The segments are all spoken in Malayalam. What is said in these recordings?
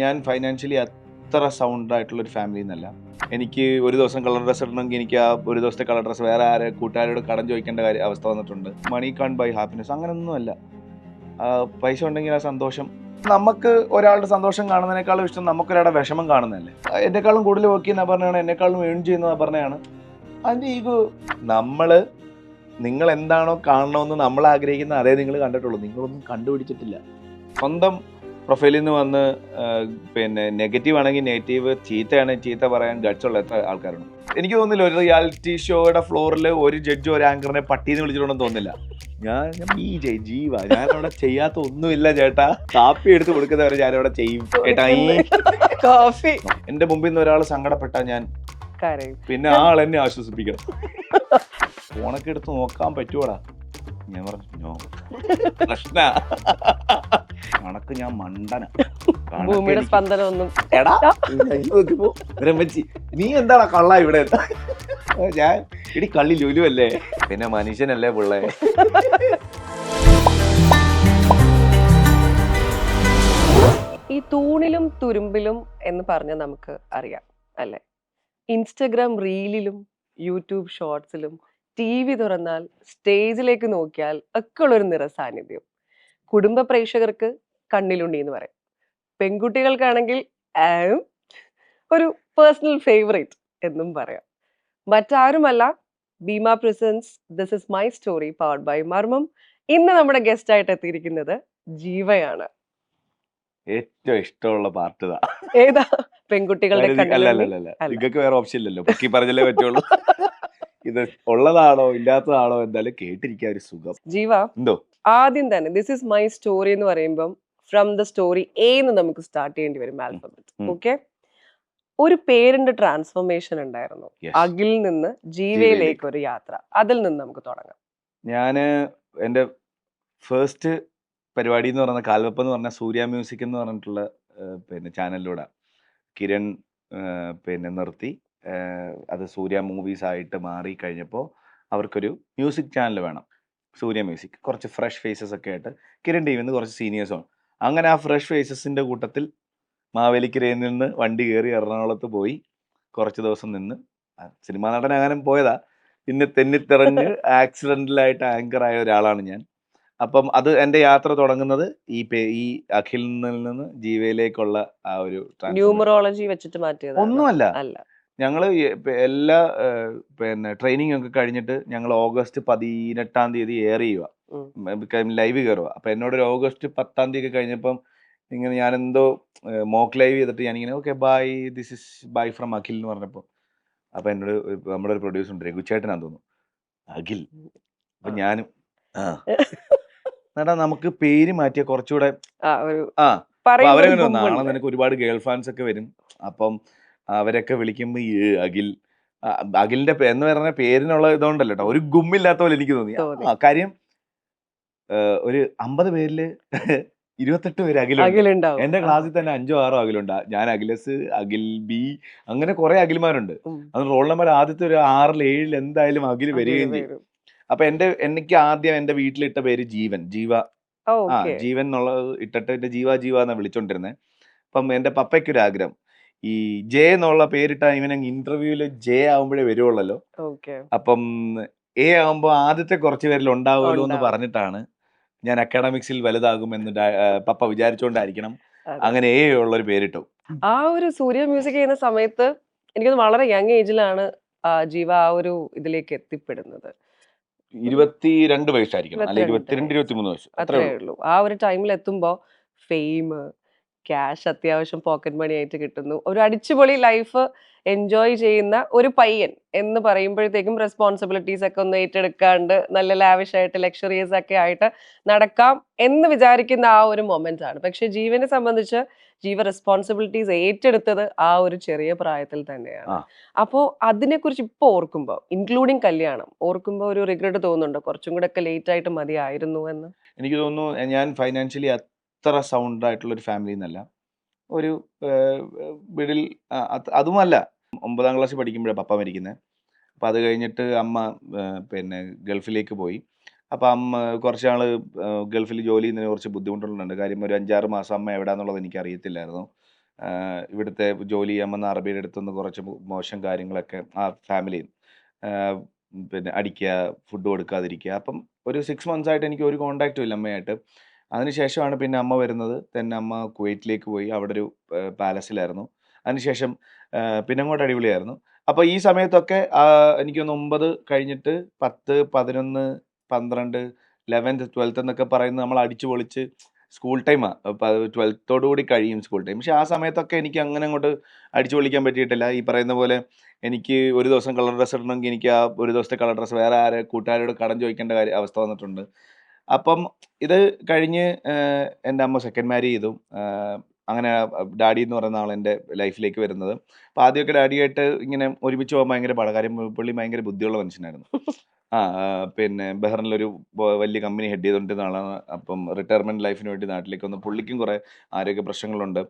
ഞാൻ ഫൈനാൻഷ്യലി അത്ര സൗണ്ട് ആയിട്ടുള്ള ഒരു ഫാമിലി എന്നല്ല. എനിക്ക് ഒരു ദിവസം കളർ ഡ്രസ്സ് ഇടണമെങ്കിൽ എനിക്ക് ആ ഒരു ദിവസത്തെ കളർ ഡ്രസ്സ് വേറെ കൂട്ടുകാരോട് കടം ചോദിക്കേണ്ട അവസ്ഥ വന്നിട്ടുണ്ട്. മണി കാൺ ബൈ ഹാപ്പിനെസ് അങ്ങനെയൊന്നും അല്ല. പൈസ ഉണ്ടെങ്കിൽ ആ സന്തോഷം, നമുക്ക് ഒരാളുടെ സന്തോഷം കാണുന്നതിനേക്കാളും ഇഷ്ടം നമുക്കൊരാളുടെ വിഷമം കാണുന്നതല്ലേ. എന്നെക്കാളും കൂടുതൽ വർക്ക് ചെയ്യുന്ന പറഞ്ഞാണ്, എന്നെക്കാളും ഏൺ ചെയ്യുന്ന പറഞ്ഞാണ്. അതിൻ്റെ ഈഗോ, നിങ്ങൾ എന്താണോ കാണണമെന്ന് നമ്മൾ ആഗ്രഹിക്കുന്ന അതേ നിങ്ങൾ കണ്ടിട്ടുള്ളൂ. നിങ്ങളൊന്നും കണ്ടുപിടിച്ചിട്ടില്ല. സ്വന്തം പ്രൊഫൈലിൽ നിന്ന് വന്ന് പിന്നെ നെഗറ്റീവ് ആണെങ്കിൽ നെഗറ്റീവ്, ചീത്തയാണെങ്കിൽ ചീത്ത പറയാൻ ഗട്ട്സുള്ള എത്ര ആൾക്കാരുണ്ട്. എനിക്ക് തോന്നുന്നില്ല ഒരു റിയാലിറ്റി ഷോയുടെ ഫ്ലോറിൽ ഒരു ജഡ്ജ് ഒരു ആങ്കറിനെ പട്ടീന്ന് വിളിച്ചിട്ടുണ്ടെന്ന് തോന്നുന്നില്ല. ജീവ ഞാനവിടെ ചെയ്യാത്ത ഒന്നുമില്ല ചേട്ടാ. കാപ്പി എടുത്ത് കൊടുക്കുന്നവരെ ഞാനവിടെ ചെയ്യും ചേട്ടാ. കോഫി എന്റെ മുമ്പിൽ നിന്ന് ഒരാൾ സങ്കടപ്പെട്ടാ ഞാൻ പിന്നെ ആൾ എന്നെ ആശ്വസിപ്പിക്കണം. ഫോണൊക്കെ എടുത്ത് നോക്കാൻ പറ്റുവാടാ. ഞാൻ പറഞ്ഞു പ്രശ്ന കണക്ക്, ഞാൻ മണ്ടന. ഭൂമിയുടെ സ്പന്ദനം ഒന്നും എടാ നീ എന്താടാ കള്ള ഇവിടെ? ഞാൻ ഇടി കള്ളി ലുലു അല്ലേ, പിന്നെ മനുഷ്യനല്ലേ പിള്ളേ. ഈ തൂണിലും തുരുമ്പിലും എന്ന് പറഞ്ഞ നമുക്ക് അറിയാം അല്ലെ. ഇൻസ്റ്റഗ്രാം റീലിലും യൂട്യൂബ് ഷോർട്സിലും TV തുറന്നാൽ സ്റ്റേജിലേക്ക് നോക്കിയാൽ ഒക്കെ ഉള്ളൊരു നിറസാന്നിധ്യം. കുടുംബ പ്രേക്ഷകർക്ക് കണ്ണിലുണ്ടി എന്ന് പറയും. പെൺകുട്ടികൾക്കാണെങ്കിൽ ഒരു പേഴ്സണൽ ഫേവറേറ്റ് എന്നും പറയാം. മറ്റാരുമല്ല, Bhima presents this is my story powered by മർമ്മം. ഇന്ന് നമ്മുടെ ഗസ്റ്റ് ആയിട്ട് എത്തിയിരിക്കുന്നത് ജീവയാണ്. ഏറ്റവും ഇഷ്ടമുള്ള പാർട്ട് ഏതാ? പെൺകുട്ടികളുടെ നിങ്ങൾക്ക് വേറെ ഓപ്ഷൻ ഇല്ലല്ലോ, പൊക്കി പറഞ്ഞല്ലേ പറ്റുള്ളൂ. ഇത് ഉള്ളതാണോ ഇല്ലാത്തതാണോ എന്തായാലും കേട്ടിരിക്കാൻ ഒരു സുഖം. ജീവ, എന്തോ ആദ്യം തന്നെ ദിസ് ഇസ് മൈ സ്റ്റോറി എന്ന് പറയുമ്പം ഫ്രം ദ സ്റ്റോറി എന്ന് നമുക്ക് സ്റ്റാർട്ട് ചെയ്യേണ്ടി വരും. ആൽഫബറ്റ്. ഓക്കെ, ഒരു പേരിന്റെ ട്രാൻസ്ഫോർമേഷൻ ഉണ്ടായിരുന്നു. അഖിൽ നിന്ന് ജീവയിലേക്ക് ഒരു യാത്ര. അതിൽ നിന്ന് നമുക്ക് തുടങ്ങാം. ഞാന് എന്റെ ഫസ്റ്റ് പരിപാടി എന്ന് പറയുന്ന കാൽവെപ്പ് എന്ന് പറഞ്ഞ സൂര്യ മ്യൂസിക് എന്ന് പറഞ്ഞിട്ടുള്ള പിന്നെ ചാനലിലൂടെ കിരൺ പിന്നെ നിർത്തി അത് സൂര്യ മൂവീസ് ആയിട്ട് മാറി കഴിഞ്ഞപ്പോൾ അവർക്കൊരു മ്യൂസിക് ചാനൽ വേണം, സൂര്യ മ്യൂസിക്. കുറച്ച് ഫ്രഷ് ഫേസസ് ഒക്കെ ആയിട്ട് കിരൺ ടീമിൽ നിന്ന് കുറച്ച് സീനിയേഴ്സും. അങ്ങനെ ആ ഫ്രഷ് ഫേസസിൻ്റെ കൂട്ടത്തിൽ മാവേലിക്കരയിൽ നിന്ന് വണ്ടി കയറി എറണാകുളത്ത് പോയി കുറച്ച് ദിവസം നിന്ന് സിനിമാ നടനാകാനും പോയതാ. പിന്നെ തെന്നിത്തിറഞ്ഞ് ആക്സിഡൻ്റലായിട്ട് ആങ്കറായ ഒരാളാണ് ഞാൻ. അപ്പം അത് എൻ്റെ യാത്ര തുടങ്ങുന്നത് ഈ അഖിലിൽ നിന്ന് ജീവയിലേക്കുള്ള ആ ഒരു ന്യൂമറോളജി വെച്ചിട്ട് മാറ്റിയത് ഒന്നുമല്ല. ഞങ്ങൾ എല്ലാ പിന്നെ ട്രെയിനിങ് ഒക്കെ കഴിഞ്ഞിട്ട് ഞങ്ങൾ ഓഗസ്റ്റ് 18 എയർ ചെയ്യുക, ലൈവ് കയറുക. അപ്പം എന്നോടൊരു ഓഗസ്റ്റ് 10 ഒക്കെ കഴിഞ്ഞപ്പം ഇങ്ങനെ ഞാനെന്തോ മോക്ക് ലൈവ് ചെയ്തിട്ട് ഞാനിങ്ങനെ okay bye, this is bye from Akhil എന്ന് പറഞ്ഞപ്പോൾ അപ്പം എന്നോട് നമ്മുടെ ഒരു പ്രൊഡ്യൂസർ ഉണ്ട്, രഘുചേട്ടനാന്ന് തോന്നുന്നു, അഖിൽ. അപ്പം ഞാനും എന്നാ നമുക്ക് പേര് മാറ്റിയ കുറച്ചുകൂടെ അവരങ്ങനെ നാളെ നിനക്ക് ഒരുപാട് ഗേൾ ഫാൻസ് ഒക്കെ വരും. അപ്പം അവരൊക്കെ വിളിക്കുമ്പോൾ അഖിൽ, അഖിലിന്റെ എന്ന് പറഞ്ഞ പേരിനുള്ള ഇതുകൊണ്ടല്ലോ കേട്ടോ, ഒരു ഗുമ്മില്ലാത്ത പോലെ എനിക്ക് തോന്നി. കാര്യം ഒരു 50 പേരില് 28 പേര് അഖിലുണ്ട്. എന്റെ ക്ലാസ്സിൽ തന്നെ 5 6 അഖിലുണ്ട്. ഞാൻ അഖിലസ്, അഖിൽ ബി, അങ്ങനെ കുറെ അഖിൽമാരുണ്ട്. അത് റോൾ നമ്പർ ആദ്യത്തെ ഒരു 6 7 എന്തായാലും അഖിൽ വരികയും ചെയ്യും. അപ്പൊ എനിക്ക് ആദ്യം എന്റെ വീട്ടിലിട്ട പേര് ജീവ. ജീവൻ എന്നുള്ളത് ഇട്ടിട്ട് എന്റെ ജീവ എന്നാ വിളിച്ചോണ്ടിരുന്നത്. അപ്പം എന്റെ പപ്പയ്ക്കൊരു ആഗ്രഹം, ഈ ജെ എന്നുള്ള പേരിട്ട ഇവനെ ഇന്റർവ്യൂല് ജെ ആവുമ്പോഴേ വരുവുള്ളല്ലോ. അപ്പം എ ആവുമ്പോ ആദ്യത്തെ കുറച്ച് പേരിൽ ഉണ്ടാവുമല്ലോ എന്ന് പറഞ്ഞിട്ടാണ് ഞാൻ അക്കാഡമിക്സിൽ വലുതാകുമെന്ന് പപ്പ വിചാരിച്ചോണ്ടായിരിക്കണം അങ്ങനെ എ ഉള്ളൊരു പേരിട്ടു. ആ ഒരു സൂര്യ മ്യൂസിക് ചെയ്യുന്ന സമയത്ത് എനിക്കത് വളരെ യങ് ഏജിലാണ് ജീവ ആ ഒരു ഇതിലേക്ക് എത്തിപ്പെടുന്നത്. 22 വയസ്സായിരിക്കണം, അല്ലെങ്കിൽ 22 23 വയസ്സ് അത്രേ ഉള്ളൂ. ആ ഒരു ടൈമിൽ എത്തുമ്പോ ഫെയിം, ക്യാഷ് അത്യാവശ്യം പോക്കറ്റ് മണി ആയിട്ട് കിട്ടുന്നു, ഒരു അടിച്ചുപൊളി ലൈഫ് എൻജോയ് ചെയ്യുന്ന ഒരു പയ്യൻ എന്ന് പറയുമ്പോഴത്തേക്കും റെസ്പോൺസിബിലിറ്റീസ് ഒക്കെ ഒന്ന് ഏറ്റെടുക്കാണ്ട് നല്ല ലാവിഷ് ആയിട്ട് ലക്ഷറിയസ് ഒക്കെ ആയിട്ട് നടക്കാം എന്ന് വിചാരിക്കുന്ന ആ ഒരു മൊമെന്റ് ആണ്. പക്ഷെ ജീവനെ സംബന്ധിച്ച് ജീവ റെസ്പോൺസിബിലിറ്റീസ് ഏറ്റെടുത്തത് ആ ഒരു ചെറിയ പ്രായത്തിൽ തന്നെയാണ്. അപ്പോ അതിനെക്കുറിച്ച് ഇപ്പൊ ഓർക്കുമ്പോ, ഇൻക്ലൂഡിങ് കല്യാണം ഓർക്കുമ്പോ ഒരു റിഗ്രറ്റ് തോന്നുന്നുണ്ടോ, കുറച്ചും കൂടെ ഒക്കെ ലേറ്റ് ആയിട്ട് മതിയായിരുന്നു എന്ന്? എനിക്ക് തോന്നുന്നു ഞാൻ ഫൈനാൻഷ്യലി അത്ര സൗണ്ട് ആയിട്ടുള്ള ഒരു ഫാമിലി എന്നല്ല, ഒരു മിഡിൽ, അതുമല്ല. 9ാം ക്ലാസ്സിൽ പഠിക്കുമ്പോഴാണ് പപ്പ മരിക്കുന്നത്. അപ്പം അത് കഴിഞ്ഞിട്ട് അമ്മ പിന്നെ ഗൾഫിലേക്ക് പോയി. അപ്പം അമ്മ കുറച്ച് നാൾ ഗൾഫിൽ ജോലി ചെയ്യുന്നതിന് കുറച്ച് ബുദ്ധിമുട്ടുകളുണ്ട്. കാര്യം ഒരു 5 6 മാസം അമ്മ എവിടെയാണെന്നുള്ളത് എനിക്ക് അറിയത്തില്ലായിരുന്നു. ഇവിടുത്തെ ജോലി ചെയ്യാൻ വന്ന അറബിയുടെ അടുത്തുനിന്ന് കുറച്ച് മോശം കാര്യങ്ങളൊക്കെ ആ ഫാമിലിയിൽ പിന്നെ അടിക്കുക, ഫുഡ് കൊടുക്കാതിരിക്കുക. അപ്പം ഒരു 6 മന്ത്സ് ആയിട്ട് എനിക്ക് ഒരു കോൺടാക്റ്റും ഇല്ല അമ്മയായിട്ട്. അതിനുശേഷമാണ് പിന്നെ അമ്മ വരുന്നത്. തന്നെ അമ്മ കുവൈറ്റിലേക്ക് പോയി. അവിടെ ഒരു പാലസിലായിരുന്നു. അതിനുശേഷം പിന്നെ അങ്ങോട്ട് അടിപൊളിയായിരുന്നു. അപ്പോൾ ഈ സമയത്തൊക്കെ എനിക്ക് തോന്നുന്നു 9 കഴിഞ്ഞിട്ട് 10, 11, 12, 11th, 12th എന്നൊക്കെ പറയുന്നത് നമ്മൾ അടിച്ചു പൊളിച്ച് സ്കൂൾ ടൈമാ. 12th കൂടി കഴിയും സ്കൂൾ ടൈം. പക്ഷേ ആ സമയത്തൊക്കെ എനിക്ക് അങ്ങനെ അങ്ങോട്ട് അടിച്ചു പൊളിക്കാൻ പറ്റിയിട്ടില്ല. ഈ പറയുന്ന പോലെ എനിക്ക് ഒരു ദിവസം കളർ ഡ്രസ്സ് ഇടണമെങ്കിൽ എനിക്ക് ആ ഒരു ദിവസത്തെ കളർ ഡ്രസ്സ് വേറെ കൂട്ടുകാരോട് കടം ചോദിക്കേണ്ട അവസ്ഥ വന്നിട്ടുണ്ട്. അപ്പം ഇത് കഴിഞ്ഞ് എൻ്റെ അമ്മ സെക്കൻഡ് മാരി ചെയ്തു. അങ്ങനെ ഡാഡി എന്ന് പറയുന്ന ആൾ എൻ്റെ ലൈഫിലേക്ക് വരുന്നത്. അപ്പോൾ ആദ്യമൊക്കെ ഡാഡിയായിട്ട് ഇങ്ങനെ ഒരുമിച്ച് പോകാൻ ഭയങ്കര പാടാണ്. കാര്യം പുള്ളി ഭയങ്കര ബുദ്ധിയുള്ള മനുഷ്യനായിരുന്നു. പിന്നെ ബഹ്റിനിലൊരു വലിയ കമ്പനി ഹെഡ് ചെയ്തുകൊണ്ടിരുന്ന ആളാണ്. അപ്പം റിട്ടയർമെൻറ്റ് ലൈഫിന് വേണ്ടി നാട്ടിലേക്ക് വന്നു. പുള്ളിക്കും കുറേ ആരോഗ്യ പ്രശ്നങ്ങളുണ്ട്.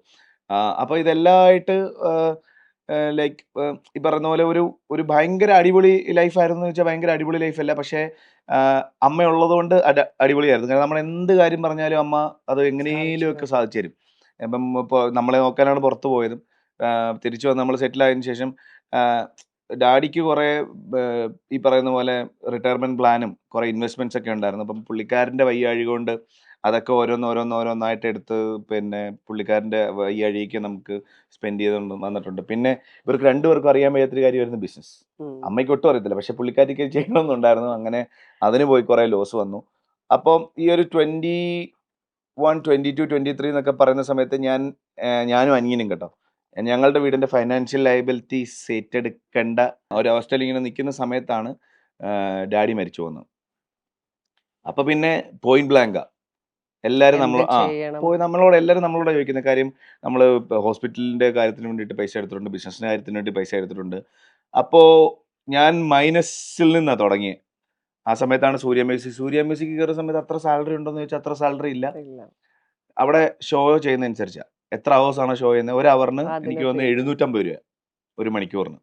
അപ്പോൾ ഇതെല്ലാം ആയിട്ട് ലൈക്ക് ഈ പറയുന്ന പോലെ ഒരു ഭയങ്കര അടിപൊളി ലൈഫായിരുന്നു എന്ന് വെച്ചാൽ ഭയങ്കര അടിപൊളി ലൈഫല്ല. പക്ഷേ അമ്മയുള്ളത് കൊണ്ട് അടിപൊളിയായിരുന്നു. കാരണം നമ്മൾ എന്ത് കാര്യം പറഞ്ഞാലും അമ്മ അത് എങ്ങനെയെങ്കിലുമൊക്കെ സാധിച്ചു തരും. ഇപ്പം ഇപ്പോൾ നമ്മളെ നോക്കാനാണ് പുറത്ത് പോയതും. തിരിച്ചു വന്ന് നമ്മൾ സെറ്റിൽ ആയതിനു ശേഷം ഡാഡിക്ക് കുറേ ഈ പറയുന്ന പോലെ റിട്ടയർമെൻറ്റ് പ്ലാനും കുറേ ഇൻവെസ്റ്റ്മെൻറ്റ്സ് ഒക്കെ ഉണ്ടായിരുന്നു. അപ്പം പുള്ളിക്കാരൻ്റെ വയ്യാഴിക കൊണ്ട് അതൊക്കെ ഓരോന്നോരോന്നായിട്ട് എടുത്ത് പിന്നെ പുള്ളിക്കാരൻ്റെ വയ്യാഴികയ്ക്ക് നമുക്ക് സ്പെൻഡ് ചെയ്ത് വന്നിട്ടുണ്ട്. പിന്നെ ഇവർക്ക് രണ്ടുപേർക്കും അറിയാൻ വയ്യാത്തൊരു കാര്യമായിരുന്നു ബിസിനസ്. അമ്മയ്ക്ക് ഒട്ടും അറിയത്തില്ല. പക്ഷെ പുള്ളിക്കാരിക്ക് ചെയ്യണമെന്നുണ്ടായിരുന്നു. അങ്ങനെ അതിന് പോയി കുറേ ലോസ് വന്നു. അപ്പം ഈ ഒരു 21, 22, 23 എന്നൊക്കെ പറയുന്ന സമയത്ത് ഞാനും അനിയനും കേട്ടോ, ഞങ്ങളുടെ വീടിൻ്റെ ഫൈനാൻഷ്യൽ ലയബിലിറ്റീസ് ഏറ്റെടുക്കേണ്ട ഒരവസ്ഥയിൽ ഇങ്ങനെ നിൽക്കുന്ന സമയത്താണ് ഡാഡി മരിച്ചു പോകുന്നത്. അപ്പം പിന്നെ പോയിന്റ് ബ്ലാങ്കാ. എല്ലാവരും നമ്മളോട് ചോദിക്കുന്ന കാര്യം, നമ്മൾ ഹോസ്പിറ്റലിൻ്റെ കാര്യത്തിന് വേണ്ടിയിട്ട് പൈസ എടുത്തിട്ടുണ്ട്, ബിസിനസ്സിൻ്റെ കാര്യത്തിന് വേണ്ടി പൈസ എടുത്തിട്ടുണ്ട്. അപ്പോൾ ഞാൻ മൈനസിൽ നിന്നാണ് തുടങ്ങിയത്. ആ സമയത്താണ് സൂര്യ മ്യൂസിക് കയറുന്ന സമയത്ത് അത്ര സാലറി ഉണ്ടോയെന്ന് ചോദിച്ചാൽ അത്ര സാലറി ഇല്ല. അവിടെ ഷോ ചെയ്യുന്നതനുസരിച്ചാണ്. എത്ര അവേഴ്സാണോ ഷോ ചെയ്യുന്നത്, ഒരു അവറിന് എനിക്ക് തോന്നുന്നു 750 രൂപ ഒരു മണിക്കൂറിന്.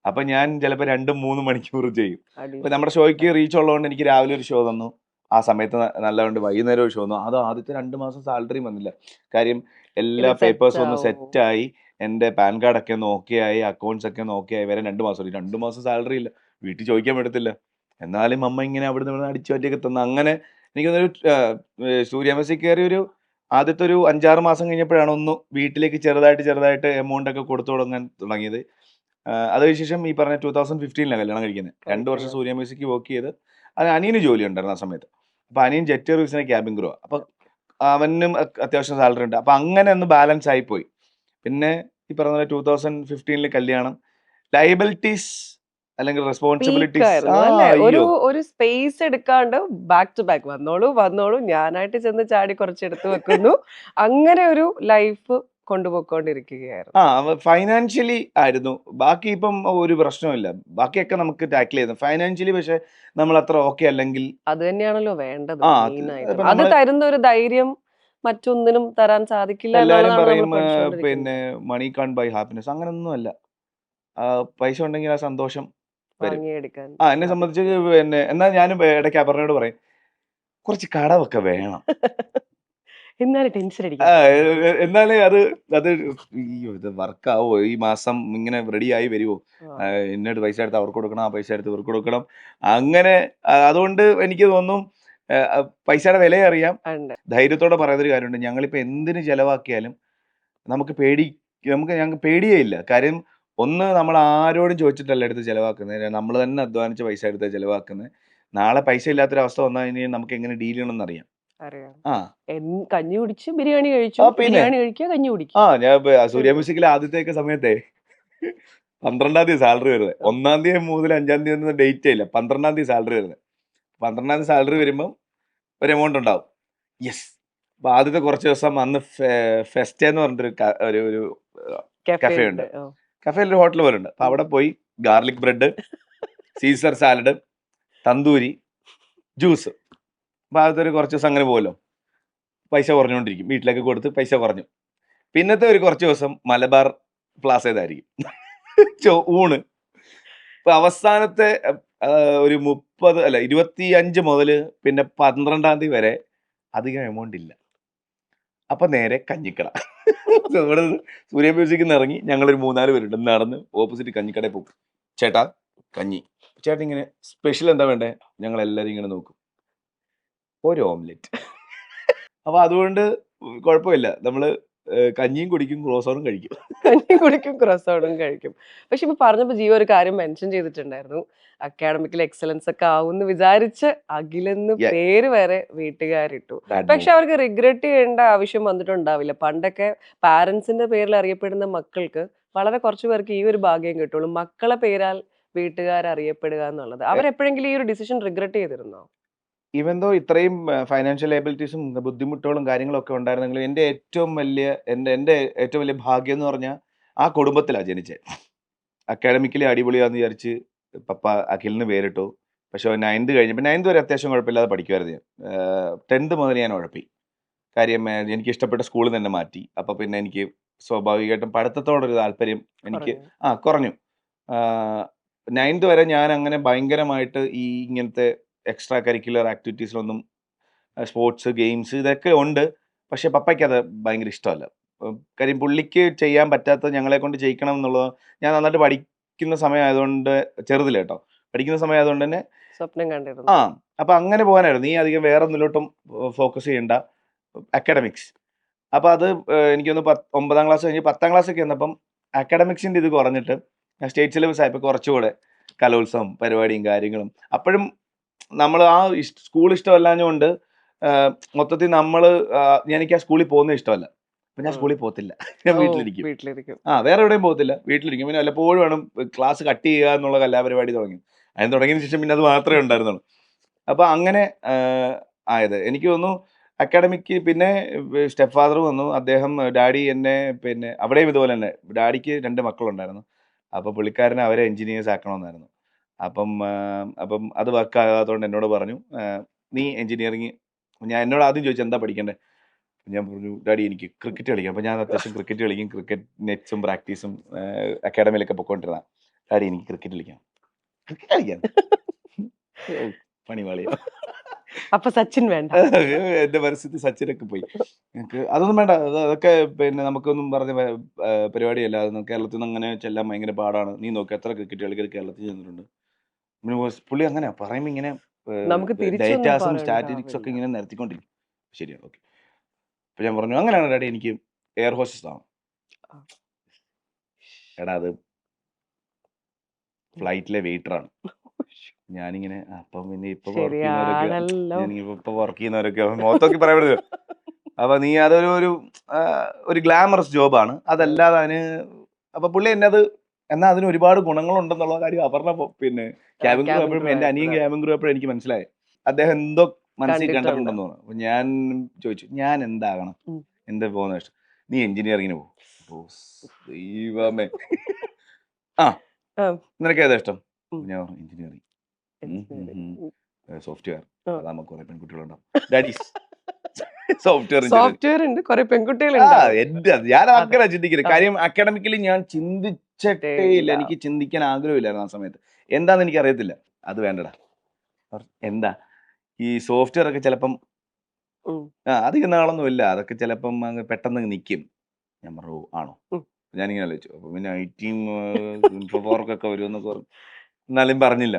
അപ്പം ഞാൻ ചിലപ്പോൾ 2-3 മണിക്കൂർ ചെയ്യും. അപ്പം നമ്മുടെ ഷോയ്ക്ക് റീച്ച് ഉള്ളതുകൊണ്ട് എനിക്ക് രാവിലെ ഒരു ഷോ തന്നു, ആ സമയത്ത് നല്ലതുകൊണ്ട് വൈകുന്നേരം ഒരു ഷോ തന്നു. അത് ആദ്യത്തെ 2 മാസം സാലറിയും വന്നില്ല. കാര്യം എല്ലാ പേപ്പേഴ്സും ഒന്ന് സെറ്റായി, എൻ്റെ പാൻ കാർഡൊക്കെ ഒന്ന് ഓക്കെ ആയി, അക്കൗണ്ട്സ് ഒക്കെ ഒന്ന് ഓക്കെ ആയി വരെ 2 മാസം. 2 മാസം സാലറി ഇല്ല, വീട്ടിൽ ചോദിക്കാൻ പറ്റത്തില്ല. എന്നാലും അമ്മ ഇങ്ങനെ അവിടെ നിന്ന് അടിച്ചു മാറ്റിയൊക്കെ തന്നു. അങ്ങനെ എനിക്ക് സൂര്യ മ്യൂസിക് കയറി ഒരു ആദ്യത്തെ ഒരു 5-6 മാസം കഴിഞ്ഞപ്പോഴാണ് ഒന്ന് വീട്ടിലേക്ക് ചെറുതായിട്ട് എമൗണ്ട് ഒക്കെ കൊടുത്തു തുടങ്ങിയത്. അതിനുശേഷം ഈ പറഞ്ഞ 2015 കല്യാണം കഴിക്കുന്നത്. 2 വർഷം സൂര്യ മ്യൂസിക് വർക്ക് ചെയ്ത്. അത് അനിയന് ജോലി ഉണ്ടായിരുന്നു ആ സമയത്ത്. അപ്പോൾ അനിയൻ ജെറ്റ് സർവീസിനെ ക്യാബിൻ ക്രൂ. അപ്പോൾ അവനും അത്യാവശ്യം സാലറി ഉണ്ട്. അപ്പോൾ അങ്ങനെ ഒന്ന് ബാലൻസ് ആയിപ്പോയി. പിന്നെ ഈ പറഞ്ഞ പോലെ 2015 കല്യാണം, ലയബിലിറ്റീസ് അല്ലെങ്കിൽ റെസ്പോൺസിബിലിറ്റീസ് ഒരു സ്പേസ് എടുക്കാണ്ട് ബാക്ക് ടു ബാക്ക് വന്നോളൂ ഞാനായിട്ട് ചെന്ന് ചാടി കുറച്ചെടുത്ത് വെക്കുന്നു. അങ്ങനെ ഒരു ലൈഫ് കൊണ്ടുപോയിക്കൊണ്ടിരിക്കുകയായിരുന്നു. ഫൈനാൻഷ്യലി ആയിരുന്നു. ബാക്കി ഇപ്പം ഒരു പ്രശ്നമില്ല. ബാക്കിയൊക്കെ നമുക്ക് ടാക്കിൾ ചെയ്തു. ഫൈനാൻഷ്യലി പക്ഷെ നമ്മൾ അത്ര ഓക്കെ അല്ലെങ്കിൽ അത് തന്നെയാണല്ലോ വേണ്ടത്. അത് തരുന്ന ഒരു ധൈര്യം മറ്റൊന്നിനും തരാൻ സാധിക്കില്ല. എല്ലാവരും പറയും പിന്നെ മണി കാൺ ബൈ ഹാപ്പിനെസ്. അങ്ങനൊന്നും അല്ല. പൈസ ഉണ്ടെങ്കിൽ ആ സന്തോഷം വരും. എന്നെ സംബന്ധിച്ച് പിന്നെ എന്നാൽ ഞാനും ഇടയ്ക്ക് അപർണയോട് പറയും, കുറച്ച് കടമൊക്കെ വേണം. എന്നാലേ അത് ഇത് വർക്കാവോ, ഈ മാസം ഇങ്ങനെ റെഡി ആയി വരുമോ, ഇന്നോട് പൈസ എടുത്ത് അവർക്ക് കൊടുക്കണം, ആ പൈസ എടുത്ത് ഇവർക്ക് കൊടുക്കണം. അങ്ങനെ അതുകൊണ്ട് എനിക്ക് തോന്നും പൈസയുടെ വില അറിയാം. ധൈര്യത്തോടെ പറയുന്നൊരു കാര്യമുണ്ട്, ഞങ്ങളിപ്പോൾ എന്തിന് ചെലവാക്കിയാലും ഞങ്ങൾക്ക് പേടിയേ ഇല്ല. കാര്യം ഒന്ന്, നമ്മൾ ആരോടും ചോദിച്ചിട്ടല്ല എടുത്ത് ചെലവാക്കുന്നത്, നമ്മൾ തന്നെ അധ്വാനിച്ച് പൈസ എടുത്ത് ചെലവാക്കുന്നത്. നാളെ പൈസ ഇല്ലാത്തൊരവസ്ഥ വന്നു കഴിഞ്ഞാൽ നമുക്ക് എങ്ങനെ ഡീൽ ചെയ്യണമെന്ന് അറിയാം. കഞ്ഞി കുടിച്ച് ബിരിയാണി കഴിച്ചു, ബിരിയാണി കഴിക്കുക, കഞ്ഞി കുടിക്കുക. ഞാൻ സൂര്യ മ്യൂസിക്കിലെ ആദ്യത്തെ സമയത്തെ 12-ാം തീയതി സാലറി വരുന്നത്. 1-ാം തീയതി മുതൽ 5-ാം തീയതി ഒന്നും ഡേറ്റ് ഇല്ല. 12-ാം തീയതി സാലറി വരുന്നത്. 12-ാം തീയതി സാലറി വരുമ്പം ഒരു എമൗണ്ട് ഉണ്ടാവും. യെസ്. അപ്പൊ ആദ്യത്തെ കുറച്ച് ദിവസം അന്ന് ഫെസ്റ്റ എന്ന് പറഞ്ഞിട്ടൊരു ഒരു കഫേ ഉണ്ട്. കഫേയിൽ ഒരു ഹോട്ടൽ പോലെ ഉണ്ട്. അപ്പൊ അവിടെ പോയി garlic bread, Caesar salad, tandoori, juice. അപ്പോൾ ആദ്യത്തെ കുറച്ച് ദിവസം അങ്ങനെ പോകുമല്ലോ, പൈസ കുറഞ്ഞുകൊണ്ടിരിക്കും. വീട്ടിലേക്ക് കൊടുത്ത് പൈസ കുറഞ്ഞു. പിന്നത്തെ ഒരു കുറച്ച് ദിവസം മലബാർ പ്ലാസയിലായിരിക്കും ഊണ്. ഇപ്പൊ അവസാനത്തെ ഒരു 25 മുതൽ പിന്നെ 12-ാം തീയതി വരെ അധികം എമൗണ്ട് ഇല്ല. അപ്പൊ നേരെ കഞ്ഞിക്കട. ഇവിടെ സൂര്യ മ്യൂസിക്കിൽ നിന്ന് ഇറങ്ങി ഞങ്ങളൊരു 3-4 പേരുണ്ട്, നടന്ന് ഓപ്പോസിറ്റ് കഞ്ഞിക്കടയിൽ പോകും. ചേട്ടാ കഞ്ഞി. ചേട്ടൻ ഇങ്ങനെ സ്പെഷ്യൽ എന്താ വേണ്ടേ? ഞങ്ങൾ എല്ലാരും ഇങ്ങനെ നോക്കും. ഒരു ഓംലെറ്റ്. അപ്പൊ അതുകൊണ്ട് കുഴപ്പമില്ല, നമ്മള് കഞ്ഞിയും കുടിക്കും, ക്രോസോറും കഴിക്കും. കഞ്ഞിയും കുടിക്കും, ക്രോസോണും കഴിക്കും. പക്ഷെ ഇപ്പൊ പറഞ്ഞപ്പോ ജീവ ഒരു കാര്യം മെൻഷൻ ചെയ്തിട്ടുണ്ടായിരുന്നു, അക്കാഡമിക്കൽ എക്സലൻസ് ഒക്കെ ആവുമെന്ന് വിചാരിച്ച് അഖിലെന്ന് Yeah, പേര് വരെ വീട്ടുകാരിട്ടു. that പക്ഷെ move. അവർക്ക് റിഗ്രറ്റ് ചെയ്യേണ്ട ആവശ്യം വന്നിട്ടുണ്ടാവില്ല. പണ്ടൊക്കെ പാരന്റ്സിന്റെ പേരിൽ അറിയപ്പെടുന്ന മക്കൾക്ക് വളരെ കുറച്ചു പേർക്ക് ഈ ഒരു ഭാഗ്യം കിട്ടുള്ളൂ, മക്കളെ പേരാൽ വീട്ടുകാർ അറിയപ്പെടുക എന്നുള്ളത്. അവരെപ്പോഴെങ്കിലും ഈ ഒരു ഡിസിഷൻ റിഗ്രറ്റ് ചെയ്തിരുന്നോ? ഈവൻ ദോ ഇത്രയും ഫൈനാൻഷ്യൽ ഏബിലിറ്റീസും ബുദ്ധിമുട്ടുകളും കാര്യങ്ങളൊക്കെ ഉണ്ടായിരുന്നെങ്കിലും എൻ്റെ ഏറ്റവും വലിയ ഭാഗ്യം എന്ന് പറഞ്ഞാൽ ആ കുടുംബത്തിലാണ് ജനിച്ചത്. അക്കാഡമിക്കലി അടിപൊളിയാന്ന് വിചാരിച്ച് പപ്പ അഖിലിന് പേരിട്ടു. പക്ഷെ 9th കഴിഞ്ഞപ്പോൾ 9th വരെ അത്യാവശ്യം കുഴപ്പമില്ലാതെ പഠിക്കുമായിരുന്നു ഞാൻ. 10th മുതൽ ഞാൻ ഉഴപ്പി. കാര്യം എനിക്ക് ഇഷ്ടപ്പെട്ട സ്കൂളിൽ തന്നെ മാറ്റി. അപ്പോൾ പിന്നെ എനിക്ക് സ്വാഭാവികമായിട്ടും പഠിത്തത്തോടൊരു താല്പര്യം എനിക്ക് കുറഞ്ഞു. കുറഞ്ഞു. 9th വരെ ഞാൻ അങ്ങനെ ഭയങ്കരമായിട്ട് ഈ ഇങ്ങനത്തെ എക്സ്ട്രാ കരിക്കുലർ ആക്ടിവിറ്റീസിലൊന്നും, സ്പോർട്സ്, ഗെയിംസ് ഇതൊക്കെ ഉണ്ട്. പക്ഷെ പപ്പയ്ക്ക് അത് ഭയങ്കര ഇഷ്ടമല്ല. കാര്യം പുള്ളിക്ക് ചെയ്യാൻ പറ്റാത്തത് ഞങ്ങളെ കൊണ്ട് ചെയ്യിക്കണം എന്നുള്ളത്. ഞാൻ നന്നായിട്ട് പഠിക്കുന്ന സമയമായതുകൊണ്ട്, ചെറുതില്ല കേട്ടോ, പഠിക്കുന്ന സമയമായതുകൊണ്ട് തന്നെ സ്വപ്നം കണ്ടിരുന്നു. അപ്പൊ അങ്ങനെ പോകാനായിരുന്നു. നീ അധികം വേറെ ഒന്നിലോട്ടും ഫോക്കസ് ചെയ്യണ്ട, അക്കാഡമിക്സ്. അപ്പൊ അത് എനിക്കൊന്ന് 9ാം ക്ലാസ് കഴിഞ്ഞ് 10ാം ക്ലാസ് ഒക്കെ വന്നപ്പം അക്കാഡമിക്സിന്റെ ഇത് കുറഞ്ഞിട്ട് സ്റ്റേറ്റ് സിലബസ് ആയപ്പോൾ കുറച്ചുകൂടെ കലോത്സവം പരിപാടിയും കാര്യങ്ങളും. അപ്പോഴും നമ്മൾ ആ സ്കൂൾ ഇഷ്ടമല്ലാഞ്ഞുകൊണ്ട് മൊത്തത്തിൽ എനിക്ക് ആ സ്കൂളിൽ പോകുന്നത് ഇഷ്ടമല്ല. അപ്പൊ ഞാൻ സ്കൂളിൽ പോകത്തില്ല, ഞാൻ വീട്ടിലിരിക്കും. വേറെ എവിടെയും പോകത്തില്ല, വീട്ടിലിരിക്കും. പിന്നെ വല്ലപ്പോഴും വേണം ക്ലാസ് കട്ട് ചെയ്യുക എന്നുള്ള കലാപരിപാടി തുടങ്ങി. അതിന് തുടങ്ങിയതിന് ശേഷം പിന്നെ അത് മാത്രമേ ഉണ്ടായിരുന്നുള്ളൂ. അപ്പൊ അങ്ങനെ ആയത്. എനിക്ക് തോന്നുന്നു അക്കാഡമിക്ക്. പിന്നെ സ്റ്റെപ്പ് ഫാദർ വന്നു. അദ്ദേഹം, ഡാഡി എന്നെ, പിന്നെ അവിടെയും ഇതുപോലെ തന്നെ ഡാഡിക്ക് 2 മക്കളുണ്ടായിരുന്നു. അപ്പൊ പുള്ളിക്കാരനെ അവരെ എഞ്ചിനീയേഴ്സ് ആക്കണമെന്നായിരുന്നു. അപ്പം അത് വർക്ക് ആകാത്തതുകൊണ്ട് എന്നോട് പറഞ്ഞു, നീ എഞ്ചിനീയറിങ്. എന്നോട് ആദ്യം ചോദിച്ചു എന്താ പഠിക്കണ്ടേ. ഞാൻ പറഞ്ഞു, ഡാഡി എനിക്ക് ക്രിക്കറ്റ് കളിക്കാം. അപ്പൊ ഞാൻ അത്യാവശ്യം ക്രിക്കറ്റ് കളിക്കും, ക്രിക്കറ്റ് നെറ്റ്സും പ്രാക്ടീസും അക്കാഡമിയിലൊക്കെ പൊക്കോണ്ടിരുന്ന. ഡാഡി എനിക്ക് ക്രിക്കറ്റ് കളിക്കാം. ക്രിക്കറ്റ് കളിക്കാൻ പണിവാളിയോ. അപ്പൊ സച്ചിൻ വേണ്ട. എന്റെ പരിസ്ഥിതി സച്ചിനൊക്കെ പോയി. അതൊന്നും വേണ്ട, അതൊക്കെ പിന്നെ നമുക്കൊന്നും പറഞ്ഞ പരിപാടിയല്ല. കേരളത്തിൽ നിന്ന് അങ്ങനെ ചെല്ലാൻ ഭയങ്കര പാടാണ്. നീ നോക്ക് എത്ര ക്രിക്കറ്റ് കളിക്കാർ കേരളത്തിൽ ചെന്നിട്ടുണ്ട്. പുള്ളി അങ്ങനെ പറയുമ്പോ ഇങ്ങനെ ഡേറ്റാസും സ്റ്റാറ്റിസ്റ്റിക്സ് ഒക്കെ ഇങ്ങനെ നിരത്തിക്കൊണ്ടിരിക്കും. ശരിയാണ്, ഓക്കെ. അപ്പൊ ഞാൻ പറഞ്ഞു, അങ്ങനെയാണ് ഡാഡി എനിക്ക് എയർ ഹോസ്റ്റസ് ആണ്. എടാ അത് ഫ്ലൈറ്റിലെ വെയിറ്ററാണ്. ഞാനിങ്ങനെ അപ്പം പിന്നെ ഇപ്പൊ വർക്ക് ചെയ്യുന്നവരൊക്കെ മൊത്തമൊക്കെ പറയാൻ പറ്റുമോ. അപ്പൊ നീ അതൊരു ഒരു ഗ്ലാമറസ് ജോബാണ്, അതല്ലാതെ അതിന്. അപ്പൊ പുള്ളി എന്നെ അത്, എന്നാൽ അതിന് ഒരുപാട് ഗുണങ്ങളുണ്ടെന്നുള്ള കാര്യം അപർണ പിന്നെ ക്യാബിൻ ക്രൂ ആയപ്പോഴും, എന്റെ അനിയൻ ക്യാബിൻ ക്രൂ ആയപ്പോഴും എനിക്ക് മനസ്സിലായി അദ്ദേഹം എന്തോ മനസ്സിൽ കണ്ടിട്ടുണ്ടെന്ന് തോന്നുന്നു. അപ്പൊ ഞാൻ ചോദിച്ചു, ഞാൻ എന്താകണം, എന്താ പോകുന്ന ഇഷ്ടം. നീ എഞ്ചിനീയറിങ്ങിന് പോകും. ദൈവമേ, നിനക്ക് ഏതാ ഇഷ്ടം? ഞാൻ എഞ്ചിനീയറിംഗ്, സോഫ്റ്റ്വെയർ. അതാകുമ്പോ കുറെ പെൺകുട്ടികളുണ്ടാവും. സോഫ്റ്റ്വെയർ ഉണ്ട്, കുറെ പെൺകുട്ടികളുണ്ട്. ഞാൻ അങ്ങനെ ചിന്തിക്കുന്നത്. കാര്യം അക്കാഡമിക്കലി ഞാൻ ചിന്തിച്ചിട്ടേ ഇല്ല, എനിക്ക് ചിന്തിക്കാൻ ആഗ്രഹമില്ലായിരുന്നു ആ സമയത്ത്. എന്താന്ന് എനിക്ക് അറിയത്തില്ല. അത് വേണ്ടടാ, എന്താ ഈ സോഫ്റ്റ്വെയർ ഒക്കെ ചിലപ്പം അധികം നാളൊന്നും ഇല്ല, അതൊക്കെ ചിലപ്പം അങ്ങ് പെട്ടെന്ന് നിൽക്കും. ഞാൻ പറഞ്ഞു, ആണോ? ഞാനിങ്ങനെ ആലോചിച്ചു. അപ്പൊ പിന്നെ ഐടിയും ഇൻഫോപാർക്കൊക്കെ വരുമെന്നൊക്കെ പറഞ്ഞു. എന്നാലും പറഞ്ഞില്ല.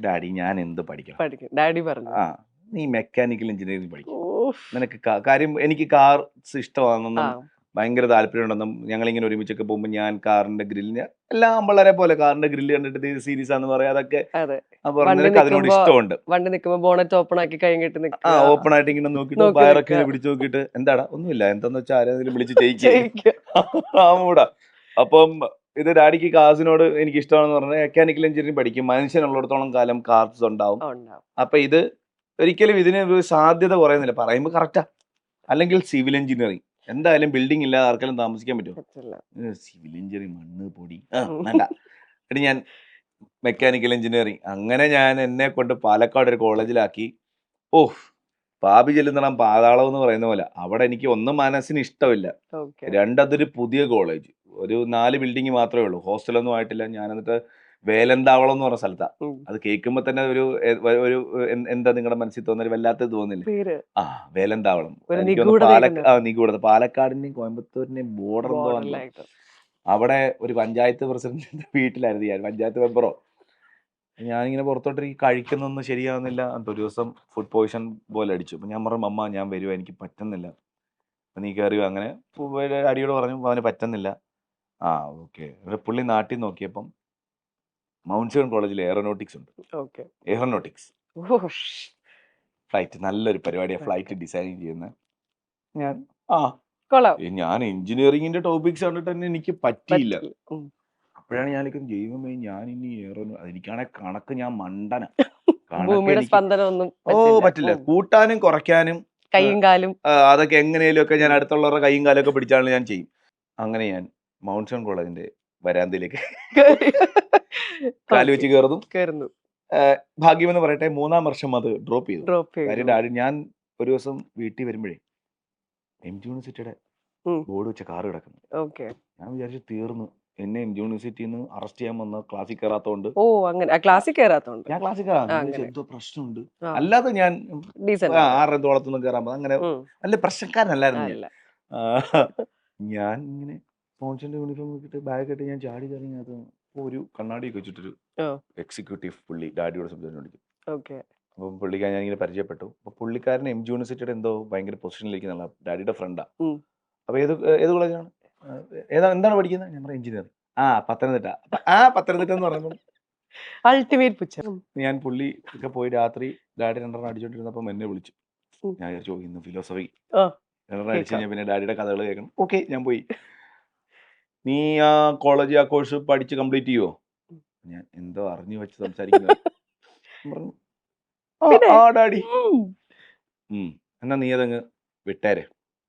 ഡാഡി ഞാൻ എന്ത് പഠിക്കണം? ഡാഡി പറഞ്ഞു, നീ മെക്കാനിക്കൽ എഞ്ചിനീയറിംഗ് പഠിക്കും. നിനക്ക് കാര്യം എനിക്ക് കാർസ് ഇഷ്ടമാണെന്നും ഭയങ്കര താല്പര്യമുണ്ടെന്നും, ഞങ്ങളിങ്ങനെ ഒരുമിച്ചൊക്കെ പോകുമ്പോൾ ഞാൻ കാറിന്റെ ഗ്രില്ലിന് എല്ലാം വളരെ പോലെ കാറിന്റെ ഗ്രില്ല് കണ്ടിട്ട് ഇത് സീരീസ് ആണെന്ന് പറയാം. അതൊക്കെ നിനക്ക് അതിനോട് ഇഷ്ടമുണ്ട്. വണ്ടി നിൽക്കുമ്പോ ബോണറ്റ് ഓപ്പൺ ആക്കി കഴിഞ്ഞിട്ട് ഓപ്പൺ ആയിട്ട് ഇങ്ങനെ നോക്കിട്ട് വയറൊക്കെ ഇങ്ങനെ പിടിച്ചു നോക്കിയിട്ട്, എന്താടാ ഒന്നുമില്ല, എന്താന്ന് വെച്ചാൽ ആരെങ്കിലും വിളിച്ച് ചെയ്യിക്കൂടാ. അപ്പം ഇത് ഡാഡിക്ക് കാസിനോട് എനിക്ക് ഇഷ്ടമാണെന്ന് പറഞ്ഞാൽ മെക്കാനിക്കൽ എഞ്ചിനീയറിംഗ് പഠിക്കും. മനുഷ്യനുള്ളിടത്തോളം കാലം കാർസ് ഉണ്ടാവും. അപ്പൊ ഇത് ഒരിക്കലും ഇതിന് ഒരു സാധ്യത കുറയുന്നില്ല. പറയുമ്പോൾ കറക്റ്റാ. അല്ലെങ്കിൽ സിവിൽ എഞ്ചിനീയറിംഗ്, എന്തായാലും ബിൽഡിംഗ് ഇല്ലാതെ ആർക്കെങ്കിലും താമസിക്കാൻ പറ്റുമോ? സിവിൽ എഞ്ചിനീയറിംഗ് മണ്ണ് പൊടി വേണ്ട. എന്നിട്ട് ഞാൻ മെക്കാനിക്കൽ എഞ്ചിനീയറിംഗ്. അങ്ങനെ ഞാൻ എന്നെ കൊണ്ട് പാലക്കാട് ഒരു കോളേജിലാക്കി. പാപി ചെല്ലുന്നിടം പാതാളം എന്ന് പറയുന്ന പോലെ. അവിടെ എനിക്ക് ഒന്നും മനസ്സിന് ഇഷ്ടമില്ല, അതൊരു പുതിയ കോളേജ്, ഒരു 4 ബിൽഡിംഗ് മാത്രമേ ഉള്ളൂ, ഹോസ്റ്റലൊന്നും ആയിട്ടില്ല. ഞാൻ എന്നിട്ട് വേലന്താവളം എന്ന് പറഞ്ഞ സ്ഥലത്താ. അത് കേൾക്കുമ്പോ തന്നെ ഒരു എന്താ നിങ്ങളുടെ മനസ്സിൽ തോന്നുന്നത്, വല്ലാത്തത് തോന്നില്ലേ? ആ, വേലന്താവളം. എനിക്ക് നിഗൂഢത പാലക്കാടിന്റെയും കോയമ്പത്തൂരിന്റെയും ബോർഡർ എന്തോ. അവിടെ ഒരു പഞ്ചായത്ത് പ്രസിഡന്റിന്റെ വീട്ടിലായിരുന്നു ഞാൻ, പഞ്ചായത്ത് മെമ്പറോ. ഞാനിങ്ങനെ പുറത്തോട്ട് കഴിക്കുന്നൊന്നും ശരിയാവുന്നില്ല. ഒരു ദിവസം ഫുഡ് പോയിസൺ പോലെ അടിച്ചു. അപ്പൊ ഞാൻ പറഞ്ഞു, അമ്മ ഞാൻ വരുവാ, എനിക്ക് പറ്റുന്നില്ല, നീ കയറിയോ. അങ്ങനെ അടിയോട് പറഞ്ഞു, അവന് പറ്റുന്നില്ല. ആ, ഓക്കെ. പുള്ളി നാട്ടിൽ നോക്കിയപ്പം മൗണ്ട് സിയോൺ കോളേജിൽ എയറോനോട്ടിക്സ് ഉണ്ട്. എയറോനോട്ടിക്സ് ഫ്ലൈറ്റ്, നല്ലൊരു പരിപാടിയാണ് ഫ്ലൈറ്റ് ഡിസൈൻ ചെയ്യുന്ന. ഞാൻ എഞ്ചിനീയറിംഗിന്റെ ടോപ്പിക്സ് കണ്ടിട്ട് തന്നെ എനിക്ക് പറ്റിയില്ല. അപ്പോഴാണ് ഞാൻ ദൈവമേ, ഞാൻ ഇനി എനിക്കാണെ കണക്ക്, ഞാൻ മണ്ടന. പറ്റില്ല, കൂട്ടാനും കുറയ്ക്കാനും കൈയും കാലും അതൊക്കെ എങ്ങനെയും ഒക്കെ ഞാൻ അടുത്തുള്ളവരുടെ കൈയും കാലും ഒക്കെ പിടിച്ചാണ് ഞാൻ ചെയ്യും. അങ്ങനെ ഞാൻ മൗണ്ട് സിയോൺ കോളേജിന്റെ വരാന്തയിലേക്ക് കാല് വെച്ച് കയറുന്നു. ഭാഗ്യമെന്ന് പറയട്ടെ, 3-ാം വർഷം അത് ഡ്രോപ്പ് ചെയ്തു. കാര്യം ഞാൻ ഒരു ദിവസം വീട്ടിൽ വരുമ്പോഴേ എം.ജി. യൂണിവേഴ്സിറ്റിയുടെ ബോർഡ് വെച്ച കാറ് കിടക്കുന്നു. ഞാൻ വിചാരിച്ചു തീർന്നു, എന്നെ എം.ജി. യൂണിവേഴ്സിറ്റിയിൽ നിന്ന് അറസ്റ്റ് ചെയ്യാൻ വന്ന ക്ലാസ്സിൽ കയറാത്തോണ്ട്. ഞാൻ ക്ലാസ്സിൽ കയറാം, എന്തോ പ്രശ്നമുണ്ട്. അല്ലാതെ ഞാൻ 6 തോളത്തൊന്നും കയറാൻ അങ്ങനെ നല്ല പ്രശ്നക്കാരനല്ലായിരുന്നു ഞാൻ. ഞാൻ ഇങ്ങനെ സ്പോൺസിന്റെ യൂണിഫോം നോക്കിയിട്ട് ബാഗ് ഇട്ട് ഞാൻ ചാടി കയറി. അത് ഒരു കണ്ണാടിയൊക്കെ വെച്ചിട്ടൊരു എക്സിക്യൂട്ടീവ് പുള്ളി ഡാഡിയോട് സംസാരിച്ചോണ്ടിരിക്കും. അപ്പം പുള്ളിക്കാരൻ ഞാൻ ഇങ്ങനെ പരിചയപ്പെട്ടു. അപ്പൊ പുള്ളിക്കാരൻ എം.ജി. യൂണിവേഴ്സിറ്റിയുടെ എന്തോ ഭയങ്കര പൊസിഷനിലിരിക്കുന്ന ഡാഡിയുടെ ഫ്രണ്ടാ. അപ്പൊ ഏത് കോളേജാണ്, എന്താണ് പഠിക്കുന്നത്? ഞാൻ പറഞ്ഞു എഞ്ചിനീയറിംഗ്. പത്തനംതിട്ട. പത്തനംതിട്ട എന്ന് പറയുമ്പോൾ അൾട്ടിമേറ്റ്. ഞാൻ പുള്ളി ഒക്കെ പോയി രാത്രി ഡാഡി 2 അടിച്ചോണ്ടിരുന്നപ്പം എന്നെ വിളിച്ചു. ഞാൻ വിചാരിച്ചു ഇന്ന് ഫിലോസഫി 2 അടിച്ചു കഴിഞ്ഞാൽ പിന്നെ ഡാഡിയുടെ കഥകൾ കേൾക്കണം. ഓക്കെ, ഞാൻ പോയി. നീ ആ കോളേജ് ആ കോഴ്സ് പഠിച്ച് കംപ്ലീറ്റ് ചെയ്യുവോ? ഞാൻ എന്തോ അറിഞ്ഞു വെച്ച് സംസാരിക്കുന്നത് പറഞ്ഞു. ആ ഡാഡി, എന്നാ നീ അതങ്ങ് വിട്ടേരെ,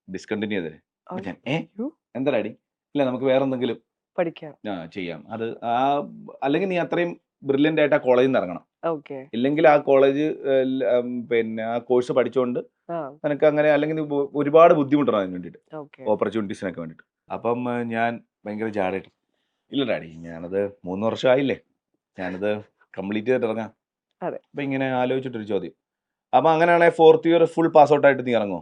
ഡിസ്കണ്ടിന്യൂ ചെയ്തേരെ. ഞാൻ എന്താ ഡാഡി? ഇല്ല, നമുക്ക് വേറെ എന്തെങ്കിലും പഠിക്കാം, ചെയ്യാം. അത് അല്ലെങ്കിൽ നീ അത്രയും ബ്രില്യൻ്റ് ആയിട്ട് ആ കോളേജിൽ നിന്ന് ഇറങ്ങണം. ഇല്ലെങ്കിൽ ആ കോളേജ് പിന്നെ ആ കോഴ്സ് പഠിച്ചുകൊണ്ട് നിനക്ക് അങ്ങനെ, അല്ലെങ്കിൽ ഒരുപാട് ബുദ്ധിമുട്ടണം അതിന് വേണ്ടിയിട്ട്, ഓപ്പർച്യൂണിറ്റീസിനൊക്കെ വേണ്ടിയിട്ട്. അപ്പം ഞാൻ ഭയങ്കര ജാടായിട്ട്, ഇല്ല ഡാഡി, ഞാനത് 3 വർഷമായില്ലേ, ഞാനത് കംപ്ലീറ്റ് ചെയ്തിട്ട് ഇറങ്ങാം. അപ്പൊ ഇങ്ങനെ ആലോചിച്ചിട്ടൊരു ചോദ്യം, അപ്പൊ അങ്ങനെയാണെങ്കിൽ 4th year full pass out ആയിട്ട് നീ ഇറങ്ങോ?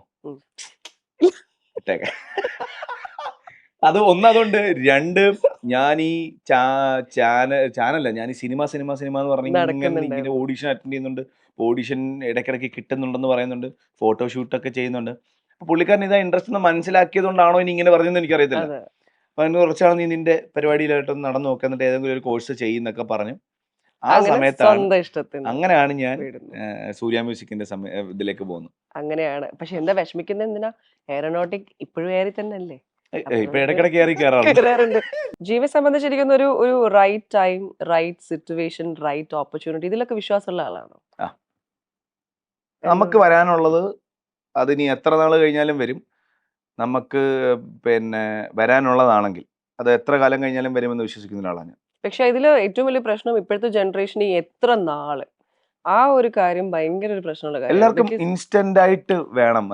അത് ഒന്നതുകൊണ്ട്, 2 ഞാൻ ഈ ചാനല്ല, ഞാൻ ഈ സിനിമ എന്ന് പറഞ്ഞ് ഇങ്ങനെ ഓഡിഷൻ അറ്റൻഡ് ചെയ്യുന്നുണ്ട്. ഓഡിഷൻ ഇടയ്ക്കിടയ്ക്ക് കിട്ടുന്നുണ്ടെന്ന് പറയുന്നുണ്ട്, ഫോട്ടോഷൂട്ടൊക്കെ ചെയ്യുന്നുണ്ട്. അപ്പൊ പുള്ളിക്കാരൻ ഇതാ ഇൻട്രസ്റ്റ് എന്ന് മനസ്സിലാക്കിയത് കൊണ്ടാണോ ഇനി ഇങ്ങനെ പറഞ്ഞതെന്ന് എനിക്കറിയത്തില്ല. അപ്പൊ അതിന് കുറച്ചാൾ നീ നിന്റെ പരിപാടിയിലായിട്ടൊന്ന് നടന്നു നോക്കുക, എന്നിട്ട് ഏതെങ്കിലും ഒരു കോഴ്സ് ചെയ്യുന്നൊക്കെ പറഞ്ഞു. ആ സമയത്താണ്, അങ്ങനെയാണ് ഞാൻ സൂര്യ മ്യൂസിക്കിന്റെ ഇതിലേക്ക് പോകുന്നത്. അങ്ങനെയാണ്. പക്ഷെ എന്താ വിഷമിക്കുന്നത്, എന്തിനാ? എയറോനോട്ടിക് ഇപ്പോഴും ഏറി തന്നെ അല്ലേ? ഇപ്പൊ ഇടയ്ക്കിടയ്ക്ക് കയറാറുണ്ട്. ജീവനെ സംബന്ധിച്ചിരിക്കുന്ന ഒരു right time, right situation, right opportunity, ഇതിലൊക്കെ വിശ്വാസമുള്ള ആളാണോ? നമുക്ക് വരാനുള്ളത് അതിനി എത്ര നാൾ കഴിഞ്ഞാലും വരും. നമുക്ക് പിന്നെ വരാനുള്ളതാണെങ്കിൽ അത് എത്ര കാലം കഴിഞ്ഞാലും വരുമെന്ന് വിശ്വസിക്കുന്ന ആളാണ്. പക്ഷെ ഇതില് ഏറ്റവും വലിയ പ്രശ്നം, ഇപ്പോഴത്തെ ജനറേഷന് എത്ര നാള്, ആ ഒരു കാര്യം ഭയങ്കര ഒരു പ്രശ്നമുള്ള കാര്യം. എല്ലാവർക്കും ഇൻസ്റ്റന്റ് ആയിട്ട് വേണം.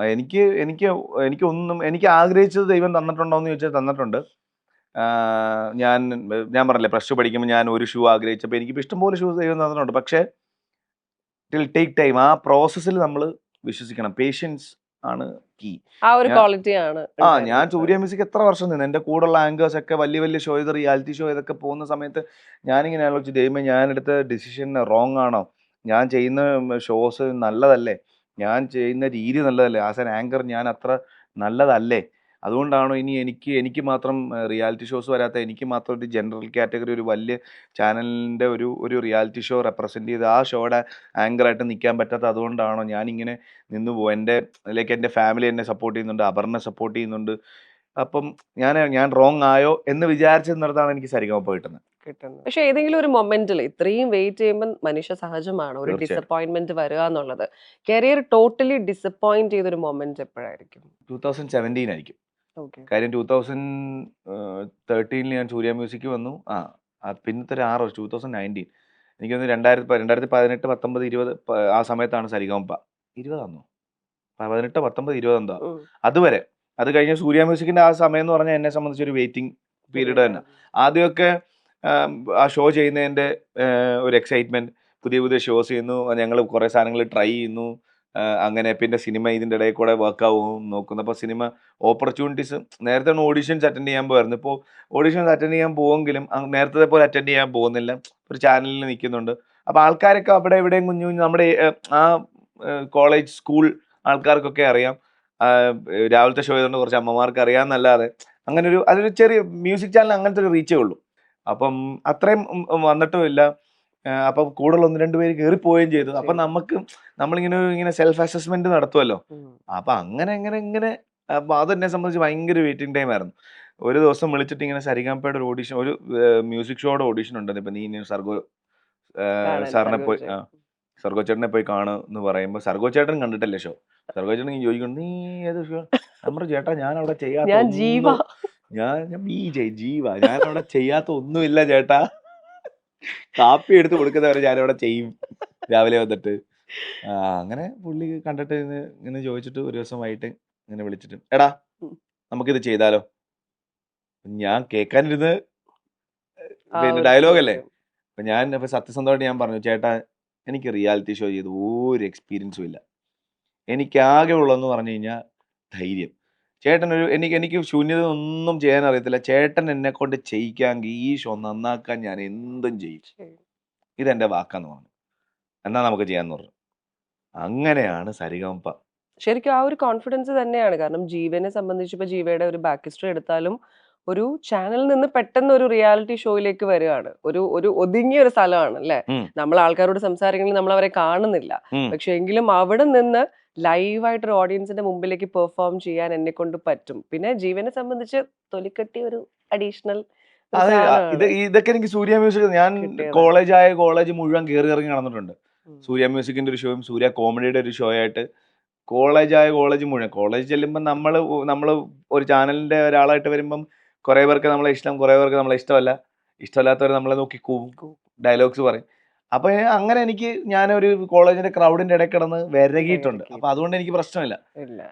എനിക്ക് ആഗ്രഹിച്ചത് ദൈവം തന്നിട്ടുണ്ടോ എന്ന് ചോദിച്ചാൽ തന്നിട്ടുണ്ട്. ഞാൻ പറഞ്ഞില്ലേ, പ്ലസ് 2 പഠിക്കുമ്പോൾ ഞാൻ ഒരു ഷൂ ആഗ്രഹിച്ചപ്പോൾ എനിക്കിപ്പോൾ ഇഷ്ടംപോലെ ഷൂസ് ദൈവം തന്നിട്ടുണ്ട്. പക്ഷേ ഇറ്റ് ടേക്ക് ടൈം. ആ പ്രോസസ്സിൽ നമ്മൾ വിശ്വസിക്കണം. പേഷ്യൻസ് ആണ് കീ. ആ ഒരു ക്വാളിറ്റി ആണ്. ഞാൻ സൂര്യ മ്യൂസിക് എത്ര വർഷം നിന്ന്, എൻ്റെ കൂടെയുള്ള ആങ്കേഴ്സ് ഒക്കെ വലിയ ഷോ, ഇത് റിയാലിറ്റി ഷോ ഇതൊക്കെ പോകുന്ന സമയത്ത് ഞാനിങ്ങനെ ആലോചിച്ചു, ദൈവമേ, ഞാൻ എടുത്ത ഡിസിഷൻ റോങ് ആണോ? ഞാൻ ചെയ്യുന്ന ഷോസ് നല്ലതല്ലേ? ഞാൻ ചെയ്യുന്ന രീതി നല്ലതല്ലേ? ആസ് ആൻ ആങ്കർ ഞാൻ അത്ര നല്ലതല്ലേ? അതുകൊണ്ടാണോ ഇനി എനിക്ക് മാത്രം റിയാലിറ്റി ഷോസ് വരാത്ത, എനിക്ക് മാത്രം ഒരു ജനറൽ കാറ്റഗറി ഒരു വലിയ ചാനലിൻ്റെ ഒരു റിയാലിറ്റി ഷോ റെപ്രസെൻറ്റ് ചെയ്ത് ആ ഷോയുടെ ആങ്കറായിട്ട് നിൽക്കാൻ പറ്റാത്ത, അതുകൊണ്ടാണോ ഞാനിങ്ങനെ നിന്ന് പോകും? എൻ്റെ ഫാമിലി എന്നെ സപ്പോർട്ട് ചെയ്യുന്നുണ്ട്, അപർണ സപ്പോർട്ട് ചെയ്യുന്നുണ്ട്. അപ്പം ഞാൻ റോങ് ആയോ എന്ന് വിചാരിച്ചെന്നിടത്താണ് എനിക്ക് സരിഗമ കിട്ടുന്നത്. പക്ഷെ ഏതെങ്കിലും ഒരു മൊമെന്റിൽ ഇത്രയും വെയിറ്റ് ചെയ്യുമ്പോൾ മനുഷ്യ സഹജമാണ് ഒരു ഡിസപ്പോയിന്റ്മെന്റ് വരിക എന്നുള്ളത്. കരിയർ ടോട്ടലി ഡിസപ്പോയിന്റ് ചെയ്തൊരു മൊമെന്റ് എപ്പോഴായിരിക്കും? 2017 ആയിരിക്കും. കാര്യം 2013 ഞാൻ സൂര്യ മ്യൂസിക് വന്നു. പിന്നത്തെ ഒരു 6 വർഷം 2019 എനിക്കൊന്ന് 2018, 19, 20 ആ സമയത്താണ് സരിഗമ 20 ആണോ 18, 19, 20 എന്താ അതുവരെ. അത് കഴിഞ്ഞ് സൂര്യ മ്യൂസിക്കിന്റെ ആ സമയം എന്ന് പറഞ്ഞാൽ എന്നെ സംബന്ധിച്ചൊരു വെയിറ്റിംഗ് പീരീഡ് തന്നെ. ആദ്യമൊക്കെ ആ ഷോ ചെയ്യുന്നതിൻ്റെ ഒരു എക്സൈറ്റ്മെന്റ്, പുതിയ പുതിയ ഷോസ് ചെയ്യുന്നു, ഞങ്ങൾ കുറേ സാധനങ്ങൾ ട്രൈ ചെയ്യുന്നു. അങ്ങനെ പിന്നെ സിനിമ ഇതിൻ്റെ ഇടയിൽ കൂടെ വർക്കാവും നോക്കുന്നു. അപ്പോൾ സിനിമ ഓപ്പർച്യൂണിറ്റീസ്, നേരത്തെ ഓഡീഷൻസ് അറ്റൻഡ് ചെയ്യാൻ പോകായിരുന്നു. ഇപ്പോൾ ഓഡീഷൻസ് അറ്റൻഡ് ചെയ്യാൻ പോവെങ്കിലും നേരത്തെ പോലെ അറ്റൻഡ് ചെയ്യാൻ പോകുന്നില്ല. ഒരു ചാനലിൽ നിൽക്കുന്നുണ്ട്. അപ്പോൾ ആൾക്കാരൊക്കെ അവിടെ ഇവിടെയും കുഞ്ഞു കുഞ്ഞു നമ്മുടെ ആ കോളേജ് സ്കൂൾ ആൾക്കാർക്കൊക്കെ അറിയാം. രാവിലത്തെ ഷോ ചെയ്തുകൊണ്ട് കുറച്ച് അമ്മമാർക്ക് അറിയാമെന്നല്ലാതെ അങ്ങനെ അതൊരു ചെറിയ മ്യൂസിക് ചാനൽ, അങ്ങനത്തെ ഒരു റീച്ചേ ഉള്ളൂ. അപ്പം അത്രയും വന്നിട്ടുമില്ല. അപ്പം കൂടുതൽ 1-2 പേര് കയറിപ്പോവുകയും ചെയ്തു. അപ്പം നമ്മളിങ്ങനെ സെൽഫ് അസസ്മെന്റ് നടത്തുമല്ലോ. അപ്പം ഇങ്ങനെ അപ്പം അതെന്നെ സംബന്ധിച്ച് ഭയങ്കര വെയിറ്റിംഗ് ടൈം ആയിരുന്നു. ഒരു ദിവസം വിളിച്ചിട്ട് ഇങ്ങനെ സരിഗമപയുടെ ഒരു ഓഡിഷൻ, ഒരു മ്യൂസിക് ഷോയുടെ ഓഡിഷൻ ഉണ്ടെന്ന്. ഇപ്പം നീ സർഗോ സാറിനെ പോയി സർഗോ ചേട്ടനെ പോയി കാണുമെന്ന് പറയുമ്പോൾ സർഗോ ചേട്ടൻ കണ്ടിട്ടല്ലേ ഷോ. സർഗോ ചേട്ടൻ ചോദിക്കുന്നു, നീ ഏത് ഷോ? നമ്മുടെ ചേട്ടാ ഞാൻ അവിടെ ചെയ്യാത്ത ജീവ ഞാൻ അവിടെ ചെയ്യാത്ത ഒന്നുമില്ല ചേട്ടാ, കാപ്പി എടുത്ത് കൊടുക്കുന്നവരെ ഞാനവിടെ ചെയ്യും രാവിലെ വന്നിട്ട്. അങ്ങനെ പുള്ളി കണ്ടിട്ട് ഇങ്ങനെ ചോദിച്ചിട്ട് ഒരു ദിവസം വൈകിട്ട് ഇങ്ങനെ വിളിച്ചിട്ട്, എടാ നമുക്കിത് ചെയ്താലോ? ഞാൻ കേൾക്കാനിരുന്ന് പിന്നെ ഡയലോഗല്ലേ. അപ്പൊ ഞാൻ സത്യസന്ധമായിട്ട് ഞാൻ പറഞ്ഞു, ചേട്ടാ എനിക്ക് റിയാലിറ്റി ഷോ ചെയ്ത് ഒരു എക്സ്പീരിയൻസും ഇല്ല. എനിക്കാകെ ഉള്ളതെന്ന് പറഞ്ഞു കഴിഞ്ഞാൽ ധൈര്യം. എനിക്ക് ശൂന്യത ഒന്നും ചെയ്യാൻ അറിയത്തില്ല. ചേട്ടൻ എന്നെ കൊണ്ട് ചെയ്യിക്കാമെങ്കിൽ ഈ ഷോ നന്നാക്കാൻ ഞാൻ എന്തും ചെയ്യും. ഇതെന്റെ വാക്കാന്ന് പറഞ്ഞു. എന്നാ നമുക്ക് ചെയ്യാന്ന് പറഞ്ഞു. അങ്ങനെയാണ് സരിഗമപ. ശരിക്കും ആ ഒരു കോൺഫിഡൻസ് തന്നെയാണ്. കാരണം ജീവനെ സംബന്ധിച്ച് ഇപ്പൊ ജീവയുടെ ഒരു ബാക്ക് ഹിസ്റ്ററി എടുത്താലും ഒരു ചാനലിൽ നിന്ന് പെട്ടെന്ന് ഒരു റിയാലിറ്റി ഷോയിലേക്ക് വരികയാണ്. ഒരു ഒതുങ്ങിയ ഒരു സ്ഥലമാണ് അല്ലെ. നമ്മൾ ആൾക്കാരോട് സംസാരിക്കണമെങ്കിൽ നമ്മൾ അവരെ കാണുന്നില്ല. പക്ഷെ എങ്കിലും അവിടെ നിന്ന് ലൈവായിട്ട് ഒരു ഓഡിയൻസിന്റെ മുമ്പിലേക്ക് പെർഫോം ചെയ്യാൻ എന്നെ കൊണ്ട് പറ്റും. പിന്നെ ജീവനെ സംബന്ധിച്ച് തൊലിക്കട്ടി ഒരു അഡീഷണൽ ഇതൊക്കെ എനിക്ക് സൂര്യ മ്യൂസിക്, ഞാൻ കോളേജ് മുഴുവൻ കയറി ഇറങ്ങി നടന്നിട്ടുണ്ട്. സൂര്യ മ്യൂസിക്കിന്റെ ഒരു ഷോയും സൂര്യ കോമഡിയുടെ ഒരു ഷോ ആയിട്ട് കോളേജ് മുഴുവൻ. കോളേജ് ചെല്ലുമ്പോൾ നമ്മൾ ഒരു ചാനലിന്റെ ഒരാളായിട്ട് വരുമ്പം കുറെ പേർക്ക് നമ്മളെ ഇഷ്ടം, കുറെ പേർക്ക് നമ്മളെ ഇഷ്ടമല്ല. ഇഷ്ടമല്ലാത്തവർ നമ്മളെ നോക്കി കൂവും, ഡയലോഗ്സ് പറയും. അപ്പൊ അങ്ങനെ ഞാനൊരു കോളേജിന്റെ ക്രൗഡിന്റെ ഇടയിൽ കിടന്ന് വിരകിയിട്ടുണ്ട്. അപ്പൊ അതുകൊണ്ട് എനിക്ക് പ്രശ്നമില്ല.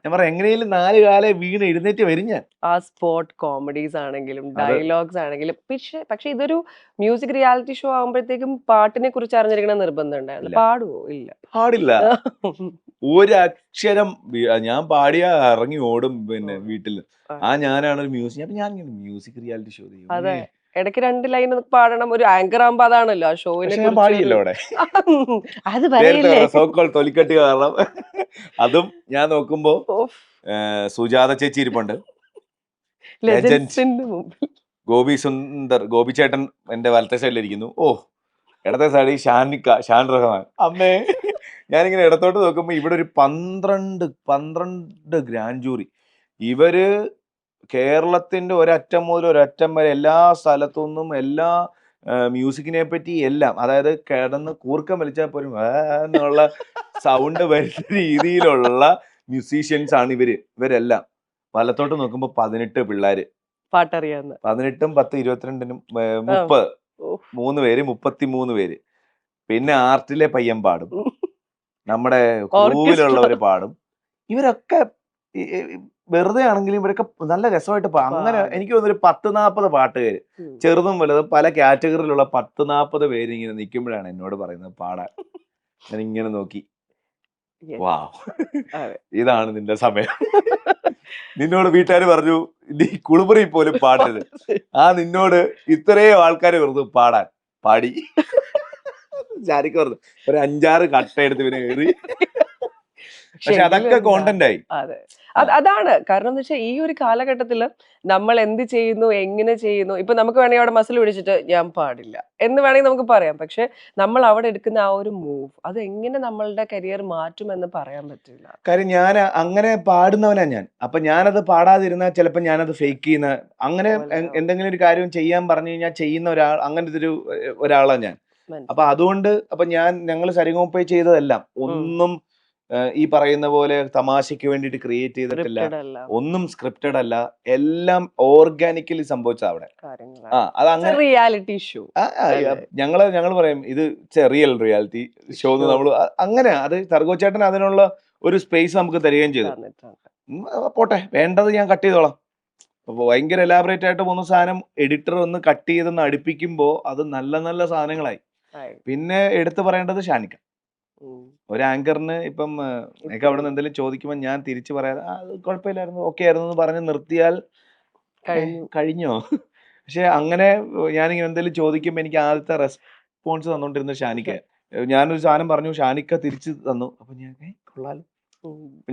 ഞാൻ പറയാം, എങ്ങനെയും 4 കാലേ വീണ് എഴുന്നേറ്റ് വരും ഞാൻ. ആ സ്പോട്ട് കോമഡീസ് ആണെങ്കിലും ഡയലോഗ്സ് ആണെങ്കിലും. പക്ഷെ ഇതൊരു മ്യൂസിക് റിയാലിറ്റി ഷോ ആകുമ്പോഴത്തേക്കും പാട്ടിനെ കുറിച്ച് അറിഞ്ഞിരിക്കണം നിർബന്ധം ഉണ്ടായിരുന്നു. പാടുവോ? ഇല്ല, പാടില്ല. ഒരക്ഷരം ഞാൻ പാടിയാ ഇറങ്ങി ഓടും പിന്നെ വീട്ടിൽ. ഞാനാണ് ഒരു മ്യൂസിക് റിയാലിറ്റി ഷോ. അതെ, ഇടയ്ക്ക് 2 ലൈൻ പാടണം. ഒരു ആങ്കർ ആകുമ്പോ അതാണല്ലോ ആ ഷോയിനെ പാടിയല്ലോ അവിടെ. അത് പറയില്ലേ, തൊലിക്കട്ടി കാരണം. അതും ഞാൻ നോക്കുമ്പോ സുജാത ചേച്ചി ഇരിപ്പുണ്ട്, ഗോപി ചേട്ടൻ എന്റെ വലത്തെ സൈഡിലിരിക്കുന്നു. ഇടത്തെ സൈഡിൽ ഷാൻ റഹ്മാൻ. അമ്മേ, ഞാനിങ്ങനെ ഇടത്തോട്ട് നോക്കുമ്പോ ഇവിടെ ഒരു 12 ഗ്രാൻഡ് ജൂറി. ഇവര് കേരളത്തിന്റെ ഒരറ്റം മുതൽ ഒരറ്റം വരെ എല്ലാ സ്ഥലത്തു നിന്നും എല്ലാ മ്യൂസിക്കിനെ പറ്റി എല്ലാം, അതായത് കിടന്ന് കൂർക്കം വലിച്ചാൽ പോലും എന്നുള്ള സൗണ്ട് വരുന്ന രീതിയിലുള്ള മ്യൂസീഷ്യൻസ് ആണ് ഇവരെല്ലാം. വലത്തോട്ട് നോക്കുമ്പോ 18 പിള്ളേര് പാട്ടറിയാവുന്ന. 18ഉം 10, 22നും 30, 3 പേര്, 33 പേര്. പിന്നെ ആർട്ടിലെ പയ്യൻ പാടും, നമ്മുടെ പൂവിലുള്ളവര് പാടും. ഇവരൊക്കെ വെറുതെ ആണെങ്കിലും ഇവരൊക്കെ നല്ല രസമായിട്ട് അങ്ങനെ എനിക്ക് തോന്നുന്നു 10-40 പാട്ടുകാര്, ചെറുതും വലുതും പല കാറ്റഗറിയിലുള്ള 10-40 പേര് ഇങ്ങനെ നിൽക്കുമ്പോഴാണ് എന്നോട് പറയുന്നത് പാടാൻ. ഞാൻ ഇങ്ങനെ നോക്കി, വാവ്, ഇതാണ് നിന്റെ സമയം. നിന്നോട് വീട്ടുകാർ പറഞ്ഞു നീ കുളിമുറി പോലും പാടരുത്, നിന്നോട് ഇത്രയും ആൾക്കാർ വെറുതെ പാടി. ശാരിക്ക് പറഞ്ഞു ഒരു 5-6 കട്ട എടുത്ത് പിന്നെ കയറി. പക്ഷെ അതൊക്കെ കോണ്ടന്റ് ആയി. അതാണ് കാരണം എന്ന് വെച്ചാൽ ഈ ഒരു കാലഘട്ടത്തില് നമ്മൾ എന്ത് ചെയ്യുന്നു, എങ്ങനെ ചെയ്യുന്നു. ഇപ്പൊ നമുക്ക് വേണമെങ്കിൽ അവിടെ മസിൽ പിടിച്ചിട്ട് ഞാൻ പാടില്ല എന്ന് വേണമെങ്കിൽ നമുക്ക് പറയാം. പക്ഷെ നമ്മൾ അവിടെ എടുക്കുന്ന ആ ഒരു മൂവ്, അത് എങ്ങനെ നമ്മളുടെ കരിയർ മാറ്റുമെന്ന് പറയാൻ പറ്റില്ല. കാര്യം ഞാൻ അങ്ങനെ പാടുന്നവനാ ഞാൻ. അപ്പൊ ഞാനത് പാടാതിരുന്നാൽ ചിലപ്പോൾ ഞാനത് ഫേക്ക് ചെയ്യുന്ന, അങ്ങനെ എന്തെങ്കിലും ഒരു കാര്യം ചെയ്യാൻ പറഞ്ഞു കഴിഞ്ഞാൽ ചെയ്യുന്ന അങ്ങനത്തെ ഒരാളാണ് ഞാൻ. അപ്പൊ അതുകൊണ്ട് ഞങ്ങൾ സരിഗമപ ചെയ്തതെല്ലാം ഒന്നും ഈ പറയുന്ന പോലെ തമാശയ്ക്ക് വേണ്ടിയിട്ട് ക്രിയേറ്റ് ചെയ്തിട്ടില്ല, ഒന്നും സ്ക്രിപ്റ്റഡ് അല്ല, എല്ലാം ഓർഗാനിക്കലി സംഭവിച്ചത് അവിടെ. അതങ്ങനെ റിയാലിറ്റി ഷോ ഞങ്ങൾ പറയും ഇത് റിയൽ റിയാലിറ്റി ഷോ എന്ന്. നമ്മൾ അങ്ങനെ അത് സർഗോ ചേട്ടൻ അതിനുള്ള ഒരു സ്പേസ് നമുക്ക് തരികയും ചെയ്തു. പോട്ടെ, വേണ്ടത് ഞാൻ കട്ട് ചെയ്തോളാം, ഭയങ്കര എലാബറേറ്റ് ആയിട്ട് പോകുന്ന സാധനം എഡിറ്റർ ഒന്ന് കട്ട് ചെയ്തൊന്ന് അടുപ്പിക്കുമ്പോൾ അത് നല്ല നല്ല സാധനങ്ങളായി. പിന്നെ എടുത്തു പറയേണ്ടത് ഷാനിക്ക. ഒരു ആങ്കറിന് ഇപ്പം എനിക്ക് അവിടെ നിന്ന് എന്തെങ്കിലും ചോദിക്കുമ്പോൾ ഞാൻ തിരിച്ചു പറയാതെ അത് കുഴപ്പമില്ലായിരുന്നു, ഓക്കെ ആയിരുന്നു എന്ന് പറഞ്ഞ് നിർത്തിയാൽ കഴിഞ്ഞോ? പക്ഷെ അങ്ങനെ ഞാനിങ്ങനെ എന്തെങ്കിലും ചോദിക്കുമ്പോൾ എനിക്ക് ആദ്യത്തെ റെസ്പോൺസ് തന്നോണ്ടിരുന്നത് ഷാനിക്ക. ഞാനൊരു സാധനം പറഞ്ഞു, ഷാനിക്ക തിരിച്ചു തന്നു. അപ്പൊ ഞാൻ കൊള്ളാലോ,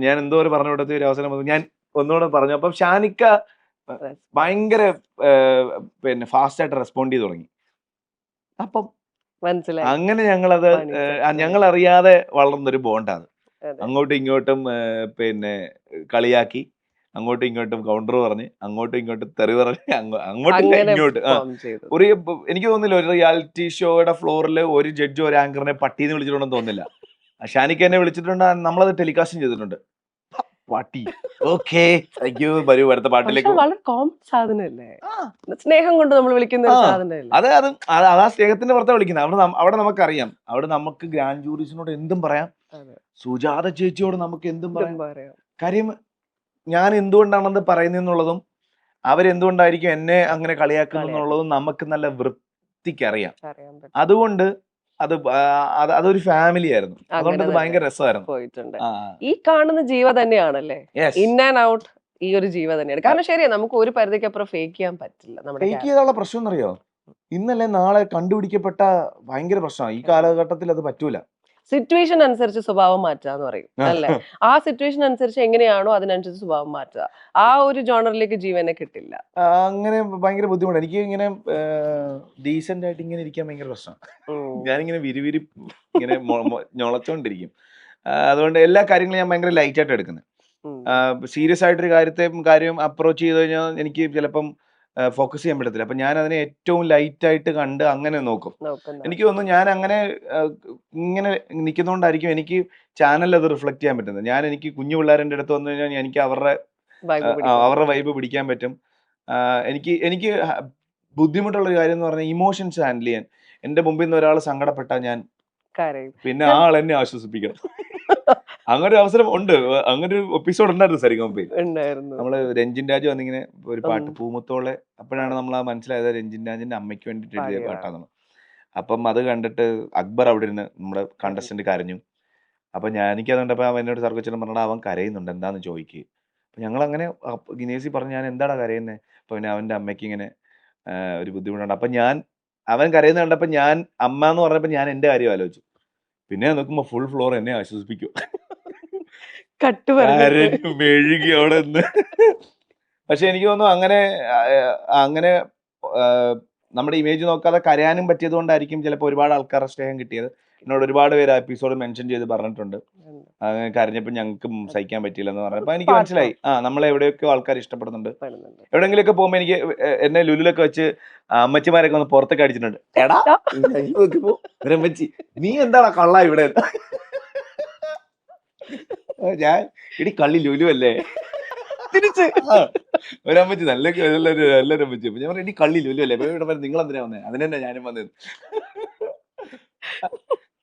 ഞാൻ എന്തോ ഒരു പറഞ്ഞു കൊടുത്ത ഒരു അവസരം വന്നു, ഞാൻ ഒന്നുകൂടെ പറഞ്ഞു. അപ്പം ഷാനിക്ക ഭയങ്കര പിന്നെ ഫാസ്റ്റ് ആയിട്ട് റെസ്പോണ്ട് ചെയ്ത് തുടങ്ങി. അപ്പം അങ്ങനെ ഞങ്ങളത് ഞങ്ങൾ അറിയാതെ വളർന്നൊരു ബോണ്ടാണ്. അങ്ങോട്ടും ഇങ്ങോട്ടും പിന്നെ കളിയാക്കി, അങ്ങോട്ടും ഇങ്ങോട്ടും കൗണ്ടർ പറഞ്ഞ്, അങ്ങോട്ടും ഇങ്ങോട്ടും തെറി പറഞ്ഞ്, അങ്ങോട്ടില്ല ഇങ്ങോട്ട്. ഒരു എനിക്ക് തോന്നുന്നില്ല ഒരു റിയാലിറ്റി ഷോയുടെ ഫ്ലോറിൽ ഒരു ജഡ്ജ് ഒരു ആങ്കറിനെ പട്ടീന്ന് വിളിച്ചിട്ടുണ്ടെന്ന് തോന്നുന്നില്ല. ഷാനിക്ക എന്നെ വിളിച്ചിട്ടുണ്ട്, നമ്മളത് ടെലികാസ്റ്റും ചെയ്തിട്ടുണ്ട്. പട്ടി ഓക്കെ താങ്ക് യു, വരൂ അടുത്ത പാട്ടിലേക്ക്. വളരെ കോമൺ സാധനല്ലേ, സ്നേഹം കൊണ്ട് നമ്മൾ വിളിക്കുന്ന ഒരു സാധനമല്ലേ. അത് ആ സ്നേഹത്തിന്റെ പുറത്തെ വിളിക്കുന്നത്. അവിടെ നമുക്കറിയാം, അവിടെ നമുക്ക് ഗ്രാൻഡ് ജൂറീസിനോട് എന്തും പറയാം, സുജാത ചേച്ചിയോട് നമുക്ക് എന്തും പറയാം. കാര്യം ഞാൻ എന്തുകൊണ്ടാണെന്ന് പറയുന്നതെന്നുള്ളതും അവരെന്തുകൊണ്ടായിരിക്കും എന്നെ അങ്ങനെ കളിയാക്കുന്നുള്ളതും നമുക്ക് നല്ല വൃത്തിക്കറിയാം. അതുകൊണ്ട് അതൊരു ഫാമിലി ആയിരുന്നു. അതുകൊണ്ട് അത് ഭയങ്കര രസമായിരുന്നു. പോയിട്ടുണ്ട്. ഈ കാണുന്ന ജീവ തന്നെയാണല്ലേ, ഇൻ ആൻഡ് ഔട്ട് ഈ ഒരു ജീവ തന്നെയാണ്. കാരണം ശരിയാ, നമുക്ക് ഒരു പരിധിക്ക് അപ്പുറം ഫേക്ക് ചെയ്യാൻ പറ്റില്ല. ഫേക്ക് ചെയ്താലുള്ള പ്രശ്നം എന്നറിയോ, ഇന്നലെ നാളെ കണ്ടുപിടിക്കപ്പെട്ട ഭയങ്കര പ്രശ്നമാണ്. ഈ കാലഘട്ടത്തിൽ അത് പറ്റൂല. സിറ്റുവേഷൻ അനുസരിച്ച് സ്വഭാവം മാറ്റാന്ന് പറയും അല്ലെ. ആ സിറ്റുവേഷൻ അനുസരിച്ച് എങ്ങനെയാണോ അതിനനുസരിച്ച് സ്വഭാവം മാറ്റുക. ആ ഒരു ജോണറിലേക്ക് ജീവനെ കിട്ടില്ല. അങ്ങനെ ഭയങ്കര ബുദ്ധിമുട്ടാണ് എനിക്ക്. ഇങ്ങനെ ഡീസന്റ് ആയിട്ട് ഇങ്ങനെ ഇരിക്കാൻ ഭയങ്കര പ്രശ്നം. ഞാനിങ്ങനെ വിരിവിരി ഇങ്ങനെ ഞൊളച്ചോണ്ടിരിക്കും. അതുകൊണ്ട് എല്ലാ കാര്യങ്ങളും ഞാൻ ഭയങ്കര ലൈറ്റ് ആയിട്ട് എടുക്കുന്നത്. സീരിയസ് ആയിട്ടൊരു കാര്യം അപ്രോച്ച് ചെയ്ത് കഴിഞ്ഞാൽ എനിക്ക് ചിലപ്പം ഫോക്കസ് ചെയ്യാൻ പറ്റത്തില്ല. അപ്പൊ ഞാൻ അതിനെ ഏറ്റവും ലൈറ്റ് ആയിട്ട് കണ്ട് അങ്ങനെ നോക്കും. എനിക്ക് തോന്നുന്നു ഞാൻ അങ്ങനെ ഇങ്ങനെ നിൽക്കുന്നതുകൊണ്ടായിരിക്കും എനിക്ക് ചാനലിൽ അത് റിഫ്ലക്ട് ചെയ്യാൻ പറ്റുന്നത്. എനിക്ക് കുഞ്ഞു പിള്ളേരുടെ അടുത്ത് വന്നു കഴിഞ്ഞാൽ എനിക്ക് അവരുടെ വൈബ് പിടിക്കാൻ പറ്റും. എനിക്ക് ബുദ്ധിമുട്ടുള്ള കാര്യം എന്ന് പറഞ്ഞാൽ ഇമോഷൻസ് ഹാൻഡിൽ ചെയ്യാൻ. എന്റെ മുമ്പിൽ നിന്ന് ഒരാൾ സങ്കടപ്പെട്ടാൽ ഞാൻ പിന്നെ ആൾ എന്നെ ആശ്വസിപ്പിക്കണം. അങ്ങനെ ഒരു അവസരം ഉണ്ട്. അങ്ങനെ ഒരു എപ്പിസോഡ് ഉണ്ടായിരുന്നു സരിഗമയിൽ. നമ്മള് രഞ്ജിൻ രാജ് വന്നിങ്ങനെ ഒരു പാട്ട് പൂമുത്തോളെ, അപ്പോഴാണ് നമ്മൾ മനസ്സിലായത് രഞ്ജിൻ രാജിന്റെ അമ്മയ്ക്ക് വേണ്ടിട്ട് എഴുതിയ പാട്ടാണെന്ന്. അപ്പം അത് കണ്ടിട്ട് അക്ബർ അവിടെ ഇരുന്ന് നമ്മുടെ കണ്ടസ്റ്റന്റ് കരഞ്ഞു. അപ്പൊ എനിക്ക് അതുകൊണ്ടപ്പോ എന്നോട് സർവച്ചനും പറഞ്ഞാൽ അവൻ കരയുന്നുണ്ട്, എന്താന്ന് ചോദിക്കുക. അപ്പൊ ഞങ്ങൾ അങ്ങനെ ഗിനേസി പറഞ്ഞു, ഞാൻ എന്താടാ കരയുന്നത്. അപ്പൊ പിന്നെ അവന്റെ അമ്മയ്ക്ക് ഇങ്ങനെ ഒരു ബുദ്ധിമുട്ടുണ്ട്. അപ്പൊ അവൻ കരയുന്ന കണ്ടപ്പോ ഞാൻ അമ്മ എന്ന് പറഞ്ഞപ്പോ ഞാൻ എന്റെ കാര്യം ആലോചിച്ചു. പിന്നെ നോക്കുമ്പോ ഫുൾ ഫ്ലോർ എന്നെ ആശ്വസിപ്പിക്കും. മെഴുകി അവിടെ നിന്ന്. പക്ഷെ എനിക്ക് തോന്നുന്നു അങ്ങനെ നമ്മുടെ ഇമേജ് നോക്കാതെ കരയാനും പറ്റിയത് കൊണ്ടായിരിക്കും ചിലപ്പോൾ ഒരുപാട് ആൾക്കാരുടെ സ്നേഹം കിട്ടിയത്. എന്നോട് ഒരുപാട് പേര് എപ്പിസോഡ് മെൻഷൻ ചെയ്ത് പറഞ്ഞിട്ടുണ്ട്, കരഞ്ഞപ്പോൾ ഞങ്ങൾക്കും സഹിക്കാൻ പറ്റിയില്ലെന്ന് പറഞ്ഞപ്പോൾ എനിക്ക് മനസ്സിലായി നമ്മളെ എവിടെയൊക്കെ ആൾക്കാർ ഇഷ്ടപ്പെടുന്നുണ്ട്. എവിടെയെങ്കിലുമൊക്കെ പോകുമ്പോൾ എനിക്ക് എന്നെ ലുലുലൊക്കെ വെച്ച് അമ്മച്ചിമാരൊക്കെ ഒന്ന് പുറത്തൊക്കെ അടിച്ചിട്ടുണ്ട്. എടാ അമ്മച്ചി നീ എന്താടാ കള്ള ഇവിടെ, ഞാൻ ഇടി കള്ളി ലുലു അല്ലേ തിരിച്ച് ഒരമ്മച്ചി നല്ലൊരു അമ്മച്ചി. അപ്പൊ ഞാൻ പറഞ്ഞു ഇനി കള്ളി ലുലു അല്ലേ, ഇവിടെ നിങ്ങൾ എന്തിനാ വന്നേ, അതിനെന്നെ ഞാനും വന്നത്.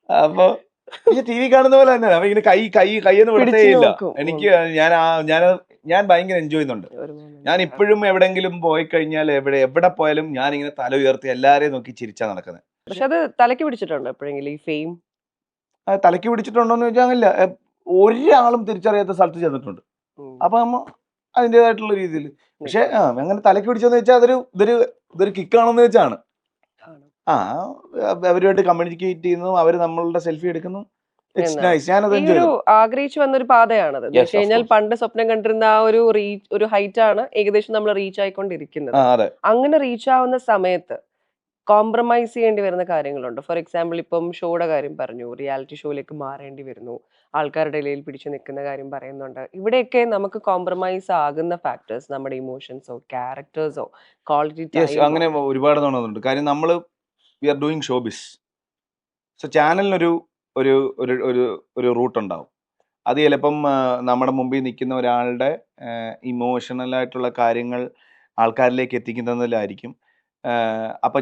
അപ്പൊ ടി വി കാണുന്ന പോലെ തന്നെ അപ്പൊ ഇങ്ങനെ കൈയൊന്നും വിടത്തേ ഇല്ല എനിക്ക്. ഞാൻ ഭയങ്കര എൻജോയ് ചെയ്യുന്നുണ്ട്. ഞാൻ ഇപ്പോഴും എവിടെങ്കിലും പോയി കഴിഞ്ഞാൽ എവിടെ പോയാലും ഞാൻ ഇങ്ങനെ തല ഉയർത്തി എല്ലാരെയും നോക്കി ചിരിച്ചാ നടക്കുന്നത്. പക്ഷെ അത് തലക്ക് പിടിച്ചിട്ടുണ്ടോ എപ്പോഴെങ്കിലും ഈ ഫെയിം? തലക്ക് പിടിച്ചിട്ടുണ്ടോന്ന് ചോദിച്ചാൽ ഇല്ല. ഒരാളും തിരിച്ചറിയാത്ത സ്ഥലത്ത് ചെന്നിട്ടുണ്ട്. അപ്പൊ നമ്മ അതിൻ്റെതായിട്ടുള്ള രീതിയിൽ. പക്ഷെ അങ്ങനെ തലക്ക് പിടിച്ചെന്ന് വെച്ചാൽ ഇതൊരു കിക്കാണെന്ന് വെച്ചാണ്. അവരുമായിട്ട് കമ്മ്യൂണിക്കേറ്റ് ചെയ്യുന്നു, അവര് നമ്മളുടെ സെൽഫി എടുക്കുന്നു. ആഗ്രഹിച്ചു വന്നൊരു പാതയാണത്. കഴിഞ്ഞാൽ പണ്ട് സ്വപ്നം കണ്ടിരുന്ന ആ ഒരു ഹൈറ്റ് ആണ് ഏകദേശം നമ്മൾ റീച്ച് ആയിക്കൊണ്ടിരിക്കുന്നത്. അങ്ങനെ റീച്ച് ആവുന്ന സമയത്ത് കോംപ്രമൈസ് ചെയ്യേണ്ടി വരുന്ന കാര്യങ്ങളുണ്ട്. ഫോർ എക്സാമ്പിൾ ഇപ്പം ഷോയുടെ കാര്യം പറഞ്ഞു, റിയാലിറ്റി ഷോയിലേക്ക് മാറേണ്ടി വരുന്നു, ആൾക്കാരുടെ ഇടയിൽ പിടിച്ചു നിൽക്കുന്ന കാര്യം പറയുന്നുണ്ട്. ഇവിടെയൊക്കെ നമുക്ക് കോംപ്രമൈസ് ആകുന്ന ഫാക്ടേഴ്സ് നമ്മുടെ ഇമോഷൻസോ ക്യാരക്ടേഴ്സോ ക്വാളിറ്റി അങ്ങനെ ഒരുപാട് തോന്നുന്നുണ്ട്. കാര്യം നമ്മള് വി ആർ ഡൂയിങ് ഷോബിസ്. സോ ചാനലിനൊരു ഒരു ഒരു റൂട്ട് ഉണ്ടാവും. അത് ചിലപ്പം നമ്മുടെ മുമ്പിൽ നിൽക്കുന്ന ഒരാളുടെ ഇമോഷണൽ ആയിട്ടുള്ള കാര്യങ്ങൾ ആൾക്കാരിലേക്ക് എത്തിക്കുന്നതിലായിരിക്കും. അപ്പം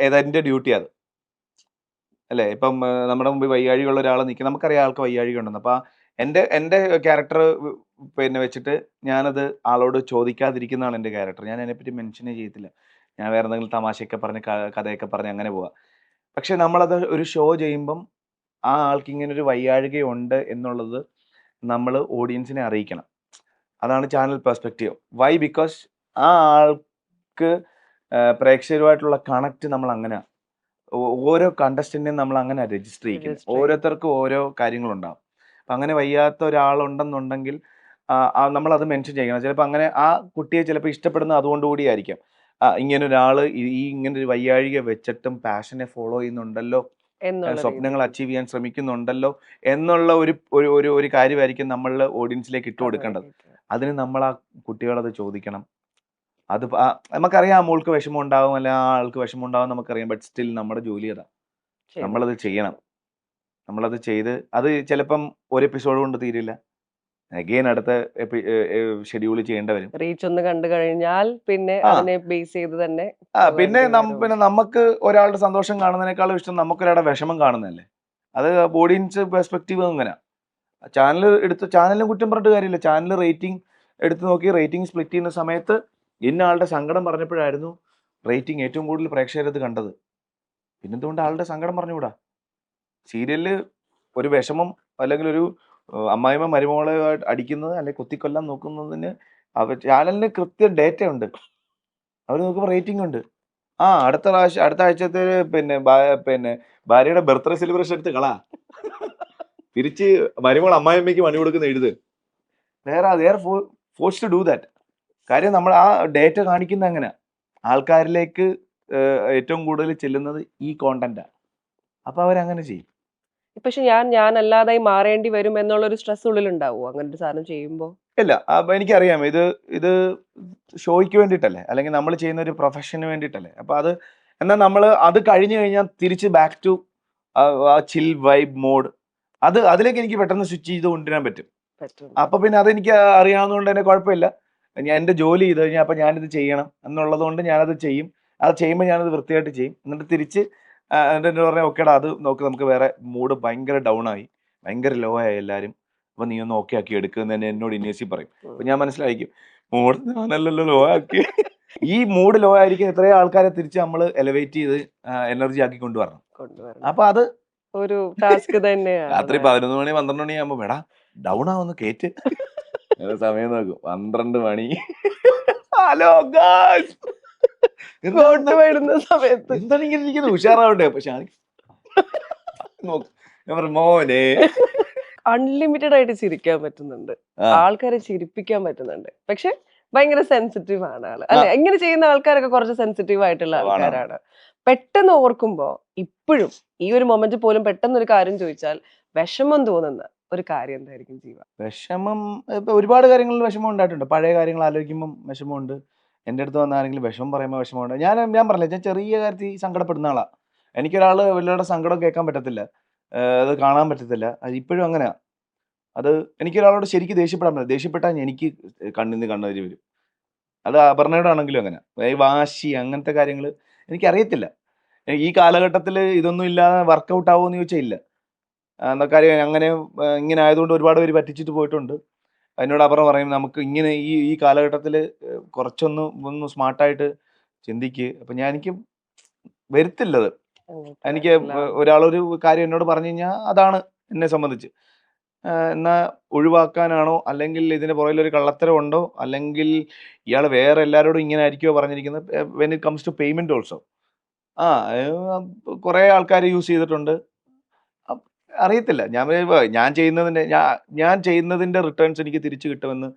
അതെൻ്റെ ഡ്യൂട്ടി അത് അല്ലേ. ഇപ്പം നമ്മുടെ മുമ്പിൽ വൈകാഴികയുള്ള ഒരാൾ നിൽക്കും, നമുക്കറിയാം ആൾക്ക് വൈകാഴിക ഉണ്ടെന്ന്. അപ്പം എൻ്റെ ക്യാരക്ടർ പിന്നെ വെച്ചിട്ട് ഞാനത് ആളോട് ചോദിക്കാതിരിക്കുന്നതാണ് എൻ്റെ ക്യാരക്ടർ. ഞാൻ അതിനെപ്പറ്റി മെൻഷനേ ചെയ്യത്തില്ല. ഞാൻ വേറെ എന്തെങ്കിലും തമാശയൊക്കെ പറഞ്ഞ് കഥയൊക്കെ പറഞ്ഞ് അങ്ങനെ പോവാം. പക്ഷെ നമ്മളത് ഒരു ഷോ ചെയ്യുമ്പം ആ ആൾക്ക് ഇങ്ങനൊരു വയ്യാഴികയുണ്ട് എന്നുള്ളത് നമ്മൾ ഓഡിയൻസിനെ അറിയിക്കണം. അതാണ് ചാനൽ പെർസ്പെക്റ്റീവ്. വൈ? ബിക്കോസ് ആ ആൾക്ക് പ്രേക്ഷകരുമായിട്ടുള്ള കണക്റ്റ് നമ്മൾ അങ്ങനെയാ. ഓരോ കണ്ടസ്റ്റന്റിനെയും നമ്മൾ അങ്ങനെ രജിസ്റ്റർ ചെയ്യിക്കുന്നത്. ഓരോരുത്തർക്കും ഓരോ കാര്യങ്ങളുണ്ടാവും. അപ്പം അങ്ങനെ വയ്യാത്ത ഒരാളുണ്ടെന്നുണ്ടെങ്കിൽ നമ്മളത് മെൻഷൻ ചെയ്യണം. ചിലപ്പോൾ അങ്ങനെ ആ കുട്ടിയെ ചിലപ്പോൾ ഇഷ്ടപ്പെടുന്നത് അതുകൊണ്ടുകൂടിയായിരിക്കാം. ഇങ്ങനെ ഒരാൾ ഇങ്ങനെ ഒരു വയ്യാഴിക വെച്ചിട്ടും പാഷനെ ഫോളോ ചെയ്യുന്നുണ്ടല്ലോ, സ്വപ്നങ്ങൾ അച്ചീവ് ചെയ്യാൻ ശ്രമിക്കുന്നുണ്ടല്ലോ എന്നുള്ള ഒരു കാര്യമായിരിക്കും നമ്മളുടെ ഓഡിയൻസിലേക്ക് ഇട്ട് കൊടുക്കേണ്ടത്. അതിന് നമ്മൾ ആ കുട്ടികളത് ചോദിക്കണം. അത് നമുക്കറിയാം മോൾക്ക് വിഷമം ഉണ്ടാവും, അല്ല ആ ആൾക്ക് വിഷമം ഉണ്ടാവും നമുക്കറിയാം. ബട്ട് സ്റ്റിൽ നമ്മുടെ ജോലി അതാ, നമ്മളത് ചെയ്യണം. നമ്മളത് ചെയ്ത് അത് ചിലപ്പം ഒരു എപ്പിസോഡ് കൊണ്ട് തീരില്ല. അഗെയിൻ അടുത്ത ഷെഡ്യൂൾ ചെയ്യേണ്ടി വരും. റീച്ച് ഒന്ന് കണ്ടു കഴിഞ്ഞാൽ പിന്നെ അതിനെ ബേസ് ചെയ്ത് തന്നെ പിന്നെ നമുക്ക് ഒരാളുടെ സന്തോഷം കാണുന്നതിനേക്കാളും ഇഷ്ടം നമുക്കൊരാളുടെ വിഷമം കാണുന്നതല്ലേ. അത് ഓഡിയൻസ് പെർസ്പെക്റ്റീവ് അങ്ങനെ. ചാനലിനും കുറ്റം പറഞ്ഞിട്ട് കാര്യമില്ല. ചാനൽ റേറ്റിംഗ് എടുത്ത് നോക്കി റേറ്റിംഗ് സ്പ്ലിറ്റ് ചെയ്യുന്ന സമയത്ത് ഇന്ന ആളുടെ സങ്കടം പറഞ്ഞപ്പോഴായിരുന്നു റേറ്റിംഗ് ഏറ്റവും കൂടുതൽ പ്രേക്ഷകരത് കണ്ടത്. പിന്നെന്തുകൊണ്ട് ആളുടെ സങ്കടം പറഞ്ഞുകൂടാ? സീരിയലിൽ ഒരു വിഷമം അല്ലെങ്കിൽ ഒരു അമ്മായിമ്മ മരുമോളെ അടിക്കുന്നത് അല്ലെങ്കിൽ കുത്തിക്കൊല്ലാൻ നോക്കുന്നതിന് ചാനലിന് കൃത്യം ഡേറ്റ ഉണ്ട്. അവർ നോക്കുമ്പോൾ റേറ്റിംഗ് ഉണ്ട്. അടുത്ത ആഴ്ചത്തെ പിന്നെ ഭാര്യയുടെ ബർത്ത്ഡേ സെലിബ്രേഷൻ എടുത്ത് കളാ, തിരിച്ച് മരുമോൾ അമ്മായിമ്മയ്ക്ക് പണി കൊടുക്കുന്ന എഴുത്. Force to do that. കാര്യം നമ്മൾ ആ ഡേറ്റ കാണിക്കുന്ന അങ്ങനെ ആൾക്കാരിലേക്ക് ഏറ്റവും കൂടുതൽ ചെല്ലുന്നത് ഈ കോണ്ടന്റാണ്. അപ്പൊ അവരങ്ങനെ ചെയ്യും. പക്ഷെ ഞാൻ അല്ലാതായി മാറേണ്ടി വരും എന്നുള്ളൊരു സ്ട്രെസ് ഉള്ളിലുണ്ടാവുമോ അങ്ങനെ ഒരു സാധനം ചെയ്യുമ്പോൾ? ഇല്ല, എനിക്കറിയാം ഇത് ഷോയ്ക്ക് വേണ്ടിയിട്ടല്ലേ, അല്ലെങ്കിൽ നമ്മൾ ചെയ്യുന്ന ഒരു പ്രൊഫഷന് വേണ്ടിയിട്ടല്ലേ. അപ്പൊ എന്നാൽ നമ്മൾ അത് കഴിഞ്ഞു കഴിഞ്ഞാൽ തിരിച്ച് ബാക്ക് ടു ആ ചിൽ വൈബ് മോഡ്, അതിലേക്ക് എനിക്ക് പെട്ടെന്ന് സ്വിച്ച് ചെയ്ത് കൊണ്ടുവരാൻ പറ്റും. അപ്പൊ പിന്നെ അതെനിക്ക് അറിയാവുന്നതുകൊണ്ട് തന്നെ കുഴപ്പമില്ല. ഞാൻ എൻ്റെ ജോലി ചെയ്ത് കഴിഞ്ഞാൽ അപ്പൊ ഞാനിത് ചെയ്യണം എന്നുള്ളത് കൊണ്ട് ഞാനത് ചെയ്യും. അത് ചെയ്യുമ്പോൾ ഞാനത് വൃത്തിയായിട്ട് ചെയ്യും. എന്നിട്ട് തിരിച്ച് എന്നിട്ട് പറഞ്ഞാൽ ഓക്കേടാ അത് നോക്ക്, നമുക്ക് വേറെ മൂഡ് ഭയങ്കര ഡൗൺ ആയി, ഭയങ്കര ലോ ആയി എല്ലാവരും, അപ്പൊ നീ ഒന്ന് ഓക്കെ ആക്കി എടുക്കുന്ന തന്നെ എന്നോട് ഇനേസി പറയും. അപ്പൊ ഞാൻ മനസ്സിലായിരിക്കും മൂഡ് ഞാനല്ലല്ലോ ലോ ആക്കി. ഈ മൂഡ് ലോ ആയിരിക്കും എത്രയോ ആൾക്കാരെ തിരിച്ച് നമ്മൾ എലവേറ്റ് ചെയ്ത് എനർജി ആക്കി കൊണ്ടുവരണം. അപ്പൊ അത് ഒരു ടാസ്ക് തന്നെയാണ്. രാത്രി 11 മണി 12 മണി ആകുമ്പോ വേടാ ഡൗൺ ആവുന്ന കേറ്റ് സമയം നോക്കും 12 മണി. ഹലോ ഗായ്സ്, വരുന്ന സമയത്ത് എന്താണ് ഇങ്ങനെ ഇരിക്കുന്നത്, ഉഷാറാവണ്ടേ? പക്ഷെ മോനെ അൺലിമിറ്റഡ് ആയിട്ട് ചിരിക്കാൻ പറ്റുന്നുണ്ട്, ആൾക്കാരെ ചിരിപ്പിക്കാൻ പറ്റുന്നുണ്ട്. പക്ഷെ ഭയങ്കര സെൻസിറ്റീവ് ആണ് ആള്, അല്ലെ? ഇങ്ങനെ ചെയ്യുന്ന ആൾക്കാരൊക്കെ കുറച്ച് സെൻസിറ്റീവ് ആയിട്ടുള്ള ആൾക്കാരാണ്. പെട്ടെന്ന് ഓർക്കുമ്പോ ഇപ്പോഴും ഈ ഒരു മൊമെന്റ് പോലും പെട്ടെന്ന് ഒരു കാര്യം ചോദിച്ചാൽ വിഷമം തോന്നുന്ന ഒരു കാര്യം എന്തായിരിക്കും ജീവ? വിഷമം ഇപ്പൊ ഒരുപാട് കാര്യങ്ങളിൽ വിഷമം ഉണ്ടായിട്ടുണ്ട്. പഴയ കാര്യങ്ങൾ ആലോചിക്കുമ്പോൾ വിഷമമുണ്ട്. എൻ്റെ അടുത്ത് വന്ന ആരെങ്കിലും വിഷമം പറയുമ്പോൾ വിഷമമുണ്ട്. ഞാൻ പറഞ്ഞില്ല, ഞാൻ ചെറിയ കാര്യത്തിൽ സങ്കടപ്പെടുന്ന ആളാ. എനിക്കൊരാൾ വലിയ സങ്കടം കേൾക്കാൻ പറ്റത്തില്ല, അത് കാണാൻ പറ്റത്തില്ല. അത് ഇപ്പോഴും അങ്ങനെയാ. അത് എനിക്കൊരാളോട് ശരിക്കും ദേഷ്യപ്പെടാൻ പറ്റില്ല. ദേഷ്യപ്പെട്ടാൽ എനിക്ക് കണ്ണിന്ന് കണ്ണുനീര് വരും. അത് അപർണയോടാണെങ്കിലും അങ്ങനെ. വാശി അങ്ങനത്തെ കാര്യങ്ങൾ എനിക്കറിയത്തില്ല. ഈ കാലഘട്ടത്തിൽ ഇതൊന്നും ഇല്ലാതെ വർക്കൗട്ട് ആവുമെന്ന് ചോദിച്ചാൽ ഇല്ല. എന്താ കാര്യം, അങ്ങനെ ഇങ്ങനെ ആയതുകൊണ്ട് ഒരുപാട് പേര് പറ്റിച്ചിട്ട് പോയിട്ടുണ്ട്. അതിനോട് അപർണ പറയും നമുക്ക് ഇങ്ങനെ ഈ കാലഘട്ടത്തിൽ കുറച്ചൊന്ന് സ്മാർട്ടായിട്ട് ചിന്തിക്ക്. അപ്പം എനിക്ക് വരുത്തില്ലത്. എനിക്ക് ഒരാളൊരു കാര്യം എന്നോട് പറഞ്ഞു കഴിഞ്ഞാൽ അതാണ് എന്നെ സംബന്ധിച്ച്. എന്നാ ഒഴിവാക്കാനാണോ, അല്ലെങ്കിൽ ഇതിന് പുറകിലൊരു കള്ളത്തരം ഉണ്ടോ, അല്ലെങ്കിൽ ഇയാൾ വേറെ എല്ലാവരോടും ഇങ്ങനെ ആയിരിക്കുമോ പറഞ്ഞിരിക്കുന്നത്. When it comes to payment also കുറേ ആൾക്കാർ യൂസ് ചെയ്തിട്ടുണ്ട്. അറിയത്തില്ല, ഞാൻ ചെയ്യുന്നതിന്റെ റിട്ടേൺസ് എനിക്ക് തിരിച്ചു കിട്ടുമെന്ന്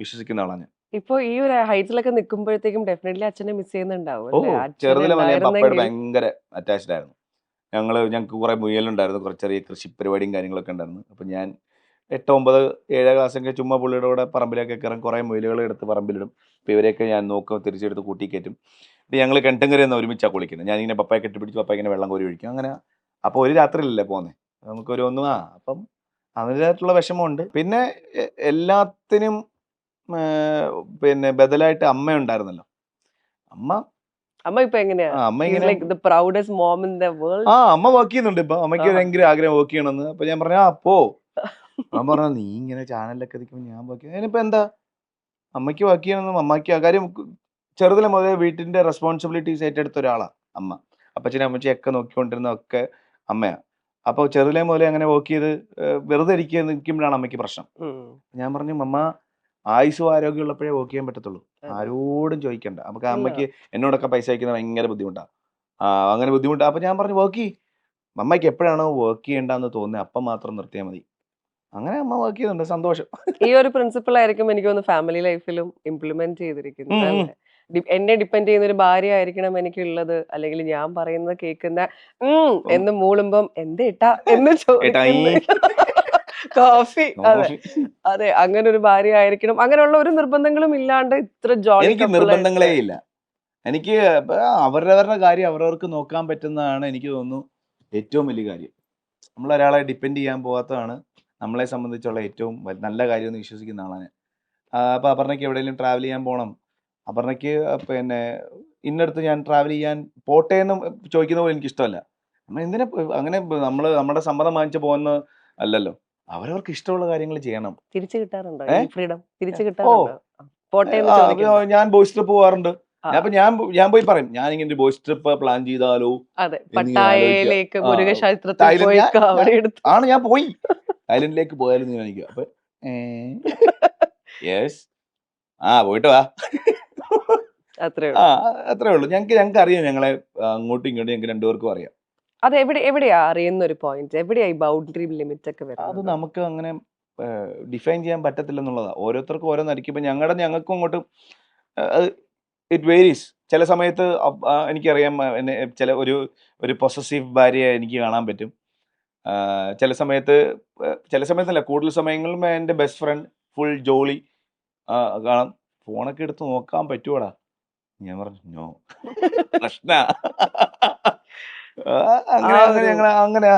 വിശ്വസിക്കുന്ന ആളാണ് ഞാൻ. ഇപ്പൊ ഈ ഒരു ഹൈറ്റിലൊക്കെ നിൽക്കുമ്പോഴത്തേക്കും ഡെഫിനറ്റ്ലി അച്ഛനെ മിസ് ചെയ്യുന്നുണ്ടാവും. ചെറുതിലെ ഞാൻ പപ്പയോട് ഭയങ്കര അറ്റാച്ച്ഡ് ആയിരുന്നു. ഞങ്ങൾക്ക് കുറെ മുയലുണ്ടായിരുന്നു, കുറച്ച് ചെറിയ കൃഷി പരിപാടിയും കാര്യങ്ങളൊക്കെ ഉണ്ടായിരുന്നു. അപ്പം ഞാൻ 8, 9, 7 ക്ലാസ്സൊക്കെ ചുമ്മാ പുള്ളിയുടെ കൂടെ പറമ്പിലൊക്കെ കയറും, കുറേ മുയലുകൾ എടുത്ത് പറമ്പിലിടും. അപ്പോൾ ഇവരെയൊക്കെ ഞാൻ നോക്കും, തിരിച്ചെടുത്ത് കൂട്ടി കയറ്റും. ഇപ്പം ഞങ്ങൾ കിണറ്റുംകരയിൽ നിന്ന് ഒരുമിച്ചാണ് കുളിക്കുന്നത്. ഞാനിങ്ങനെ പപ്പയെ കെട്ടിപ്പിടിച്ച് പപ്പ ഇങ്ങനെ വെള്ളം കോരി ഒഴിക്കും. അങ്ങനെ അപ്പോൾ ഒരു രാത്രിയിലല്ലേ പോകുന്നത്, നമുക്കൊരു അപ്പം അതിൻ്റെതായിട്ടുള്ള വിഷമമുണ്ട്. പിന്നെ എല്ലാത്തിനും പിന്നെ ബദലായിട്ട് അമ്മ ഉണ്ടായിരുന്നല്ലോ. അമ്മ ഇപ്പൊ എങ്ങനെയാ? അമ്മ വർക്ക് ചെയ്യുന്നുണ്ട് ഇപ്പൊ. അമ്മയ്ക്ക് ഭയങ്കര ആഗ്രഹം വർക്ക് ചെയ്യണമെന്ന്. അപ്പൊ ഞാൻ പറഞ്ഞു പോ, ഞാൻ പറഞ്ഞ നീ ഇങ്ങനെ ചാനലിലൊക്കെ നിൽക്കുമ്പോൾ ഞാൻ ബാക്കി അതിനിപ്പോ എന്താ അമ്മയ്ക്ക് വർക്ക് ചെയ്യണമെന്നും അമ്മയ്ക്ക് ആ കാര്യം ചെറുതിലെ മുതലേ വീട്ടിന്റെ റെസ്പോൺസിബിലിറ്റീസ് ഏറ്റെടുത്ത ഒരാളാണ് അമ്മ. അപ്പച്ചനെ അമ്മച്ചിയൊക്കെ നോക്കിക്കൊണ്ടിരുന്നതൊക്കെ അമ്മയാണ്. അപ്പോൾ ചെറുതിലെ മുതലേ അങ്ങനെ വർക്ക് ചെയ്ത് വെറുതെ നിൽക്കുമ്പോഴാണ് അമ്മയ്ക്ക് പ്രശ്നം. ഞാൻ പറഞ്ഞു അമ്മ ആയുസ്സും ആരോഗ്യം ഉള്ളപ്പോഴേ വർക്ക് ചെയ്യാൻ പറ്റത്തുള്ളൂ, ആരോടും ചോദിക്കണ്ട. നമുക്ക് അമ്മയ്ക്ക് എന്നോടൊക്കെ പൈസ അയക്കുന്നത് ഭയങ്കര ബുദ്ധിമുട്ടാണ്. അങ്ങനെ ബുദ്ധിമുട്ടാണ്. അപ്പോൾ ഞാൻ പറഞ്ഞു വർക്ക് ചെയ്യും, അമ്മയ്ക്ക് എപ്പോഴാണോ വർക്ക് ചെയ്യേണ്ടെന്ന് തോന്നുന്നത് അപ്പം മാത്രം നിർത്തിയാൽ മതി. അങ്ങനെ അമ്മ വർക്ക് ചെയ്യുന്നുണ്ട്, സന്തോഷം. ഈ ഒരു പ്രിൻസിപ്പിൾ ആയിരിക്കും എനിക്ക് തോന്നുന്നു ഫാമിലി ലൈഫിലും ഇംപ്ലിമെന്റ് ചെയ്തിരിക്കുന്നത് അല്ലേ? എന്നെ ഡിപ്പെൻഡ് ചെയ്യുന്ന ഒരു ഭാര്യ ആയിരിക്കണം എനിക്കുള്ളത്, അല്ലെങ്കിൽ ഞാൻ പറയുന്നത് കേൾക്കുന്ന എന്ന് മൂളുമ്പം എന്തേട്ടാ എന്ന് ചോദിക്കുന്ന കോഫി. അതെ അതെ, അങ്ങനെ ഒരു ഭാര്യ ആയിരിക്കണം. അങ്ങനെയുള്ള ഒരു നിർബന്ധങ്ങളും ഇല്ലാണ്ട് ഇത്ര ജോളി. എനിക്ക് നിർബന്ധങ്ങളേ ഇല്ല. എനിക്ക് അവരവരുടെ കാര്യം അവരവർക്ക് നോക്കാൻ പറ്റുന്നതാണ് എനിക്ക് തോന്നുന്നു ഏറ്റവും വലിയ കാര്യം. നമ്മളൊരാളെ ഡിപ്പെൻഡ് ചെയ്യാൻ പോകാത്തതാണ് നമ്മളെ സംബന്ധിച്ചുള്ള ഏറ്റവും നല്ല കാര്യം എന്ന് വിശ്വസിക്കുന്ന ആളാണ് ഞാൻ. അപ്പോൾ അപർണയ്ക്ക് എവിടെയെങ്കിലും ട്രാവൽ ചെയ്യാൻ പോകണം, അപർണയ്ക്ക് പിന്നെ ഇന്നടുത്ത് ഞാൻ ട്രാവൽ ചെയ്യാൻ പോട്ടെ എന്ന് ചോദിക്കുന്ന പോലെ എനിക്കിഷ്ടമല്ല. നമ്മൾ എന്തിനാ അങ്ങനെ നമ്മൾ നമ്മുടെ സമ്മതം വാങ്ങിച്ച് പോകുന്ന അല്ലല്ലോ. അവരവർക്ക് ഇഷ്ടമുള്ള കാര്യങ്ങൾ ചെയ്യണം. തിരിച്ചു കിട്ടാറുണ്ടോ ഈ ഫ്രീഡം? തിരിച്ചു കിട്ടാറുണ്ടോ? പോട്ടെ എന്ന് ചോദിക്കണ്ട. ഞാൻ ബോയ്സ് ട്രിപ്പ് പോകാറുണ്ട്. അപ്പൊ ഞാൻ പോയി പറയും ഞാൻ ഇങ്ങനെ ഒരു ബോയ്സ് ട്രിപ്പ് പ്ലാൻ ചെയ്താലോ. അതെ, പട്ടായയിലേക്ക് മുരുകക്ഷേത്രത്തിൽ പോയി കാവടിയെടുത്ത് ആണ് ഞാൻ പോയി ഐലൻഡിലേക്ക് പോയാലും കാണിക്കുക. അപ്പൊ യെസ് പോയിട്ട് വാ, അത്രേ ഉള്ളൂ. ഞങ്ങൾക്ക് അറിയാം, ഞങ്ങളെ അങ്ങോട്ടും ഇങ്ങോട്ടും ഞങ്ങൾക്ക് രണ്ടുപേർക്കും അറിയാം. അത് എവിടെയാ അറിയുന്ന ഒരു പോയിന്റ്, എവിടെയാ ഈ ബൗണ്ടറി ലിമിറ്റ് ഒക്കെ വരുന്നത്? അത് നമുക്ക് അങ്ങനെ ഡിഫൈൻ ചെയ്യാൻ പറ്റത്തില്ല എന്നുള്ളതാണ്. ഓരോരുത്തർക്കും ഓരോന്നായിരിക്കും. ഇപ്പൊ ഞങ്ങൾക്കും അങ്ങോട്ടും ഇറ്റ് വേരീസ്. ചില സമയത്ത് എനിക്കറിയാം എന്നെ ഒരു പൊസസീവ് ഭാര്യയെ എനിക്ക് കാണാൻ പറ്റും. ചില സമയത്തല്ല, കൂടുതൽ സമയങ്ങളിലും എൻ്റെ ബെസ്റ്റ് ഫ്രണ്ട് ഫുൾ ജോളി കാണാം. ഫോണൊക്കെ എടുത്ത് നോക്കാൻ പറ്റുവാടാ. ഞാൻ പറഞ്ഞു നോ, പ്രശ്ന. അങ്ങനെയാ.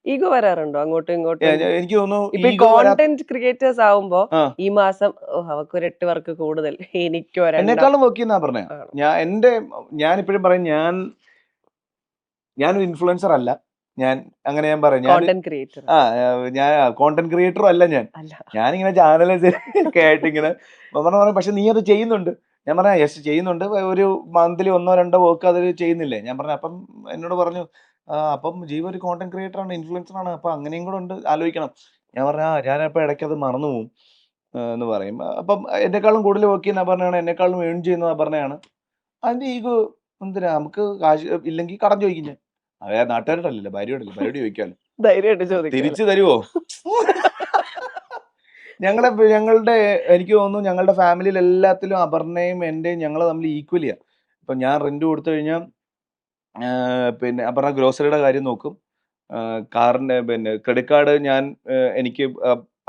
ഈഗോ വരാറുണ്ടോ അങ്ങോട്ടും ഇങ്ങോട്ടും? എനിക്ക് തോന്നുന്നു കോണ്ടന്റ് ക്രിയേറ്റേഴ്സ് ആവുമ്പോ ഈ മാസം അവർക്ക് ഒരു 8 വർക്ക് കൂടുതൽ, എനിക്കോ എന്നെക്കാളും വർക്ക് ചെയ്യുന്ന പറഞ്ഞ ഞാൻ ഇപ്പോഴും പറയും, ഞാനൊരു ഇൻഫ്ലുവൻസർ അല്ല. ഞാൻ പറയും ഞാൻ കോണ്ടന്റ് ക്രിയേറ്ററും അല്ല. ഞാനിങ്ങനെ ചാനലൊക്കെ ആയിട്ട് ഇങ്ങനെ പറയും, പക്ഷെ നീ അത് ചെയ്യുന്നുണ്ട്. ഞാൻ പറഞ്ഞ യെസ് ചെയ്യുന്നുണ്ട്, ഒരു മന്ത്ലി 1-2 വർക്ക് അതിൽ ചെയ്യുന്നില്ലേ. ഞാൻ പറഞ്ഞു, അപ്പം എന്നോട് പറഞ്ഞു അപ്പം ജീവ ഒരു കോണ്ടന്റ് ക്രിയേറ്റർ ആണ്, ഇൻഫ്ലുവൻസർ ആണ്, അപ്പൊ അങ്ങനെയും കൂടെ ഉണ്ട്, ആലോചിക്കണം. ഞാൻ പറഞ്ഞ ഞാനപ്പോൾ ഇടയ്ക്ക് അത് മറന്നു പോകും എന്ന് പറയും. അപ്പം എന്നെക്കാളും കൂടുതൽ വർക്ക് ചെയ്യുന്ന പറഞ്ഞാണ്, എന്നെക്കാളും ഏൺ ചെയ്യുന്നത് പറഞ്ഞാണ്. അതിന്റെ ഈഗോ എന്തിനാ? നമുക്ക് കാശ് ഇല്ലെങ്കിൽ കടം ചോദിക്കും ഞാൻ. അതെ, നാട്ടുകാരോടല്ലോ, ഭാര്യയോടല്ലോ, ഭാര്യയോട് ചോദിക്കാമല്ലോ, തിരിച്ചു തരുവോ? ഞങ്ങളുടെ എനിക്ക് തോന്നുന്നു ഞങ്ങളുടെ ഫാമിലിയിൽ എല്ലാത്തിലും അപർണയും എന്റെയും ഞങ്ങൾ തമ്മിൽ ഈക്വലിയാ. ഇപ്പൊ ഞാൻ റെന്റ് കൊടുത്തു കഴിഞ്ഞാൽ പിന്നെ അപർണ ഗ്രോസറിയുടെ കാര്യം നോക്കും. കാറിന്റെ ക്രെഡിറ്റ് കാർഡ് എനിക്ക്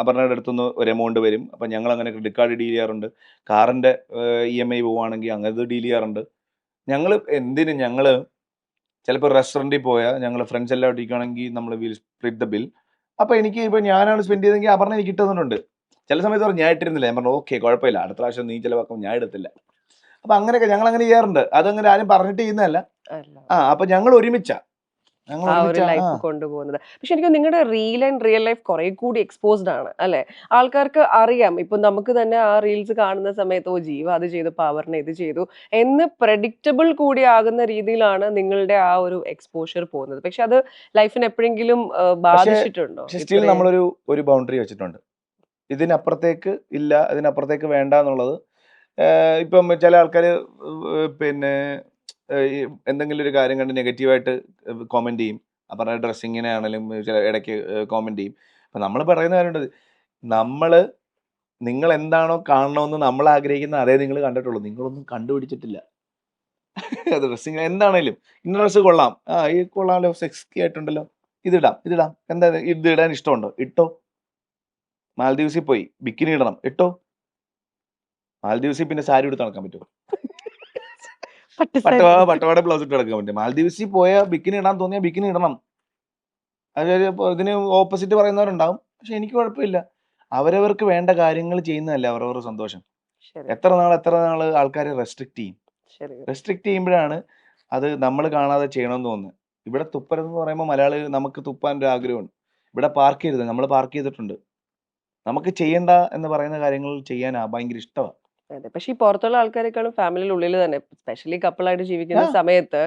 അപർണയുടെ അടുത്തുനിന്ന് ഒരു എമൗണ്ട് വരും. അപ്പൊ ഞങ്ങൾ അങ്ങനെ ക്രെഡിറ്റ് കാർഡ് ഡീൽ ചെയ്യാറുണ്ട്. കാറിന്റെ EMI പോവുകയാണെങ്കിൽ അങ്ങനത്തെ ഡീൽ ചെയ്യാറുണ്ട്. ഞങ്ങള് ചിലപ്പോൾ റെസ്റ്റോറൻറ്റിൽ പോയാൽ ഞങ്ങൾ ഫ്രണ്ട്സ് എല്ലാം ഇരിക്കുകയാണെങ്കിൽ നമ്മൾ വിൽ സ്പ്ലിറ്റ് ദ ബിൽ. അപ്പൊ എനിക്ക് ഇപ്പൊ ഞാനാണ് സ്പെൻഡ് ചെയ്തെങ്കിൽ അപർണ എനിക്ക് കിട്ടുന്നുണ്ട്. ചില സമയത്ത് പറഞ്ഞു ഞാൻ ഇട്ടിരുന്നില്ല. ഞാൻ പറഞ്ഞു ഓക്കെ കുഴപ്പമില്ല, അടുത്ത പ്രാവശ്യം നീ ചിലവാക്കും, ഞാൻ എടുത്തില്ല. അപ്പൊ അങ്ങനെയൊക്കെ ഞങ്ങൾ അങ്ങനെ ചെയ്യാറുണ്ട്. അതങ്ങനെ ആരും പറഞ്ഞിട്ട് ചെയ്യുന്നതല്ല. അപ്പൊ ഞങ്ങൾ ഒരുമിച്ചാ ലൈഫ് കൊണ്ടുപോകുന്നത്. പക്ഷെ എനിക്ക് നിങ്ങളുടെ റിയൽ ലൈഫ് കുറെ കൂടി എക്സ്പോസ്ഡ് ആണ് അല്ലെ? ആൾക്കാർക്ക് അറിയാം. ഇപ്പൊ നമുക്ക് തന്നെ ആ റീൽസ് കാണുന്ന സമയത്ത് ജീവ അത് ചെയ്തു, പവർണ ഇത് ചെയ്തു എന്ന് പ്രഡിക്റ്റബിൾ കൂടി ആകുന്ന രീതിയിലാണ് നിങ്ങളുടെ ആ ഒരു എക്സ്പോഷർ പോകുന്നത്. പക്ഷെ അത് ലൈഫിന് എപ്പോഴെങ്കിലും ബാധിച്ചിട്ടുണ്ടോ? സ്റ്റിൽ നമ്മളൊരു ബൗണ്ടറി വെച്ചിട്ടുണ്ട്. ഇതിനപ്പുറത്തേക്ക് ഇല്ല, ഇതിനപ്പുറത്തേക്ക് വേണ്ട എന്നുള്ളത്. ഇപ്പം ചില ആൾക്കാർ എന്തെങ്കിലും ഒരു കാര്യം കണ്ട് നെഗറ്റീവായിട്ട് കോമെന്റ് ചെയ്യും. പറഞ്ഞ ഡ്രസ്സിങ്ങിനാണെങ്കിലും ചില ഇടയ്ക്ക് കോമെന്റ് ചെയ്യും. അപ്പം നമ്മൾ പറയുന്ന കാര്യമുണ്ട്, നിങ്ങൾ എന്താണോ കാണണമെന്ന് നമ്മൾ ആഗ്രഹിക്കുന്ന അതേ നിങ്ങൾ കണ്ടിട്ടുള്ളൂ. നിങ്ങളൊന്നും കണ്ടുപിടിച്ചിട്ടില്ല. അത് ഡ്രസ്സിങ് എന്താണേലും ഇന്ന ഡ്രസ്സ് കൊള്ളാം, ഈ കൊള്ളാമല്ലോ, സെക്സി ആയിട്ടുണ്ടല്ലോ, ഇതിടാം എന്താ ഇത് ഇടാൻ ഇഷ്ടമുണ്ടോ, ഇട്ടോ. മാൽദീവ്സിൽ പോയി ബിക്കിനി ഇടണം, ഇട്ടോ. മാൽദീവ്സിൽ പിന്നെ സാരി എടുത്ത് നടക്കാൻ പറ്റുമോ? പട്ടവാട ബ്ലൗസ് ഇട്ട് നടക്കാൻ പറ്റും. മാൽദീവ്സിൽ പോയാൽ ബിക്കിനി ഇടാൻ തോന്നിയാൽ ബിക്കിനി ഇടണം. അതായത് ഇതിന് ഓപ്പോസിറ്റ് പറയുന്നവരുണ്ടാവും. പക്ഷെ എനിക്ക് കുഴപ്പമില്ല. അവരവർക്ക് വേണ്ട കാര്യങ്ങൾ ചെയ്യുന്നതല്ലേ അവരവരുടെ സന്തോഷം. എത്ര നാൾ ആൾക്കാരെ റെസ്ട്രിക്ട് ചെയ്യും. റെസ്ട്രിക്ട് ചെയ്യുമ്പോഴാണ് അത് നമ്മൾ കാണാതെ ചെയ്യണമെന്ന് തോന്നുന്നത്. ഇവിടെ തുപ്പരുതെന്ന് പറയുമ്പോൾ മലയാളി നമുക്ക് തുപ്പാൻ ഒരു ആഗ്രഹമുണ്ട്. ഇവിടെ പാർക്ക് ചെയ്തത് നമ്മൾ പാർക്ക് ചെയ്തിട്ടുണ്ട്. നമുക്ക് ചെയ്യേണ്ട എന്ന് പറയുന്ന കാര്യങ്ങൾ ചെയ്യാൻ ഭയങ്കര ഇഷ്ടമാണ്. അതെ. പക്ഷെ ഈ പുറത്തുള്ള ആൾക്കാരെക്കാളും ഫാമിലിയുടെ ഉള്ളിൽ തന്നെ സ്പെഷ്യലി കപ്പിളായിട്ട് ജീവിക്കുന്ന സമയത്ത്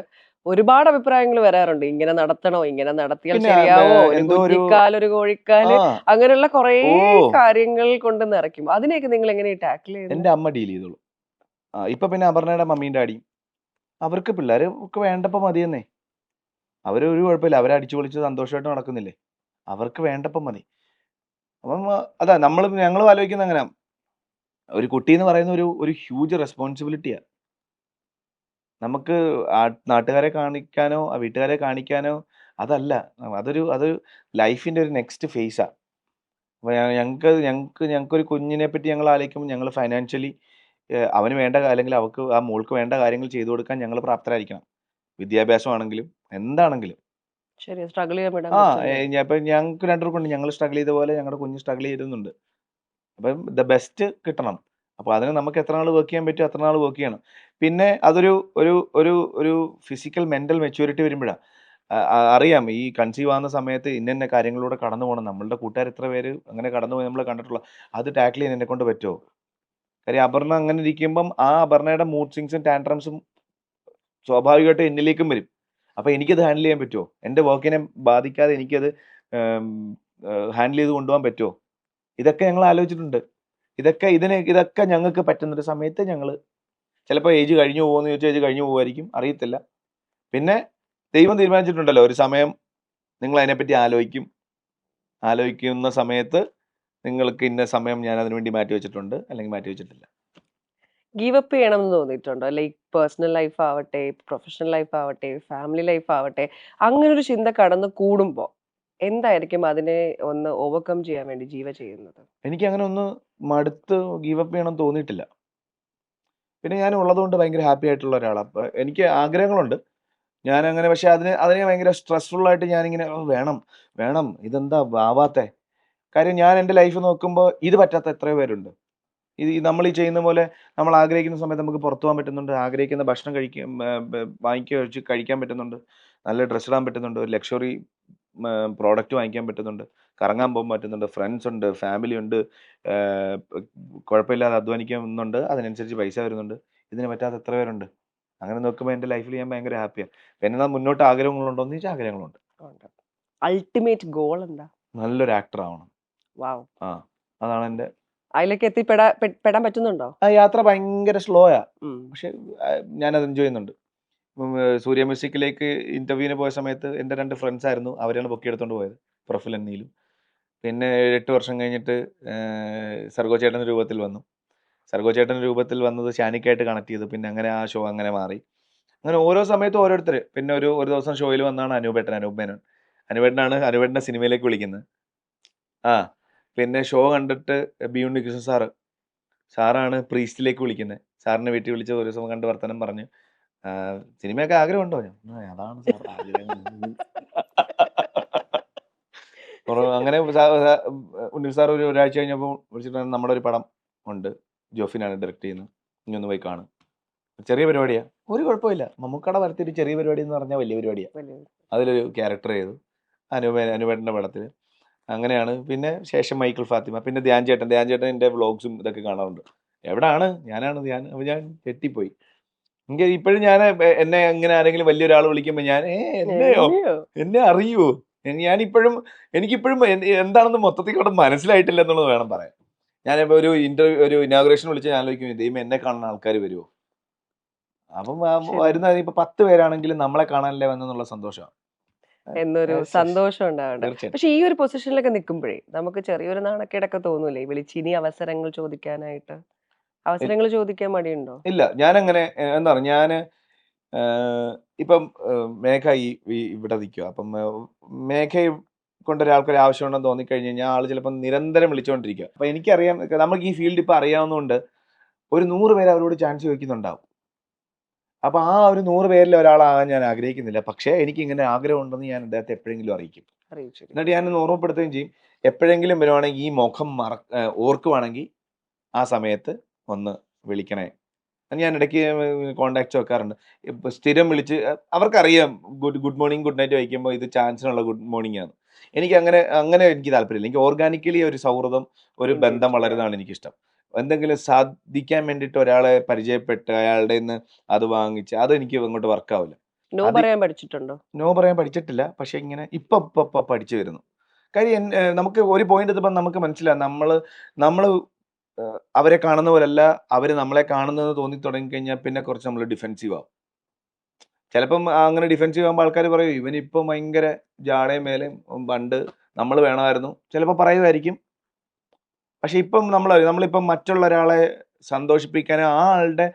ഒരുപാട് അഭിപ്രായങ്ങൾ വരാറുണ്ട്. ഇങ്ങനെ നടത്തണോ? ഇങ്ങനെ നടത്തിയാൽ പിന്നെ ശരിയാവോ? ഒരു എന്തോ ഒരു കുറ്റിക്കാൽ, ഒരു കോഴിക്കാല്, ആ അങ്ങനെയുള്ള കുറേ ഓ കാര്യങ്ങൾ കൊണ്ട് നിറയ്ക്കും. അതിനെയൊക്കെ നിങ്ങൾ എങ്ങനെ ടാക്കിൾ ചെയ്യുന്നത്? എൻ്റെ അമ്മ ഡീൽ ചെയ്തോളൂ. ഇപ്പൊ പിന്നെ അപർണയുടെ മമ്മീൻ്റെ ഡാഡിയും അവർക്ക് പിള്ളേർക്ക് വേണ്ടപ്പോ മതിയെന്നേ. അവരൊരു കുഴപ്പമില്ല, അവരെ അടിച്ചു പൊളിച്ച് സന്തോഷമായിട്ട് നടക്കുന്നില്ലേ, അവർക്ക് വേണ്ടപ്പോ മതി. അപ്പം അതാ ഞങ്ങളും ആലോചിക്കുന്ന അങ്ങനെ. ഒരു കുട്ടി എന്ന് പറയുന്ന ഒരു ഒരു ഹ്യൂജ് റെസ്പോൺസിബിലിറ്റിയാണ്. നമുക്ക് നാട്ടുകാരെ കാണിക്കാനോ വീട്ടുകാരെ കാണിക്കാനോ അതല്ല. അത് ലൈഫിന്റെ ഒരു നെക്സ്റ്റ് ഫേസാ. അപ്പൊ ഞങ്ങൾക്കൊരു കുഞ്ഞിനെ പറ്റി ഞങ്ങൾ ആലോചിക്കുമ്പോൾ ഞങ്ങൾ ഫൈനാൻഷ്യലി അവന് വേണ്ട അല്ലെങ്കിൽ അവൾക്ക് ആ മോൾക്ക് വേണ്ട കാര്യങ്ങൾ ചെയ്തു കൊടുക്കാൻ ഞങ്ങൾ പ്രാപ്തരായിരിക്കണം. വിദ്യാഭ്യാസമാണെങ്കിലും എന്താണെങ്കിലും. ശരി, സ്ട്രഗിൾ ചെയ്യാൻ വിടാൻ ആ പറ്റില്ല. ഇപ്പൊ ഞങ്ങൾക്ക് രണ്ടുപേർക്കുണ്ട്. ഞങ്ങൾ സ്ട്രഗിൾ ചെയ്ത പോലെ ഞങ്ങളുടെ കുഞ്ഞ് സ്ട്രഗിൾ ചെയ്തുന്നുണ്ട്. അപ്പം ദ ബെസ്റ്റ് കിട്ടണം. അപ്പോൾ അതിന് നമുക്ക് എത്ര നാൾ വർക്ക് ചെയ്യാൻ പറ്റുമോ അത്ര നാൾ വർക്ക് ചെയ്യണം. പിന്നെ അതൊരു ഒരു ഒരു ഒരു ഫിസിക്കൽ മെന്റൽ മെച്യൂരിറ്റി വരുമ്പോഴാണ് അറിയാം ഈ കൺസീവ് ആവുന്ന സമയത്ത് ഇന്ന കാര്യങ്ങളിലൂടെ കടന്നു പോകണം. നമ്മളുടെ കൂട്ടുകാർ എത്ര പേര് അങ്ങനെ കടന്നുപോയി നമ്മൾ കണ്ടിട്ടുള്ള. അത് ടാക്കിൾ ചെയ്യാൻ എന്നെ കൊണ്ട് പറ്റുമോ? കാര്യം അപർണ അങ്ങനെ ഇരിക്കുമ്പം ആ അപർണയുടെ മൂഡ് സ്വിങ്സും ടാൻട്രംസും സ്വാഭാവികമായിട്ട് എന്നിലേക്കും വരും. അപ്പോൾ എനിക്കത് ഹാൻഡിൽ ചെയ്യാൻ പറ്റുമോ? എൻ്റെ വർക്കിനെ ബാധിക്കാതെ എനിക്കത് ഹാൻഡിൽ ചെയ്ത് കൊണ്ടുപോകാൻ പറ്റുമോ? ഇതൊക്കെ ഞങ്ങൾ ആലോചിച്ചിട്ടുണ്ട്. ഇതൊക്കെ ഞങ്ങൾക്ക് പറ്റുന്നൊരു സമയത്ത് ഞങ്ങൾ ചിലപ്പോൾ ഏജ് കഴിഞ്ഞു പോകുമെന്ന് ചോദിച്ചാൽ ഏജ് കഴിഞ്ഞു പോകുമായിരിക്കും, അറിയത്തില്ല. പിന്നെ ദൈവം തീരുമാനിച്ചിട്ടുണ്ടല്ലോ ഒരു സമയം നിങ്ങൾ അതിനെപ്പറ്റി ആലോചിക്കുന്ന സമയത്ത് നിങ്ങൾക്ക് ഇന്ന സമയം ഞാൻ അതിനു വേണ്ടി മാറ്റി വെച്ചിട്ടുണ്ട്, അല്ലെങ്കിൽ മാറ്റി വെച്ചിട്ടില്ല. ഗീവ് അപ്പ് ചെയ്യണം എന്ന് തോന്നിയിട്ടുണ്ടോ? ലൈക്ക് പേഴ്സണൽ ലൈഫ് ആവട്ടെ, പ്രൊഫഷണൽ ലൈഫ് ആവട്ടെ, ഫാമിലി ലൈഫ് ആവട്ടെ, അങ്ങനെ ഒരു ചിന്ത കടന്ന് കൂടുമ്പോ എന്തായിരിക്കും അതിനെ ഒന്ന് ഓവർകം ചെയ്യാൻ വേണ്ടി ജീവ ചെയ്യുന്നത്? എനിക്ക് അങ്ങനെ ഒന്ന് മടുത്ത് ഗീവ് അപ്പ് ചെയ്യണം തോന്നിയിട്ടില്ല. പിന്നെ ഞാൻ ഉള്ളതുകൊണ്ട് ഭയങ്കര ഹാപ്പി ആയിട്ടുള്ള ഒരാളാണ്. അപ്പോൾ എനിക്ക് ആഗ്രഹങ്ങളുണ്ട്. ഞാനങ്ങനെ പക്ഷെ അതിനെ ഭയങ്കര സ്ട്രെസ്ഫുൾ ആയിട്ട് ഞാനിങ്ങനെ വേണം, വേണം ഇതെന്താ ആവാത്തെ? കാര്യം ഞാൻ എൻ്റെ ലൈഫ് നോക്കുമ്പോൾ ഇത് പറ്റാത്ത എത്രയോ പേരുണ്ട്. നമ്മൾ ഈ ചെയ്യുന്ന പോലെ നമ്മൾ ആഗ്രഹിക്കുന്ന സമയത്ത് നമുക്ക് പുറത്തു പോകാൻ പറ്റുന്നുണ്ട്. ആഗ്രഹിക്കുന്ന ഭക്ഷണം വാങ്ങിക്കുക കഴിക്കാൻ പറ്റുന്നുണ്ട്. നല്ല ഡ്രസ്സ് ഇടാൻ പറ്റുന്നുണ്ട്. ഒരു ലക്ഷറി പ്രോഡക്റ്റ് വാങ്ങിക്കാൻ പറ്റുന്നുണ്ട്. കറങ്ങാൻ പോകാൻ പറ്റുന്നുണ്ട്. ഫ്രണ്ട്സ് ഉണ്ട്, ഫാമിലി ഉണ്ട്. കുഴപ്പമില്ലാതെ അധ്വാനിക്കുന്നുണ്ട്. അതിനനുസരിച്ച് പൈസ വരുന്നുണ്ട്. ഇതിന് പറ്റാത്ത എത്ര പേരുണ്ട്? അങ്ങനെ നോക്കുമ്പോൾ എൻ്റെ ലൈഫിൽ ഞാൻ ഭയങ്കര ഹാപ്പിയാണ്. പിന്നെ മുന്നോട്ട് ആഗ്രഹങ്ങളുണ്ടോ എന്ന് ചോദിച്ചാൽ ആഗ്രഹങ്ങളുണ്ട്. അൾട്ടിമേറ്റ് ഗോൾ എന്താ? നല്ലൊരു ആക്ടർ ആവണം. വാവ്. അതാണ് എൻ്റെ. അതിലേക്ക് പെടാൻ പറ്റുന്നുണ്ടോ? ആ യാത്ര ഭയങ്കര സ്ലോയാ. പക്ഷെ ഞാനത് എൻജോയ് ചെയ്യുന്നുണ്ട്. സൂര്യ മ്യൂസിക്കിലേക്ക് ഇന്റർവ്യൂവിന് പോയ സമയത്ത് എൻ്റെ 2 ഫ്രണ്ട്സ് ആയിരുന്നു. അവരാണ് പൊക്കിയെടുത്തോണ്ട് പോയത്. പ്രഫുലും നീലും. പിന്നെ 8 വർഷം കഴിഞ്ഞിട്ട് സർഗോ ചേട്ടൻ്റെ രൂപത്തിൽ വന്നു. സർഗോ ചേട്ടൻ്റെ രൂപത്തിൽ വന്നത് ഷാനിക്കായിട്ട് കണക്ട് ചെയ്തു. പിന്നെ അങ്ങനെ ആ ഷോ അങ്ങനെ മാറി. അങ്ങനെ ഓരോ സമയത്തും ഓരോരുത്തർ. പിന്നെ ഒരു ദിവസം ഷോയിൽ വന്നാണ് അനൂപ് മേനോൻ. അനൂപേട്ടനെ സിനിമയിലേക്ക് വിളിക്കുന്നത്. പിന്നെ ഷോ കണ്ടിട്ട് ബി ഉണ്ണികൃഷ്ണൻ സാറാണ് പ്രീസ്റ്റിലേക്ക് വിളിക്കുന്നത്. സാറിനെ വീട്ടിൽ വിളിച്ച് ഒരു ദിവസം കണ്ട് വർത്തമാനം പറഞ്ഞു. സിനിമയൊക്കെ ആഗ്രഹമുണ്ടോ? അതാണ് സാർ ആഗ്രഹം. അങ്ങനെ ഉണ്ണി സാർ ഒരാഴ്ച കഴിഞ്ഞപ്പോൾ വിളിച്ചിട്ട് നമ്മുടെ ഒരു പടം ഉണ്ട്, ജോഫിനാണ് ഡയറക്റ്റ് ചെയ്യുന്നത്, ഇനി ഒന്ന് പോയി കാണും. ചെറിയ പരിപാടിയാണ്, ഒരു കുഴപ്പമില്ല. മമ്മൂക്കട വരത്തിയൊരു ചെറിയ പരിപാടി എന്ന് പറഞ്ഞാൽ വലിയ പരിപാടിയാണ്. അതിലൊരു ക്യാരക്ടർ ചെയ്തു അനുപേട്ടൻ്റെ പടത്തിൽ. അങ്ങനെയാണ്. പിന്നെ ശേഷം മൈക്കിൾ ഫാത്തിമ, പിന്നെ ധ്യാൻ ചേട്ടൻ എൻ്റെ വ്ളോഗ്സും ഇതൊക്കെ കാണാറുണ്ട്. എവിടാണ് ഞാനാണ് ധ്യാൻ. അപ്പോൾ ഞാൻ തെറ്റിപ്പോയി. എനിക്ക് ഇപ്പോഴും ഞാൻ എന്നെ അങ്ങനെ ആരെങ്കിലും വലിയൊരാൾ വിളിക്കുമ്പോൾ ഞാൻ എന്നെ അറിയുമോ? എനിക്കിപ്പോഴും എന്താണെന്ന് മൊത്തത്തിൽ കൂടെ മനസ്സിലായിട്ടില്ല എന്നുള്ളത് വേണം പറയാൻ. ഞാനിപ്പോൾ ഒരു ഇനാഗുറേഷൻ വിളിച്ച് ഞാൻ ആലോചിക്കും, ദൈവം എന്നെ കാണുന്ന ആൾക്കാർ വരുമോ? അപ്പം വരുന്ന ഇപ്പൊ 10 പേരാണെങ്കിലും നമ്മളെ കാണാനല്ലേ വന്നെന്നുള്ള സന്തോഷമാണ്. എന്നൊരു സന്തോഷം ഉണ്ടാവണ്ട. പക്ഷെ ഈ ഒരു പൊസിഷനിലൊക്കെ നിൽക്കുമ്പോഴേ നമുക്ക് ചെറിയൊരു നാണക്കേടൊക്കെ തോന്നൂലേ വിളിച്ച് ഇനി അവസരങ്ങൾ ചോദിക്കാനായിട്ട്? അവസരങ്ങൾ ചോദിക്കാൻ മടിയുണ്ടോ? ഇല്ല, ഞാനങ്ങനെ എന്താ പറയുക, ഞാൻ ഇപ്പം മേഘ ഇവിടെ നിൽക്കുക. അപ്പം മേഘയെ കൊണ്ട് ഒരാൾക്കൊരു ആവശ്യമുണ്ടെന്ന് തോന്നിക്കഴിഞ്ഞ് കഴിഞ്ഞാൽ ആൾ ചിലപ്പോൾ നിരന്തരം വിളിച്ചുകൊണ്ടിരിക്കുക. അപ്പം എനിക്കറിയാം, നമുക്ക് ഈ ഫീൽഡ് ഇപ്പം അറിയാവുന്നതുകൊണ്ട് ഒരു 100 പേര് അവരോട് ചാൻസ് ചോദിക്കുന്നുണ്ടാവും. അപ്പോൾ ആ ഒരു 100 പേരിൽ ഒരാളാകാൻ ഞാൻ ആഗ്രഹിക്കുന്നില്ല. പക്ഷേ എനിക്ക് ഇങ്ങനെ ആഗ്രഹമുണ്ടെന്ന് ഞാൻ അദ്ദേഹത്തെ എപ്പോഴെങ്കിലും അറിയിക്കും. എന്നിട്ട് ഞാൻ ഓർമ്മപ്പെടുത്തുകയും ചെയ്യും. എപ്പോഴെങ്കിലും വരുവാണെങ്കിൽ ഈ മുഖം ഓർക്കുവാണെങ്കിൽ ആ സമയത്ത് ഒന്ന് വിളിക്കണേ. ഞാൻ ഇടയ്ക്ക് കോണ്ടാക്ട്സ് വെക്കാറുണ്ട്. ഇപ്പൊ സ്ഥിരം വിളിച്ച് അവർക്കറിയാം ഗുഡ് മോർണിംഗ്, ഗുഡ് നൈറ്റ് വയ്ക്കുമ്പോൾ ഇത് ചാൻസിനുള്ള ഗുഡ് മോർണിംഗ് ആണ്. എനിക്ക് അങ്ങനെ എനിക്ക് താല്പര്യമില്ല. എനിക്ക് ഓർഗാനിക്കലി ഒരു സൗഹൃദം, ഒരു ബന്ധം വളരുന്നതാണ് എനിക്കിഷ്ടം. എന്തെങ്കിലും സാധിക്കാൻ വേണ്ടിയിട്ട് ഒരാളെ പരിചയപ്പെട്ട് അയാളുടെ നിന്ന് അത് വാങ്ങിച്ച് അതെനിക്ക് അങ്ങോട്ട് വർക്കാവില്ല. നോ അത് പറയാൻ പഠിച്ചിട്ടുണ്ടോ? നോ പറയാൻ പഠിച്ചിട്ടില്ല. പക്ഷെ ഇങ്ങനെ ഇപ്പൊ പഠിച്ചു വരുന്നു. കാര്യം നമുക്ക് ഒരു പോയിന്റ് എത്തുമ്പോൾ നമുക്ക് മനസ്സിലാവും നമ്മള് അവരെ കാണുന്ന പോലല്ല അവര് നമ്മളെ കാണുന്നത് തോന്നി തുടങ്ങിക്കഴിഞ്ഞാൽ പിന്നെ കുറച്ച് നമ്മൾ ഡിഫെൻസീവ് ആവും. ചിലപ്പം അങ്ങനെ ഡിഫെൻസീവ് ആകുമ്പോൾ ആൾക്കാർ പറയും ഇവനിപ്പം ഭയങ്കര ജാടയും മേലെയും പണ്ട് നമ്മൾ വേണമായിരുന്നു. ചിലപ്പോൾ പറയുമായിരിക്കും. പക്ഷെ ഇപ്പം നമ്മളിപ്പം മറ്റുള്ള ഒരാളെ സന്തോഷിപ്പിക്കാൻ ആ ആളുടെ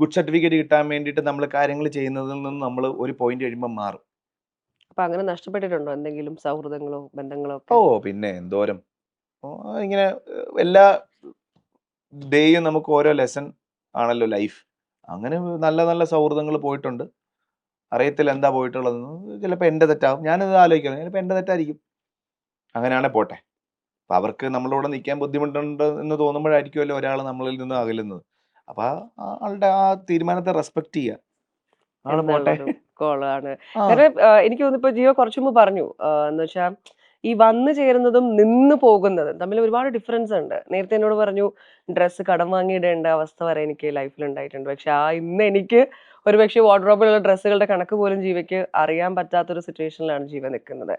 ഗുഡ് സർട്ടിഫിക്കറ്റ് കിട്ടാൻ വേണ്ടിയിട്ട് നമ്മൾ കാര്യങ്ങൾ ചെയ്യുന്നതിൽ നിന്ന് നമ്മൾ ഒരു പോയിന്റ് കഴിയുമ്പോൾ മാറും. അപ്പൊ അങ്ങനെ നഷ്ടപ്പെട്ടിട്ടുണ്ടോ എന്തെങ്കിലും സൗഹൃദങ്ങളോ ബന്ധങ്ങളോ ഓ ഒക്കെ? പിന്നെ എന്തോരം ഇങ്ങനെ എല്ലാ ഡേയും നമുക്ക് ഓരോ ലെസൺ ആണല്ലോ ലൈഫ്. അങ്ങനെ നല്ല നല്ല സൗഹൃദങ്ങൾ പോയിട്ടുണ്ട്. അറിയത്തില്ല എന്താ പോയിട്ടുള്ളതെന്ന്. ചിലപ്പോൾ എൻ്റെ തെറ്റാവും. ഞാനത് ആലോചിക്കുന്നത് ചിലപ്പോൾ എൻ്റെ തെറ്റായിരിക്കും. അങ്ങനെയാണെ പോട്ടെ. അപ്പം അവർക്ക് നമ്മളോട് നിൽക്കാൻ ബുദ്ധിമുട്ടുണ്ട് എന്ന് തോന്നുമ്പോഴായിരിക്കുമല്ലോ ഒരാൾ നമ്മളിൽ നിന്ന് അകലുന്നത്. അപ്പം ആളുടെ ആ തീരുമാനത്തെ റെസ്പെക്ട് ചെയ്യുക. ആള് പോട്ടെ. എന്നുള്ളൊരു കോളാണ്. ആ കാരണം എനിക്ക് തോന്നുന്നു ഇപ്പൊ ജിയോ കുറച്ചു മുമ്പ് പറഞ്ഞു. എന്ന് വെച്ചാൽ ഈ വന്നു ചേരുന്നതും നിന്ന് പോകുന്നതും തമ്മിൽ ഒരുപാട് ഡിഫറൻസ് ഉണ്ട്. നേരത്തെ എന്നോട് പറഞ്ഞു ഡ്രസ്സ് കടം വാങ്ങിയിടേണ്ട അവസ്ഥ വരെ എനിക്ക് ലൈഫിൽ ഉണ്ടായിട്ടുണ്ട്. പക്ഷെ ഇന്ന് എനിക്ക് ഒരുപക്ഷെ വാർഡ്രോബിലുള്ള ഡ്രസ്സുകളുടെ കണക്ക് പോലും ജീവയ്ക്ക് അറിയാൻ പറ്റാത്തൊരു സിറ്റുവേഷനിലാണ് ജീവ നിൽക്കുന്നത്.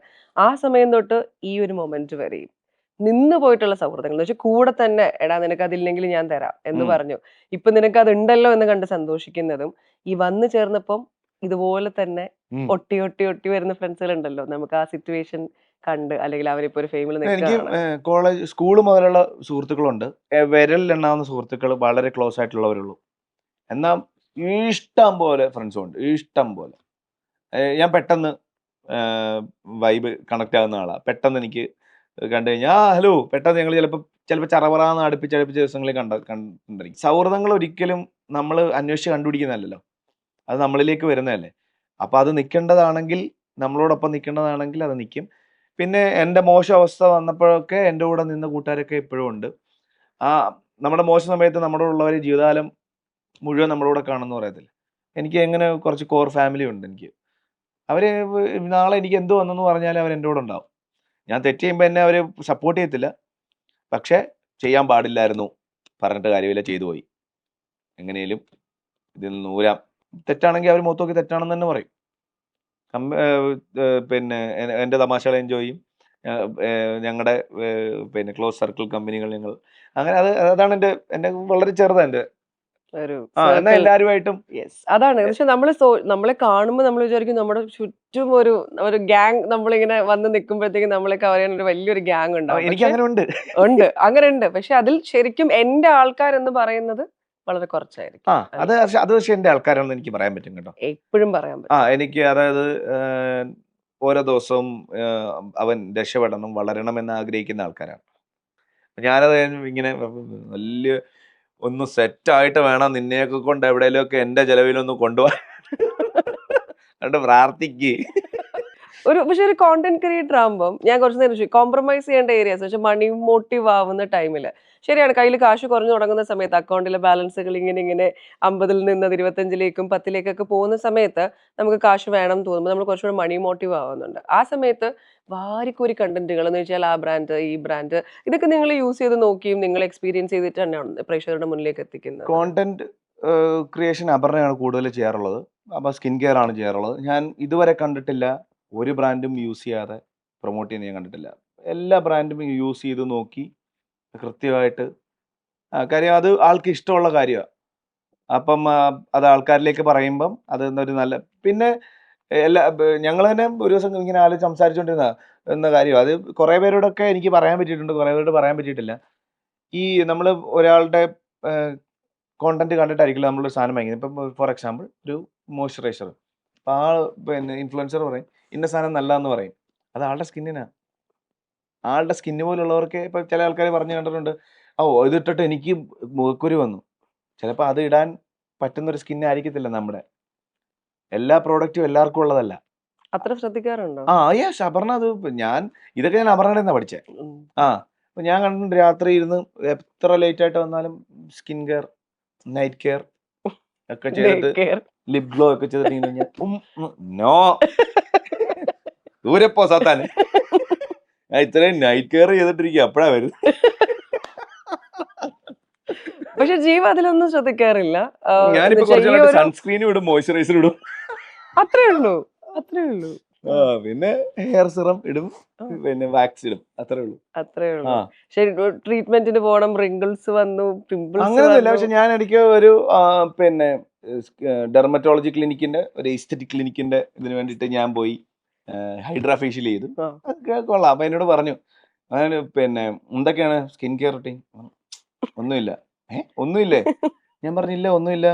ആ സമയം തൊട്ട് ഈ ഒരു മൊമെന്റ് വരെയും നിന്ന് പോയിട്ടുള്ള സൗഹൃദങ്ങൾ എന്ന് വെച്ചാൽ കൂടെ തന്നെ എടാ നിനക്ക് അതില്ലെങ്കിൽ ഞാൻ തരാം എന്ന് പറഞ്ഞു. ഇപ്പൊ നിനക്ക് അത് ഉണ്ടല്ലോ എന്ന് കണ്ട് സന്തോഷിക്കുന്നതും ഈ വന്നു ചേർന്നപ്പം ഇതുപോലെ തന്നെ ഒട്ടി ഒട്ടി ഒട്ടി വരുന്ന ഫ്രണ്ട്സുകൾ ഉണ്ടല്ലോ. നമുക്ക് ആ സിറ്റുവേഷൻ കണ്ട് അല്ലെങ്കിൽ അവരിപ്പോ ഒരു ഫെയിമിൽ എനിക്ക് നിൽക്കുകയാണ്. സ്കൂൾ മുതലുള്ള സുഹൃത്തുക്കളുണ്ട്. വിരലിലെണ്ണാവുന്ന സുഹൃത്തുക്കൾ വളരെ ക്ലോസ് ആയിട്ടുള്ളവരുള്ളൂ. എന്നാൽ ഇഷ്ടം പോലെ ഫ്രണ്ട്സും ഉണ്ട്. ഇഷ്ടം പോലെ. ഞാൻ പെട്ടെന്ന് വൈബ് കണക്ട് ആകുന്ന ആളാണ്. പെട്ടെന്ന് എനിക്ക് കണ്ടു കഴിഞ്ഞാൽ ഹലോ പെട്ടെന്ന് ഞങ്ങൾ ചിലപ്പോൾ ചറപറാന്ന് അടുപ്പിച്ചടുപ്പിച്ച ദിവസങ്ങളിൽ കണ്ടിരിക്കും. സൗഹൃദങ്ങൾ ഒരിക്കലും നമ്മൾ അന്വേഷിച്ച് കണ്ടുപിടിക്കുന്നതല്ലല്ലോ. അത് നമ്മളിലേക്ക് വരുന്നതല്ലേ. അപ്പോൾ അത് നിൽക്കേണ്ടതാണെങ്കിൽ നമ്മളോടൊപ്പം നിൽക്കേണ്ടതാണെങ്കിൽ അത് നിൽക്കും. പിന്നെ എൻ്റെ മോശം അവസ്ഥ വന്നപ്പോഴൊക്കെ എൻ്റെ കൂടെ നിന്ന കൂട്ടുകാരൊക്കെ ഇപ്പോഴും ഉണ്ട്. ആ നമ്മുടെ മോശം സമയത്ത് നമ്മുടെ ഉള്ളവർ ജീവിതകാലം മുഴുവൻ നമ്മുടെ കൂടെ കാണുമെന്ന് പറയത്തില്ല. എനിക്ക് എങ്ങനെ കുറച്ച് കോർ ഫാമിലി ഉണ്ട് എനിക്ക്. അവർ നാളെ എനിക്ക് എന്ത് വന്നെന്ന് പറഞ്ഞാലും അവർ എൻ്റെ കൂടെ ഉണ്ടാവും. ഞാൻ തെറ്റ് ചെയ്യുമ്പോൾ എന്നെ അവർ സപ്പോർട്ട് ചെയ്യത്തില്ല. പക്ഷേ ചെയ്യാൻ പാടില്ലായിരുന്നു പറഞ്ഞിട്ട് കാര്യമില്ല, ചെയ്തു പോയി. എങ്ങനെയും ഇതിൽ നിന്ന് ഊരാം. തെറ്റാണെങ്കിൽ അവർ മുഖത്ത് നോക്കി തെറ്റാണെന്ന് തന്നെ പറയും. പിന്നെ എൻ്റെ തമാശകൾ എൻജോയ് ചെയ്യും. ഞങ്ങളുടെ പിന്നെ ക്ലോസ് സർക്കിൾ കമ്പനികൾ ഞങ്ങൾ അങ്ങനെ അതാണ് എൻ്റെ വളരെ ചെറുതാണ് എൻ്റെ ഒരു എന്നാൽ എല്ലാവരുമായിട്ടും അതാണ്. പക്ഷെ നമ്മളെ കാണുമ്പോൾ നമ്മൾ വിചാരിക്കും നമ്മുടെ ചുറ്റും ഒരു ഒരു ഗ്യാങ് നമ്മളിങ്ങനെ വന്ന് നിൽക്കുമ്പോഴത്തേക്കും നമ്മളെ കവർ ചെയ്യാൻ ഒരു വലിയൊരു ഗ്യാങ് ഉണ്ടാവും. എനിക്ക് അങ്ങനെ ഉണ്ട്. ഉണ്ട് അങ്ങനെ ഉണ്ട്. പക്ഷെ അതിൽ ശരിക്കും എന്റെ ആൾക്കാർ എന്ന് പറയുന്നത് വളരെ കുറച്ചായിരിക്കും. അത് പക്ഷെ എൻ്റെ ആൾക്കാരാണെന്ന് എനിക്ക് പറയാൻ പറ്റും കേട്ടോ. എപ്പോഴും പറയാൻ പറ്റും. എനിക്ക് അതായത് ഓരോ ദിവസവും അവൻ രക്ഷപ്പെടണം, വളരണം എന്ന് ആഗ്രഹിക്കുന്ന ആൾക്കാരാണ്. ഞാനത് ഇങ്ങനെ വലിയ ഒന്ന് സെറ്റായിട്ട് വേണം നിന്നെയൊക്കെ കൊണ്ട് എവിടെയെങ്കിലുമൊക്കെ എൻ്റെ ചെലവിലൊന്ന് കൊണ്ടുപോകാൻ. അതുകൊണ്ട് പ്രാർത്ഥിക്ക്. പക്ഷെ ഒരു കോണ്ടന്റ് ക്രിയേറ്റർ ആകുമ്പോൾ ഞാൻ കുറച്ച് നേരം കോംപ്രമൈസ് ചെയ്യേണ്ട ഏരിയാസ് പക്ഷെ മണി മോട്ടീവ് ആവുന്ന ടൈമില് ശരിയാണ്. കയ്യിൽ കാശ് കുറഞ്ഞു തുടങ്ങുന്ന സമയത്ത് അക്കൗണ്ടിലെ ബാലൻസുകൾ ഇങ്ങനെ 50-ൽ നിന്ന് 25-ലേക്കും 10-ലേക്കൊക്കെ പോകുന്ന സമയത്ത് നമുക്ക് കാശ് വേണം തോന്നുമ്പോൾ നമ്മൾ കുറച്ചുകൂടി മണി മോട്ടീവ് ആവുന്നുണ്ട്. ആ സമയത്ത് വാരിക്കൂരി കണ്ടന്റുകൾ എന്ന് വെച്ചാൽ ആ ബ്രാൻഡ് ഈ ബ്രാൻഡ് ഇതൊക്കെ നിങ്ങൾ യൂസ് ചെയ്ത് നോക്കിയും നിങ്ങൾ എക്സ്പീരിയൻസ് ചെയ്തിട്ട് തന്നെയാണ് പ്രേക്ഷകരുടെ മുന്നിലേക്ക് എത്തിക്കുന്നത്. കോണ്ടന്റ് ക്രിയേഷൻ അപർണയാണ് കൂടുതൽ ചെയ്യാറുള്ളത്. അപ്പോൾ സ്കിൻ കെയർ ആണ് ചെയ്യാറുള്ളത്. ഞാൻ ഇതുവരെ കണ്ടിട്ടില്ല ഒരു ബ്രാൻഡും യൂസ് ചെയ്യാതെ പ്രൊമോട്ട് ചെയ്യുന്നത് ഞാൻ കണ്ടിട്ടില്ല. എല്ലാ ബ്രാൻഡും യൂസ് ചെയ്ത് നോക്കി കൃത്യമായിട്ട് കാര്യം അത് ആൾക്ക് ഇഷ്ടമുള്ള കാര്യമാണ്. അപ്പം അത് ആൾക്കാരിലേക്ക് പറയുമ്പം അത് ഒരു നല്ല പിന്നെ ഞങ്ങൾ തന്നെ ഒരു ദിവസം ഇങ്ങനെ സംസാരിച്ചുകൊണ്ടിരുന്ന എന്ന കാര്യം അത് കുറേ പേരോടൊക്കെ എനിക്ക് പറയാൻ പറ്റിയിട്ടുണ്ട്, കുറേ പേരോട് പറയാൻ പറ്റിയിട്ടില്ല. ഈ നമ്മൾ ഒരാളുടെ കോണ്ടന്റ് കണ്ടിട്ടായിരിക്കില്ല നമ്മളൊരു സാധനം വാങ്ങിയത്. ഇപ്പം ഫോർ എക്സാമ്പിൾ ഒരു മോയ്സ്ചറൈസർ. അപ്പോൾ പിന്നെ ഇൻഫ്ലുവൻസർ പറയും ഇന്ന സാധനം നല്ലതെന്ന് പറയും. അത് ആളുടെ സ്കിന്നിനാണ്. ആളുടെ സ്കിന്ന് പോലുള്ളവർക്ക് ഇപ്പം ചില ആൾക്കാർ പറഞ്ഞു കണ്ടിട്ടുണ്ട് ഇതിട്ടിട്ട് എനിക്ക് മുഖക്കുരു വന്നു. ചിലപ്പോൾ അത് ഇടാൻ പറ്റുന്നൊരു സ്കിന്നായിരിക്കത്തില്ല നമ്മുടെ. എല്ലാ പ്രോഡക്റ്റും എല്ലാവർക്കും ഉള്ളതല്ല. അത്ര ശ്രദ്ധിക്കാറുണ്ടോ? യെസ് അപർണ ഇതൊക്കെ ഞാൻ അപർണയുടെ നിന്നാണ് പഠിച്ചത്. അപ്പം ഞാൻ കണ്ടിട്ടുണ്ട് രാത്രി ഇരുന്ന് എത്ര ലേറ്റ് ആയിട്ട് വന്നാലും സ്കിൻ കെയർ നൈറ്റ് കെയർ ഒക്കെ ചെയ്തിട്ട് ലിപ് ഗ്ലോ ഒക്കെ ചെയ്തിട്ട് നോ ദൂരെ പോ സാത്താൻ, ഇത്രയും നൈറ്റ് കെയർ ചെയ്തിട്ടിരിക്കുക അപ്പഴാ വരുന്നത്. പക്ഷെ ജീവ അതിലൊന്നും ശ്രദ്ധിക്കാറില്ല. ഞാനിപ്പോ കുറച്ച് സൺസ്ക്രീനും ഇടും, മോയ്സ്ചറൈസർ ഇടും, അത്രേ ഉള്ളൂ. പിന്നെ ഹെയർ സിറം ഇടും, പിന്നെ വാക്സ് ഇടും, അത്രേ ഉള്ളൂ. ശരി, ട്രീറ്റ്മെന്റിന് പോണം, റിങ്കിൾസ് വന്നു, പിമ്പിൾസ് അങ്ങനെയൊന്നുമില്ല. പക്ഷെ ഞാൻ എനിക്ക് ഒരു പിന്നെ ഡെർമറ്റോളജി ക്ലിനിക്കിന്റെ ഒരു എസ്തെറ്റിക് ക്ലിനിക്കിന്റെ ഇതിന് വേണ്ടിയിട്ട് ഞാൻ പോയി ഹൈഡ്രാ ഫേഷ്യൽ ചെയ്തു. കൊള്ളാം. അപ്പൊ എന്നോട് പറഞ്ഞു പിന്നെ എന്തൊക്കെയാണ് സ്കിൻ കെയർ റൂട്ടീൻ? ഒന്നുമില്ല. ഒന്നുമില്ലേ? ഞാൻ പറഞ്ഞില്ല, ഒന്നുമില്ല.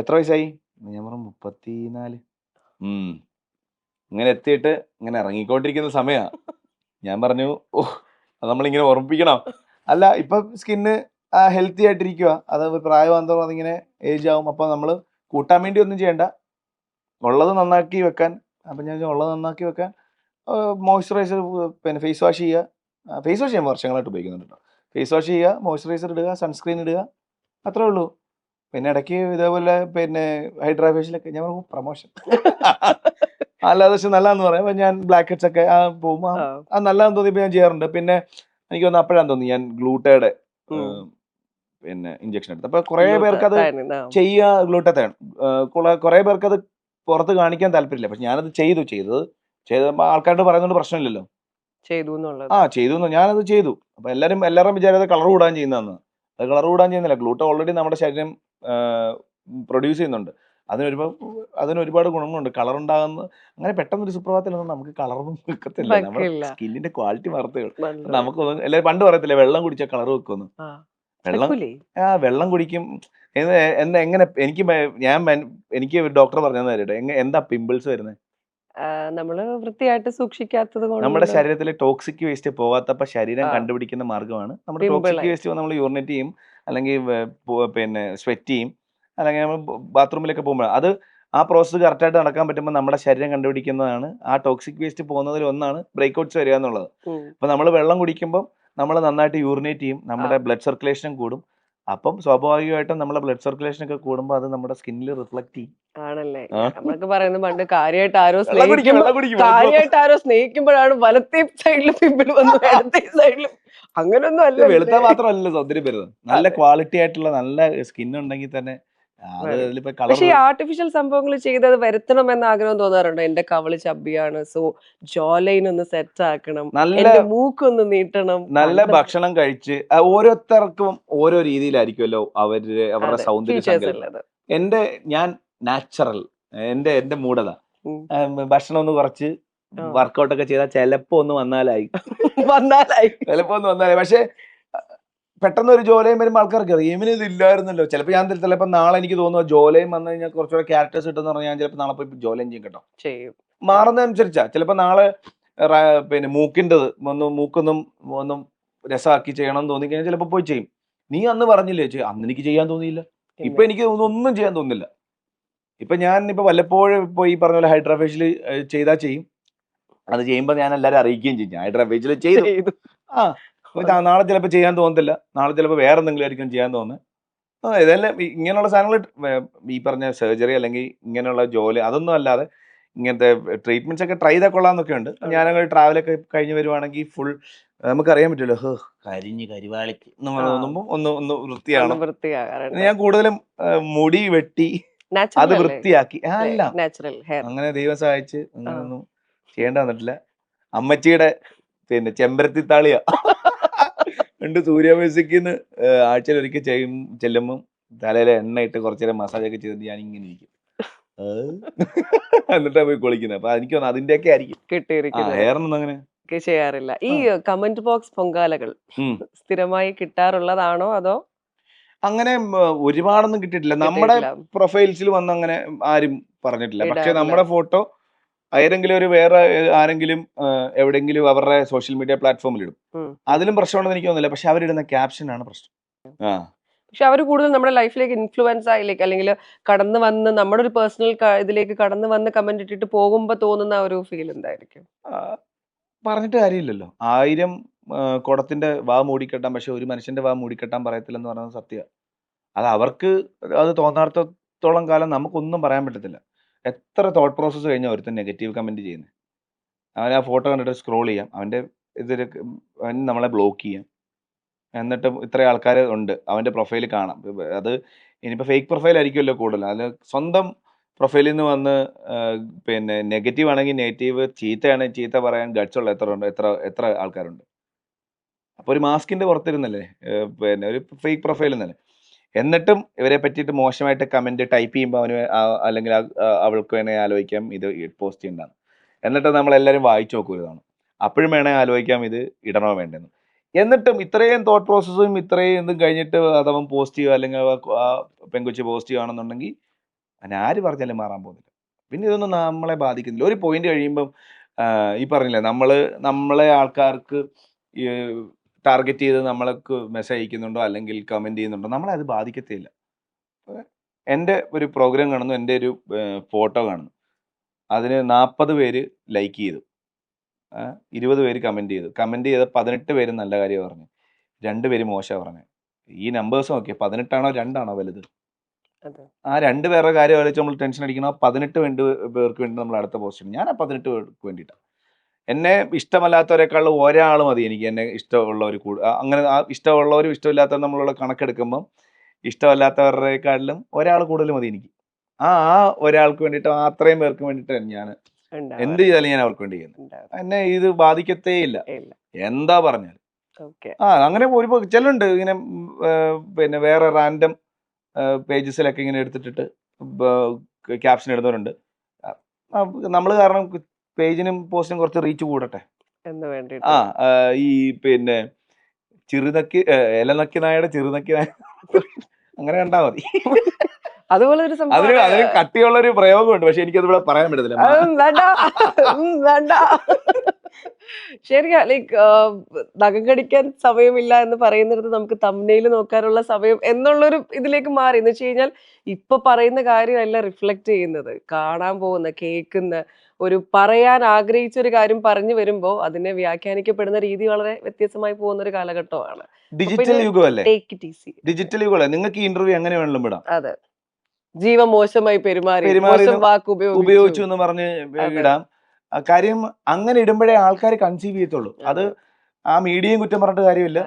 എത്ര വയസ്സായി? ഞാൻ പറഞ്ഞു 34. ഇങ്ങനെ എത്തിയിട്ട് ഇങ്ങനെ ഇറങ്ങിക്കൊണ്ടിരിക്കുന്ന സമയാ. ഞാൻ പറഞ്ഞു, അത് നമ്മളിങ്ങനെ ഓർമ്മിപ്പിക്കണം. അല്ല, ഇപ്പൊ സ്കിന്ന് ഹെൽത്തി ആയിട്ടിരിക്കുക. അത് പ്രായമാകുമ്പോൾ അതിങ്ങനെ ഏജ് ആവും. അപ്പൊ നമ്മൾ കൂട്ടാൻ വേണ്ടി ഒന്നും ചെയ്യണ്ട, ഉള്ളത് നന്നാക്കി വെക്കാൻ. അപ്പം ഞാൻ ഉള്ളത് നന്നാക്കി വെക്കാൻ മോയ്സ്ചറൈസർ, പിന്നെ ഫേസ് വാഷ് ചെയ്യുക. ഫേസ് വാഷ് ചെയ്യാൻ വർഷങ്ങളായിട്ട് ഉപയോഗിക്കുന്നുണ്ട് കേട്ടോ. ഫേസ് വാഷ് ചെയ്യുക, മോയ്സ്ചറൈസർ ഇടുക, സൺസ്ക്രീൻ ഇടുക, അത്രേ ഉള്ളൂ. പിന്നെ ഇടയ്ക്ക് ഇതേപോലെ പിന്നെ ഹൈഡ്രാ ഫേഷ്യലൊക്കെ ഞാൻ പ്രൊമോഷൻ അല്ലാതെ പക്ഷെ നല്ലതെന്ന് പറയാം. അപ്പം ഞാൻ ബ്ലാക്ക് ഹെഡ്സ് ഒക്കെ പോകുമ്പോൾ അത് നല്ലതെന്ന് തോന്നിയപ്പോൾ ഞാൻ ചെയ്യാറുണ്ട്. പിന്നെ എനിക്ക് തോന്നുന്നു അപ്പോഴാന്ന് തോന്നി ഞാൻ ഗ്ലൂട്ടയുടെ പിന്നെ ഇഞ്ചക്ഷൻ എടുത്തു. അപ്പൊ കുറെ പേർക്ക് അത് ചെയ്യുക, ഗ്ലൂട്ടത്തയാണ്. കുറെ പേർക്ക് അത് പുറത്ത് കാണിക്കാൻ താല്പര്യമില്ല. പക്ഷെ ഞാനത് ചെയ്തപ്പോൾ ആൾക്കാരോട് പറയുന്നതുകൊണ്ട് പ്രശ്നമില്ലല്ലോ. ചെയ്തു, ഞാനത് ചെയ്തു. അപ്പൊ എല്ലാവരും വിചാരിച്ചത് കളർ കൂടാൻ ചെയ്യുന്നതാണ്. അത് കളർ കൂടാൻ ചെയ്യുന്നില്ല. ഗ്ലൂട്ട ഓൾറെഡി നമ്മുടെ ശരീരം പ്രൊഡ്യൂസ് ചെയ്യുന്നുണ്ട്. അതിനൊരുപാട് ഗുണങ്ങളുണ്ട്. കളർ ഉണ്ടാകുന്ന അങ്ങനെ പെട്ടെന്നൊരു സുപ്രഭാതത്തിലൊന്നും നമുക്ക് കളറൊന്നും വെക്കത്തില്ല. നമ്മുടെ സ്കിന്നിന്റെ ക്വാളിറ്റി മാറത്തേ ഉള്ളൂ. നമുക്ക് എല്ലാവരും പണ്ട് പറയത്തില്ലേ വെള്ളം കുടിച്ചാൽ കളർ വെക്കുമെന്ന്. വെള്ളം കുടിക്കും എങ്ങനെ എനിക്ക് ഡോക്ടർ പറഞ്ഞതെന്ന് അറിയട്ടെ, എന്താ പിമ്പിൾസ് വരുന്നത്? നമ്മള് വൃത്തിയായിട്ട് സൂക്ഷിക്കാത്തത് കൊണ്ട്. നമ്മുടെ ശരീരത്തിലെ ടോക്സിക് വേസ്റ്റ് പോകാത്തപ്പോ ശരീരം കണ്ടുപിടിക്കുന്ന മാർഗ്ഗമാണ്. നമ്മുടെ ടോക്സിക് വേസ്റ്റ് നമ്മൾ യൂറിനേറ്റ് ചെയ്യും, അല്ലെങ്കിൽ പിന്നെ സ്വെറ്റ് ചെയ്യും, അല്ലെങ്കിൽ നമ്മൾ ബാത്റൂമിലൊക്കെ പോകുമ്പോൾ അത് ആ പ്രോസസ്സ് കറക്റ്റായിട്ട് നടക്കാൻ പറ്റുമ്പോൾ നമ്മുടെ ശരീരം കണ്ടുപിടിക്കുന്നതാണ്. ആ ടോക്സിക് വേസ്റ്റ് പോകുന്നതിൽ ഒന്നാണ് ബ്രേക്ക്ഔട്ട്സ് വരിക എന്നുള്ളത്. അപ്പൊ നമ്മൾ വെള്ളം കുടിക്കുമ്പോൾ നമ്മൾ നന്നായിട്ട് യൂറിനേറ്റ് ചെയ്യും, നമ്മുടെ ബ്ലഡ് സർക്കുലേഷൻ കൂടും. അപ്പം സ്വാഭാവികമായിട്ടും നമ്മുടെ ബ്ലഡ് സർക്കുലേഷൻ ഒക്കെ കൂടുമ്പോൾ അത് നമ്മുടെ സ്കിന്നിൽ റിഫ്ലക്ട് ചെയ്യും. ആണല്ലേ? നമ്മളൊക്കെ പറയുന്നത് പണ്ട് കാര്യമായിട്ട് ആരോ സ്നേഹിക്കുമ്പോഴാണ് വലത്തെ സൈഡിൽ പിമ്പിൾ വന്നു, ഇടത്തെ സൈഡിലും. അങ്ങനൊന്നും അല്ല. വെളുത്ത മാത്രമല്ലല്ലോ സൗന്ദര്യം വരുന്നത്. നല്ല ക്വാളിറ്റി ആയിട്ടുള്ള നല്ല സ്കിൻ ഉണ്ടെങ്കിൽ തന്നെ. പക്ഷെ ഈ ആർട്ടിഫിഷ്യൽ സംഭവങ്ങൾ ചെയ്തത് വരുത്തണം എന്ന ആഗ്രഹം തോന്നാറുണ്ടോ? എന്റെ കവള് ചബ്ബിയാണ്, സോ ജോലൈൻ ഒന്ന് സെറ്റ് ആക്കണം, എന്റെ മൂക്കൊന്ന് നീട്ടണം. നല്ല ഭക്ഷണം കഴിച്ച് ഓരോരുത്തർക്കും ഓരോ രീതിയിലായിരിക്കുമല്ലോ അവരുടെ സൗന്ദര്യം. ഞാൻ നാച്ചുറൽ, എന്റെ മൂടതാ. ഭക്ഷണം ഒന്ന് കുറച്ച് വർക്കൗട്ട് ഒക്കെ ചെയ്താൽ ചിലപ്പോ ഒന്ന് വന്നാലായി. പക്ഷെ പെട്ടെന്ന് ഒരു ജോലയും വരുമ്പോൾ ആൾക്കാർക്ക് ഇവന് ഇത് ഇല്ലായിരുന്നല്ലോ. ചിലപ്പോൾ നാളെ എനിക്ക് തോന്നുന്നു ജോലയും വന്നു കഴിഞ്ഞാൽ കുറച്ചുകൂടെ ക്യാരക്ടേഴ്സ് കിട്ടുമെന്ന് പറഞ്ഞാൽ ഞാൻ ചിലപ്പോൾ നാളെ പോയി ജോലയും ചെയ്യും കേട്ടോ. മാറുന്നതനുസരിച്ചാ. ചിലപ്പോൾ നാളെ പിന്നെ മൂക്കൊന്നും രസമാക്കി ചെയ്യണം എന്ന് തോന്നിക്കഴിഞ്ഞാൽ ചിലപ്പോൾ പോയി ചെയ്യും. നീ അന്ന് പറഞ്ഞില്ലേ അന്ന് എനിക്ക് ചെയ്യാൻ തോന്നിയില്ല, ഇപ്പൊ എനിക്ക് ഒന്നും ചെയ്യാൻ തോന്നുന്നില്ല. ഇപ്പൊ ഞാൻ വല്ലപ്പോഴും പോയി പറഞ്ഞ പോലെ ഹൈഡ്രാ ഫേഷ്യൽ ചെയ്താൽ ചെയ്യും. അത് ചെയ്യുമ്പോൾ ഞാൻ എല്ലാവരും അറിയിക്കുകയും ചെയ്യും ഹൈഡ്രാ ഫേഷ്യൽ ചെയ്തു. നാളെ ചിലപ്പോൾ ചെയ്യാൻ തോന്നത്തില്ല, നാളെ ചിലപ്പോൾ വേറെ എന്തെങ്കിലും ആയിരിക്കും ചെയ്യാൻ തോന്നുന്നത്. ഇതെല്ലാം ഇങ്ങനെയുള്ള സാധനങ്ങൾ, ഈ പറഞ്ഞ സർജറി അല്ലെങ്കിൽ ഇങ്ങനെയുള്ള ജോലി അതൊന്നും അല്ലാതെ ഇങ്ങനത്തെ ട്രീറ്റ്മെന്റ്സ് ഒക്കെ ട്രൈ ചെയ്താൽ കൊള്ളാമെന്നൊക്കെ ഉണ്ട്. ഞാനങ്ങനെ ട്രാവലൊക്കെ കഴിഞ്ഞ് വരുവാണെങ്കിൽ ഫുൾ നമുക്കറിയാൻ പറ്റുമല്ലോ, കരിവാളിക്ക് നമ്മൾ തോന്നുമ്പോൾ ഒന്ന് വൃത്തിയാകണം. ഞാൻ കൂടുതലും മുടി വെട്ടി അത് വൃത്തിയാക്കി അല്ല, അങ്ങനെ ദൈവം സഹായിച്ച് അങ്ങനെയൊന്നും ചെയ്യേണ്ട വന്നിട്ടില്ല. അമ്മച്ചിയുടെ പിന്നെ ചെമ്പരത്തി താളിയാ ഉണ്ട്. സൂര്യ മ്യൂസിക്കിന്ന് ആഴ്ചയിൽ ഒരിക്കൽ ചെല്ലുമ്പം തലയിലെ എണ്ണ ഇട്ട് കുറച്ചു നേരം മസാജ് ഒക്കെ ചെയ്തിട്ട് ഞാൻ ഇങ്ങനെ ഇരിക്കും, എന്നിട്ടാ പോയി കുളിക്കുന്നത്. അപ്പൊ എനിക്ക് തോന്നുന്നു അതിന്റെയൊക്കെ ആയിരിക്കും ഹെയറിനൊന്നും അങ്ങനെ ചെയ്യാറില്ല. ഈ കമന്റ് ബോക്സ് പൊങ്കാലകൾ സ്ഥിരമായി കിട്ടാറുള്ളതാണോ അതോ? അങ്ങനെ ഒരുപാടൊന്നും കിട്ടിയിട്ടില്ല. നമ്മുടെ പ്രൊഫൈൽസിൽ വന്ന് അങ്ങനെ ആരും പറഞ്ഞിട്ടില്ല. പക്ഷെ നമ്മുടെ ഫോട്ടോ ഏതെങ്കിലും ഒരു വേറെ ആരെങ്കിലും എവിടെയെങ്കിലും അവരുടെ സോഷ്യൽ മീഡിയ പ്ലാറ്റ്ഫോമിൽ ഇടും. അതിലും പ്രശ്നമുണ്ടെന്ന് എനിക്ക് തോന്നുന്നില്ല. പക്ഷെ അവരിടുന്ന ക്യാപ്ഷനാണ് പ്രശ്നം. പക്ഷെ അവർ കൂടുതൽ നമ്മുടെ ലൈഫിലേക്ക് ഇൻഫ്ലുവൻസ് ആയിലേക്ക് അല്ലെങ്കിൽ കടന്നു വന്ന് നമ്മുടെ ഒരു പേഴ്സണൽ ഇതിലേക്ക് കടന്നു വന്ന് കമന്റ് ഇട്ടിട്ട് പോകുമ്പോ തോന്നുന്ന ഒരു ഫീൽ എന്തായിരിക്കും? പറഞ്ഞിട്ട് കാര്യമില്ലല്ലോ. 1000 കുടത്തിന്റെ വാ മൂടിക്കെട്ടാൻ, പക്ഷെ ഒരു മനുഷ്യന്റെ വാ മൂടിക്കെട്ടാൻ പറയത്തില്ലെന്ന് പറയുന്നത് സത്യം. അത് അവർക്ക് അത് തോന്നാത്തോളം കാലം നമുക്കൊന്നും പറയാൻ പറ്റത്തില്ല. എത്ര തോട്ട് പ്രോസസ്സ് കഴിഞ്ഞാൽ ഒരുത്തൻ നെഗറ്റീവ് കമന്റ് ചെയ്യുന്നത്. അവൻ ആ ഫോട്ടോ കണ്ടിട്ട് സ്ക്രോൾ ചെയ്യാം, അവന്റെ ഇതിലേക്ക് അവൻ നമ്മളെ ബ്ലോക്ക് ചെയ്യാം. എന്നിട്ട് ഇത്ര ആൾക്കാർ ഉണ്ട് അവന്റെ പ്രൊഫൈൽ കാണാം. അത് ഇനിയിപ്പോ ഫേക്ക് പ്രൊഫൈൽ ആയിരിക്കുമല്ലോ കൂടുതൽ. അത് സ്വന്തം പ്രൊഫൈലിൽ നിന്ന് വന്ന് പിന്നെ നെഗറ്റീവ് ആണെങ്കിൽ നെഗറ്റീവ്, ചീത്തയാണെങ്കിൽ ചീത്ത പറയാൻ ഗട്സ് ഉള്ള എത്ര ഉണ്ട്, എത്ര ആൾക്കാരുണ്ട്. അപ്പൊ ഒരു മാസ്കിന്റെ പുറത്തിരുന്നല്ലേ, പിന്നെ ഒരു ഫേക്ക് പ്രൊഫൈൽ എന്നല്ലേ. എന്നിട്ടും ഇവരെ പറ്റിയിട്ട് മോശമായിട്ട് കമന്റ് ടൈപ്പ് ചെയ്യുമ്പോൾ അവന് അല്ലെങ്കിൽ അവൾക്ക് വേണേ ആലോചിക്കാം ഇത് പോസ്റ്റ് ചെയ്യണ്ടാന്ന്. എന്നിട്ട് നമ്മളെല്ലാവരും വായിച്ചു നോക്കും ഇതാണ്. അപ്പോഴും വേണേ ആലോചിക്കാം ഇത് ഇടണോ വേണ്ടെന്ന്. എന്നിട്ടും ഇത്രയും തോട്ട് പ്രോസസ്സും ഇത്രയും ഇതും കഴിഞ്ഞിട്ട് അതവൻ പോസ്റ്റ് ചെയ്യുക അല്ലെങ്കിൽ ആ പെങ്കൊച്ച് പോസ്റ്റ് ചെയ്യുകയാണെന്നുണ്ടെങ്കിൽ ആര് പറഞ്ഞാലും മാറാൻ പോകുന്നില്ല. പിന്നെ ഇതൊന്നും നമ്മളെ ബാധിക്കുന്നില്ല. ഒരു പോയിന്റ് കഴിയുമ്പം ഈ പറഞ്ഞില്ലേ നമ്മളെ ആൾക്കാർക്ക് ഈ ടാർഗറ്റ് ചെയ്ത് നമ്മൾക്ക് മെസ്സേജ് അയക്കുന്നുണ്ടോ അല്ലെങ്കിൽ കമന്റ് ചെയ്യുന്നുണ്ടോ, നമ്മളെ അത് ബാധിക്കത്തില്ല. എൻ്റെ ഒരു പ്രോഗ്രാം കാണുന്നു, എൻ്റെ ഒരു ഫോട്ടോ കാണുന്നു, അതിന് 40 പേര് ലൈക്ക് ചെയ്തു, 20 പേര് കമന്റ് ചെയ്തു. കമന്റ് ചെയ്ത 18 പേര് നല്ല കാര്യം പറഞ്ഞു, 2 പേര് മോശമാണ് പറഞ്ഞത്. ഈ നമ്പേഴ്സ് നോക്കിയേ, 18 ആണോ 2 ആണോ വലുത്? ആ 2 പേരുടെ കാര്യം ആലോചിച്ച് നമ്മൾ ടെൻഷൻ അടിക്കണം. 18 പേർക്ക് വേണ്ടി നമ്മൾ അടുത്ത പോസ്റ്റ് ചെയ്യണം. ഞാൻ ആ 18 പേർക്ക് വേണ്ടിയിട്ടാണ്. എന്നെ ഇഷ്ടമല്ലാത്തവരെക്കാളും ഒരാൾ മതി എനിക്ക് എന്നെ ഇഷ്ടമുള്ളവർ അങ്ങനെ ഇഷ്ടമുള്ളവരും ഇഷ്ടമില്ലാത്തവരും നമ്മളുള്ള കണക്കെടുക്കുമ്പം ഇഷ്ടമല്ലാത്തവരെക്കാളിലും ഒരാൾ കൂടുതൽ മതി എനിക്ക്. ആ ഒരാൾക്ക് വേണ്ടിയിട്ട്, അത്രയും പേർക്ക് വേണ്ടിയിട്ട് ഞാൻ എന്ത് ചെയ്താലും ഞാൻ അവർക്ക് വേണ്ടി ചെയ്യുന്നത്. എന്നെ ഇത് ബാധിക്കത്തേ ഇല്ല, എന്താ പറഞ്ഞാൽ. അങ്ങനെ ഒരു ചിലരുണ്ട് ഇങ്ങനെ പിന്നെ വേറെ റാൻഡം പേജസിലൊക്കെ ഇങ്ങനെ എടുത്തിട്ടിട്ട് ക്യാപ്ഷൻ ഇടുന്നവരുണ്ട്. നമ്മൾ കാരണം പേജിനും പോസ്റ്റിനും കുറച്ച് റീച്ച് കൂടട്ടെ എന്ന് വേണ്ടി ഈ പിന്നെ ചെറുനക്കി ഇലനക്കി നായയുടെ ചെറുനക്കി നായ അങ്ങനെ കണ്ടാ മതി. അതുപോലെ ഒരു അതിന് കട്ടിയുള്ള ഒരു പ്രയോഗമുണ്ട്, പക്ഷെ എനിക്കതിവിടെ പറയാൻ പറ്റത്തില്ല. വേണ്ട ശരിയാ. ലൈക്ക് നഖം കടിക്കാൻ സമയമില്ല എന്ന് പറയുന്നിടത്ത് നമുക്ക് തംബ്നെയിൽ നോക്കാനുള്ള സമയം എന്നുള്ളൊരു ഇതിലേക്ക് മാറി. എന്ന് വെച്ച് കഴിഞ്ഞാൽ ഇപ്പൊ പറയുന്ന കാര്യമല്ല റിഫ്ലക്ട് ചെയ്യുന്നത്, കാണാൻ പോകുന്ന കേൾക്കുന്ന ഒരു പറയാൻ ആഗ്രഹിച്ച ഒരു കാര്യം പറഞ്ഞു വരുമ്പോ അതിനെ വ്യാഖ്യാനിക്കപ്പെടുന്ന രീതി വളരെ വ്യത്യസ്തമായി പോകുന്ന ഒരു കാലഘട്ടമാണ്. ഡിജിറ്റൽ യുഗമല്ലേ, ഡിജിറ്റൽ യുഗമല്ലേ. നിങ്ങൾക്ക് ഈ ഇന്റർവ്യൂ എങ്ങനെ വേണമെങ്കിലും വിടാം. അതെ, ജീവൻ മോശമായി പെരുമാറി വാക്ക് ഉപയോഗിച്ചു എന്ന് പറഞ്ഞ് ഇടാം. കാര്യം അങ്ങനെ ഇടുമ്പോഴേ ആൾക്കാർ കൺസീവ് ചെയ്യത്തുള്ളൂ. അത് ആ മീഡിയയും കുറ്റം പറഞ്ഞിട്ട് കാര്യമില്ല.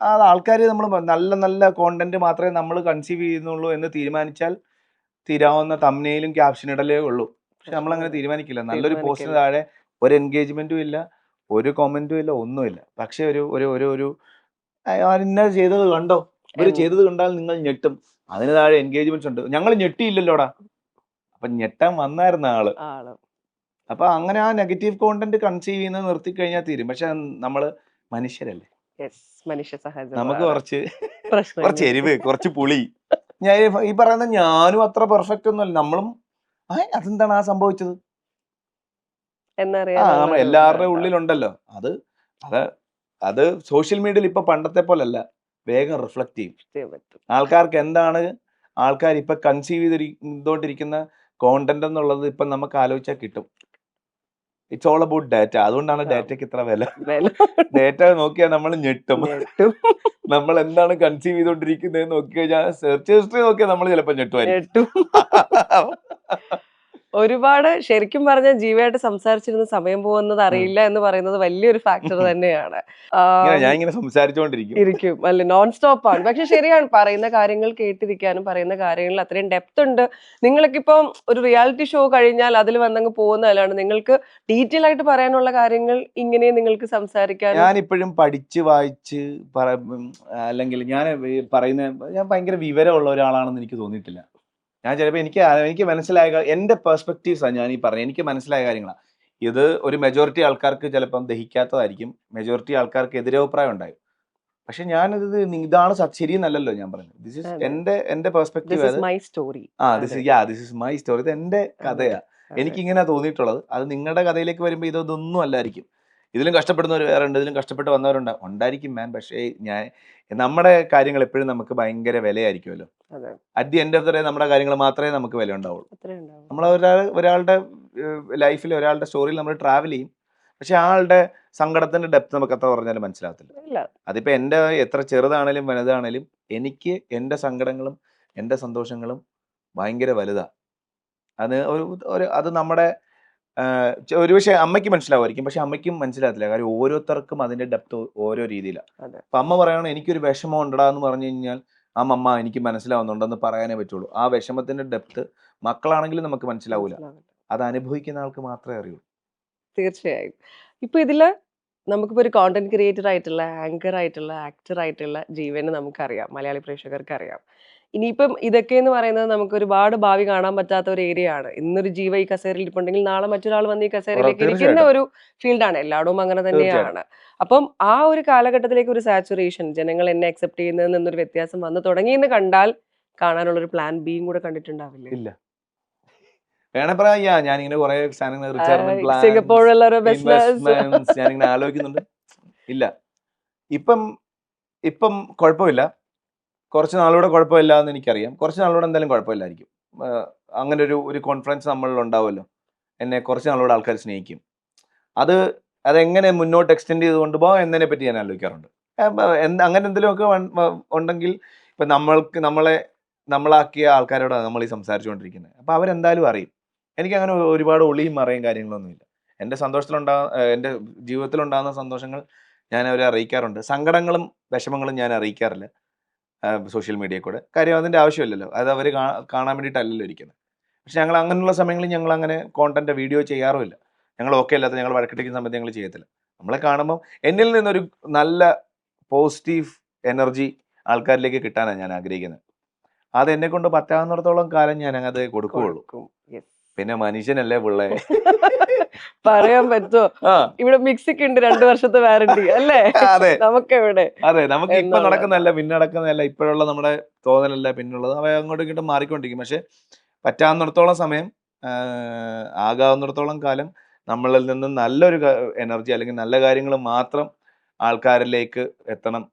അത് ആൾക്കാർ നമ്മൾ നല്ല നല്ല കോണ്ടന്റ് മാത്രമേ നമ്മൾ കൺസീവ് ചെയ്യുന്നുള്ളൂ എന്ന് തീരുമാനിച്ചാൽ തീരാവുന്ന തംബ്നെയിലും ക്യാപ്ഷൻ ഇടലേ ഉള്ളൂ. പക്ഷെ നമ്മൾ അങ്ങനെ തീരുമാനിക്കില്ല. നല്ലൊരു പോസ്റ്റിന് താഴെ ഒരു എൻഗേജ്മെന്റും ഇല്ല, ഒരു കമന്റും ഇല്ല, ഒന്നുമില്ല. പക്ഷെ ഒരു ഇന്നത് ചെയ്തത് കണ്ടോ, ഇവര് ചെയ്തത് കണ്ടാൽ നിങ്ങൾ ഞെട്ടും, അതിന് താഴെ എൻഗേജ്മെന്റ്സ് ഉണ്ട്. ഞങ്ങൾ ഞെട്ടിയില്ലല്ലോടാ. അപ്പൊ ഞെട്ടാൻ വന്നായിരുന്ന ആള്. അപ്പൊ അങ്ങനെ ആ നെഗറ്റീവ് കോണ്ടന്റ് കൺസീവ് ചെയ്യുന്നത് നിർത്തി കഴിഞ്ഞാൽ തീരും. പക്ഷെ നമ്മള് മനുഷ്യരല്ലേ, നമുക്ക് കുറച്ച് എരിവ്, കുറച്ച് പുളി. ഞാൻ ഈ പറയുന്ന ഞാനും അത്ര പെർഫെക്റ്റ് ഒന്നുമല്ല. നമ്മളും അതെന്താണ് ആ സംഭവിച്ചത് എല്ലാവരുടെയും ഉള്ളിലുണ്ടല്ലോ. അത് സോഷ്യൽ മീഡിയയിൽ ഇപ്പൊ പണ്ടത്തെ പോലല്ല, വേഗം റിഫ്ലക്ട് ചെയ്യും. ആൾക്കാർക്ക് എന്താണ് ആൾക്കാർ ഇപ്പൊ കൺസീവ് ചെയ്തോണ്ടിരിക്കുന്ന കോണ്ടന്റ് എന്നുള്ളത് ഇപ്പൊ നമുക്ക് ആലോചിച്ചാൽ കിട്ടും. It's all about data. അതുകൊണ്ടാണ് ഡാറ്റയ്ക്ക് ഇത്ര വില. ഡാറ്റ നോക്കിയാൽ നമ്മൾ ഞെട്ടും. നമ്മൾ എന്താണ് കൺസീവ് ചെയ്തോണ്ടിരിക്കുന്നത് നോക്കി കഴിഞ്ഞാൽ സെർച്ച് ഹിസ്റ്ററി നോക്കിയാൽ നമ്മൾ ചിലപ്പോൾ ഞെട്ടുമായിരിക്കും. ഒരുപാട് ശരിക്കും പറഞ്ഞാൽ ജീവയായിട്ട് സംസാരിച്ചിരുന്ന സമയം പോകുന്നത് അറിയില്ല എന്ന് പറയുന്നത് വലിയൊരു ഫാക്ടർ തന്നെയാണ്. ഞാൻ ഇങ്ങനെ സംസാരിച്ചോണ്ടിരിക്കും അല്ലെ, നോൺ സ്റ്റോപ്പ് ആണ്. പക്ഷെ ശരിയാണ്, പറയുന്ന കാര്യങ്ങൾ കേട്ടിരിക്കാനും പറയുന്ന കാര്യങ്ങളിൽ അത്രയും ഡെപ്ത് ഉണ്ട്. നിങ്ങളൊക്കെ ഇപ്പം ഒരു റിയാലിറ്റി ഷോ കഴിഞ്ഞാൽ അതിൽ വന്നങ്ങ് പോകുന്നതല്ലാണ്, നിങ്ങൾക്ക് ഡീറ്റെയിൽ ആയിട്ട് പറയാനുള്ള കാര്യങ്ങൾ ഇങ്ങനെ നിങ്ങൾക്ക് സംസാരിക്കാൻ. ഞാൻ ഇപ്പോഴും പഠിച്ച് വായിച്ച് അല്ലെങ്കിൽ ഞാൻ ഭയങ്കര വിവരമുള്ള ഒരാളാണെന്ന് എനിക്ക് തോന്നിയിട്ടില്ല. ഞാൻ ചിലപ്പോൾ എനിക്ക് മനസ്സിലായ എൻ്റെ പെർസ്പെക്റ്റീവ്സാണ് ഞാൻ ഈ പറഞ്ഞത്. എനിക്ക് മനസ്സിലായ കാര്യങ്ങളാണ് ഇത്. ഒരു മെജോറിറ്റി ആൾക്കാർക്ക് ചിലപ്പം ദഹിക്കാത്തതായിരിക്കും, മെജോറിറ്റി ആൾക്കാർക്ക് എതിരഭിപ്രായം ഉണ്ടാകും. പക്ഷെ ഞാനിത് ഇതാണ് ശരിയെന്നല്ലല്ലോ ഞാൻ പറഞ്ഞത്. ദിസ് ഇസ് എന്റെ perspective. This is my story. ഇത് എന്റെ കഥയാണ്, എനിക്കിങ്ങനെ തോന്നിയിട്ടുള്ളത്. അത് നിങ്ങളുടെ കഥയിലേക്ക് വരുമ്പോൾ ഇതൊന്നും അല്ലായിരിക്കും. ഇതിലും കഷ്ടപ്പെടുന്നവർ വേറെ ഉണ്ട്, ഇതിലും കഷ്ടപ്പെട്ട് ഉണ്ടായിരിക്കും മാൻ. പക്ഷേ നമ്മുടെ കാര്യങ്ങൾ എപ്പോഴും നമുക്ക് ഭയങ്കര വിലയായിരിക്കുമല്ലോ. At the end of the day നമ്മുടെ കാര്യങ്ങൾ മാത്രമേ നമുക്ക് വില ഉണ്ടാവുള്ളൂ. നമ്മൾ ഒരാളുടെ ലൈഫിൽ ഒരാളുടെ സ്റ്റോറിയിൽ നമ്മൾ ട്രാവൽ ചെയ്യും, പക്ഷെ ആളുടെ സങ്കടത്തിന്റെ ഡെപ്ത് നമുക്ക് എത്ര പറഞ്ഞാലും മനസ്സിലാകത്തില്ല. അതിപ്പോ എന്റെ എത്ര ചെറുതാണേലും വലുതാണേലും എനിക്ക് എന്റെ സങ്കടങ്ങളും എൻ്റെ സന്തോഷങ്ങളും ഭയങ്കര വലുതാണ്. അത് അത് നമ്മുടെ ഒരുപക്ഷെ അമ്മയ്ക്ക് മനസ്സിലാവുമായിരിക്കും, പക്ഷെ അമ്മയ്ക്കും മനസ്സിലാകത്തില്ല. കാര്യം ഓരോരുത്തർക്കും അതിൻ്റെ ഡെപ്ത് ഓരോ രീതിയിലാണ്. അപ്പം അമ്മ പറയണം എനിക്കൊരു വിഷമം ഉണ്ടടാ എന്ന് പറഞ്ഞു കഴിഞ്ഞാൽ അമ്മ എനിക്ക് മനസ്സിലാവുന്നുണ്ടെന്ന് പറയാനേ പറ്റുള്ളൂ. ആ വിഷമത്തിൻ്റെ ഡെപ്ത് മക്കളാണെങ്കിലും നമുക്ക് മനസ്സിലാവില്ല. അത് അനുഭവിക്കുന്ന ആൾക്ക് മാത്രമേ അറിയൂ. തീർച്ചയായും. ഇപ്പൊ ഇതില് നമുക്കിപ്പോ ഒരു കോണ്ടന്റ് ക്രിയേറ്റർ ആയിട്ടുള്ള, ആങ്കർ ആയിട്ടുള്ള, ആക്ടർ ആയിട്ടുള്ള ജീവനെ നമുക്കറിയാം, മലയാളി പ്രേക്ഷകർക്ക് അറിയാം. ഇനിയിപ്പം ഇതൊക്കെ എന്ന് പറയുന്നത് നമുക്ക് ഒരുപാട് ഭാവി കാണാൻ പറ്റാത്ത ഒരു ഏരിയ ആണ്. ഇന്നൊരു ജീവ ഈ കസേരയിൽ ഇരിപ്പുണ്ടെങ്കിൽ നാളെ മറ്റൊരാൾ വന്ന് ഈ കസേരയിലേക്ക് ഇരിക്കുന്ന ഒരു ഫീൽഡാണ്. എല്ലായിടവും അങ്ങനെ തന്നെയാണ്. അപ്പം ആ ഒരു കാലഘട്ടത്തിലേക്ക് ഒരു സാച്ചുറേഷൻ, ജനങ്ങൾ എന്നെ അക്സെപ്റ്റ് ചെയ്യുന്നതിൽ നിന്നൊരു വ്യത്യാസം വന്നു തുടങ്ങിയെന്ന് കണ്ടാൽ കാണാനുള്ള ഒരു പ്ലാൻ ബിയും കൂടെ കണ്ടിട്ടുണ്ടാവില്ലേ? ഇല്ല, വേണേ പറയാ ഞാനിങ്ങനെ കുറെ സാധനങ്ങൾ റിട്ടയർമെന്റ് പ്ലാൻ, സിംഗപ്പൂരിലുള്ള ഒരു ബിസിനസ് ഇൻവെസ്റ്റ്മെന്റ്സ് ഞാനിങ്ങനെ ആലോചിക്കുന്നുണ്ട്. ഇല്ല, ഇപ്പം കുഴപ്പമില്ല. കുറച്ച് നാളൂടെ കുഴപ്പമില്ല എന്ന് എനിക്കറിയാം. കുറച്ച് നാളൂടെ എന്തായാലും കുഴപ്പമില്ലായിരിക്കും. അങ്ങനെ ഒരു കോൺഫിഡൻസ് നമ്മളിൽ ഉണ്ടാവുമല്ലോ. എന്നെ കുറച്ച് നാളൂടെ ആൾക്കാർ സ്നേഹിക്കും. അതെങ്ങനെ മുന്നോട്ട് എക്സ്റ്റെൻഡ് ചെയ്ത് കൊണ്ടുപോകാം എന്നതിനെ പറ്റി ഞാൻ ആലോചിക്കാറുണ്ട്. അങ്ങനെ എന്തെങ്കിലുമൊക്കെ ഉണ്ടെങ്കിൽ ഇപ്പം നമ്മളാക്കിയ ആൾക്കാരോടാണ് നമ്മൾ ഈ സംസാരിച്ചുകൊണ്ടിരിക്കുന്നത്. അപ്പോൾ അവരെന്തായാലും അറിയും. എനിക്കങ്ങനെ ഒരുപാട് ഒളിയും മറയും കാര്യങ്ങളൊന്നുമില്ല. എൻ്റെ എൻ്റെ ജീവിതത്തിലുണ്ടാകുന്ന സന്തോഷങ്ങൾ ഞാൻ അവരെ അറിയിക്കാറുണ്ട്. സങ്കടങ്ങളും വിഷമങ്ങളും ഞാൻ അറിയിക്കാറില്ല സോഷ്യൽ മീഡിയയിൽ കൂടെ. കാര്യം അതിൻ്റെ ആവശ്യമില്ലല്ലോ. അത് അവർ കാണാൻ വേണ്ടിയിട്ടല്ലല്ലോ ഇരിക്കുന്നത്. പക്ഷെ ഞങ്ങൾ അങ്ങനെയുള്ള സമയങ്ങളിൽ ഞങ്ങൾ അങ്ങനെ കോണ്ടന്റ് വീഡിയോ ചെയ്യാറുമില്ല. ഞങ്ങൾ ഓക്കെ അല്ലാത്ത, ഞങ്ങൾ വഴക്കിട്ടിരിക്കുന്ന സമയത്ത് ഞങ്ങൾ ചെയ്യത്തില്ല. നമ്മളെ കാണുമ്പോൾ എന്നിൽ നിന്നൊരു നല്ല പോസിറ്റീവ് എനർജി ആൾക്കാരിലേക്ക് കിട്ടാനാണ് ഞാൻ ആഗ്രഹിക്കുന്നത്. അത് എന്നെ കൊണ്ട് പറ്റാവുന്നിടത്തോളം കാലം ഞാൻ അത് കൊടുക്കുകയുള്ളൂ. പിന്നെ മനുഷ്യനല്ലേ പിള്ളേ, പറയാൻ പറ്റുമോ? ഇവിടെ മിക്സിക്ക് ഉണ്ട് 2 വർഷത്തെ വാറണ്ടി അല്ലേ? അതെ, നമുക്കെവിടെ? അതെ, നമുക്ക് ഇപ്പൊ നടക്കുന്നതല്ല, പിന്നെ നടക്കുന്നതല്ല, ഇപ്പോഴുള്ള നമ്മുടെ തോന്നലല്ല പിന്നുള്ളത്. അവ അങ്ങോട്ടും ഇങ്ങോട്ടും മാറിക്കൊണ്ടിരിക്കും. പക്ഷെ പറ്റാവുന്നിടത്തോളം സമയം, ആകാവുന്നിടത്തോളം കാലം നമ്മളിൽ നിന്ന് നല്ലൊരു എനർജി അല്ലെങ്കിൽ നല്ല കാര്യങ്ങൾ മാത്രം ആൾക്കാരിലേക്ക് എത്തണം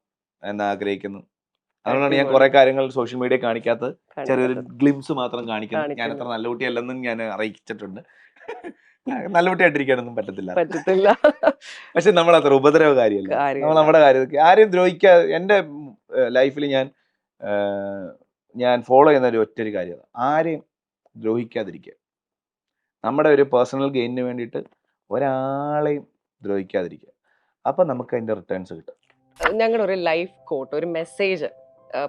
എന്ന് ആഗ്രഹിക്കുന്നു. അതുകൊണ്ടാണ് ഞാൻ കുറെ കാര്യങ്ങൾ സോഷ്യൽ മീഡിയ കാണിക്കാത്തത്. ചെറിയൊരു ഗ്ലിംസ് മാത്രം കാണിക്കുന്നു. ഞാൻ അത്ര നല്ല കുട്ടിയല്ലെന്നും ഞാൻ അറിയിച്ചിട്ടുണ്ട്. നല്ല കുട്ടിയായിട്ടിരിക്കാനൊന്നും പറ്റത്തില്ല. പക്ഷെ നമ്മൾ അത്ര ഉപദ്രവകാരിയല്ല. നമ്മൾ നമ്മുടെ കാര്യം ആരെയും ദ്രോഹിക്കാതെ, എൻ്റെ ലൈഫിൽ ഞാൻ ഫോളോ ചെയ്യുന്ന ഒറ്റൊരു കാര്യം, ആരെയും ദ്രോഹിക്കാതിരിക്കുക. നമ്മുടെ ഒരു പേഴ്സണൽ ഗെയിനിന് വേണ്ടിയിട്ട് ഒരാളെയും ദ്രോഹിക്കാതിരിക്കുക. അപ്പം നമുക്ക് അതിൻ്റെ റിട്ടേൺസ് കിട്ടും. ഞങ്ങളുടെ ഒരു ലൈഫ് കോട്ട്, ഒരു മെസ്സേജ്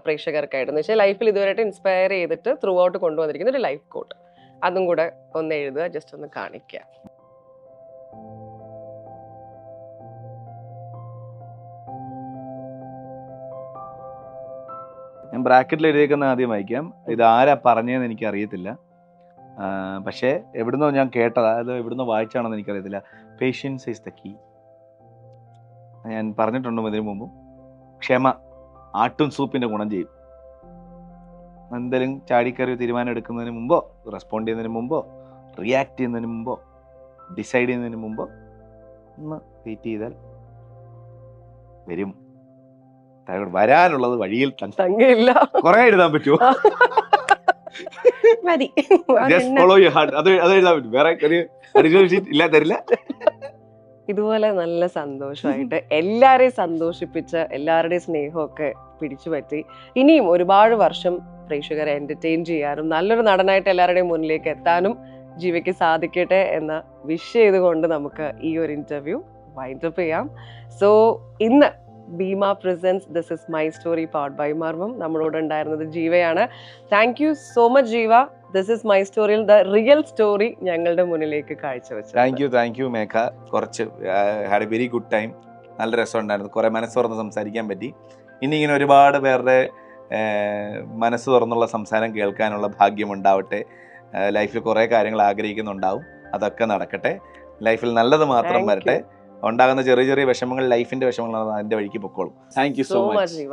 പ്രേക്ഷകർക്കായിട്ടെന്ന് വെച്ചാൽ ലൈഫിൽ ഇതുവരെയായിട്ട് ഇൻസ്പയർ ചെയ്തിട്ട് ത്രൂ ഔട്ട് കൊണ്ടുവന്നിരിക്കുന്ന ഒരു ലൈഫ് കോട്ട്, അതും കൂടെ ഒന്ന് എഴുതുക, ജസ്റ്റ് ഒന്ന് കാണിക്കുക. ഞാൻ ബ്രാക്കറ്റിൽ എഴുതിയേക്കുന്ന ആദ്യം വായിക്കാം. ഇത് ആരാ പറഞ്ഞതെന്ന് എനിക്ക് അറിയത്തില്ല, പക്ഷേ എവിടുന്നോ ഞാൻ കേട്ടതാ, അത് എവിടുന്നോ വായിച്ചാണെന്ന് എനിക്കറിയത്തില്ല. Patience is the key. ഞാൻ പറഞ്ഞിട്ടുണ്ടോ ഇതിനു മുമ്പും? ക്ഷമ ആട്ടും സൂപ്പിൻ്റെ ഗുണം ചെയ്യും. എന്തെങ്കിലും ചാടിക്കറി തീരുമാനം എടുക്കുന്നതിന് മുമ്പോ, റെസ്പോണ്ട് ചെയ്യുന്നതിന് മുമ്പോ, റിയാക്ട് ചെയ്യുന്നതിന് മുമ്പോ, ഡിസൈഡ് ചെയ്യുന്നതിന് മുമ്പോ ഒന്ന് വെയിറ്റ് ചെയ്താൽ വരും. വരാനുള്ളത് വഴിയിൽ തങ്ങില്ല. കുറെ എഴുതാൻ പറ്റുമോ? Just follow your heart. അത് എഴുതാൻ പറ്റും. വേറെ ഇല്ല, തരില്ല. ഇതുപോലെ നല്ല സന്തോഷമായിട്ട് എല്ലാരെയും സന്തോഷിപ്പിച്ച് എല്ലാവരുടെയും സ്നേഹമൊക്കെ പിടിച്ചു പറ്റി ഇനിയും ഒരുപാട് വർഷം പ്രേക്ഷകരെ എന്റർടൈൻ ചെയ്യാനും നല്ലൊരു നടനായിട്ട് എല്ലാവരുടെയും മുന്നിലേക്ക് എത്താനും ജീവയ്ക്ക് സാധിക്കട്ടെ എന്ന് വിഷ് ചെയ്തുകൊണ്ട് നമുക്ക് ഈ ഒരു ഇന്റർവ്യൂ വൈൻഡപ്പ് ചെയ്യാം. സോ ഇന്ന് Bhima presents this is my story powered by Marmam. നമ്മളോട് ഉണ്ടായിരുന്നത് ജീവയാണ്. Thank you so much Jeeva. This is my സ്റ്റോറിയിൽ ദ റിയൽ സ്റ്റോറി ഞങ്ങളുടെ മുന്നിലേക്ക് കാഴ്ചവെച്ചു. Thank you Megha. കുറച്ച് had a very good time. നല്ല രസമുണ്ടായിരുന്നു. കുറെ മനസ്സ് തുറന്ന് സംസാരിക്കാൻ പറ്റി. ഇനി ഇങ്ങനെ ഒരുപാട് പേരുടെ മനസ്സ് തുറന്നുള്ള സംസാരം കേൾക്കാനുള്ള ഭാഗ്യം ഉണ്ടാവട്ടെ. ലൈഫിൽ കുറേ കാര്യങ്ങൾ ആഗ്രഹിക്കുന്നുണ്ടാവും, അതൊക്കെ നടക്കട്ടെ. ലൈഫിൽ നല്ലത് മാത്രം വരട്ടെ. ഉണ്ടാകുന്ന ചെറിയ ചെറിയ വിഷമങ്ങൾ ലൈഫിന്റെ വിഷമങ്ങളാണ്, അതിന്റെ വഴിക്ക് പൊക്കോളും. Thank you so much.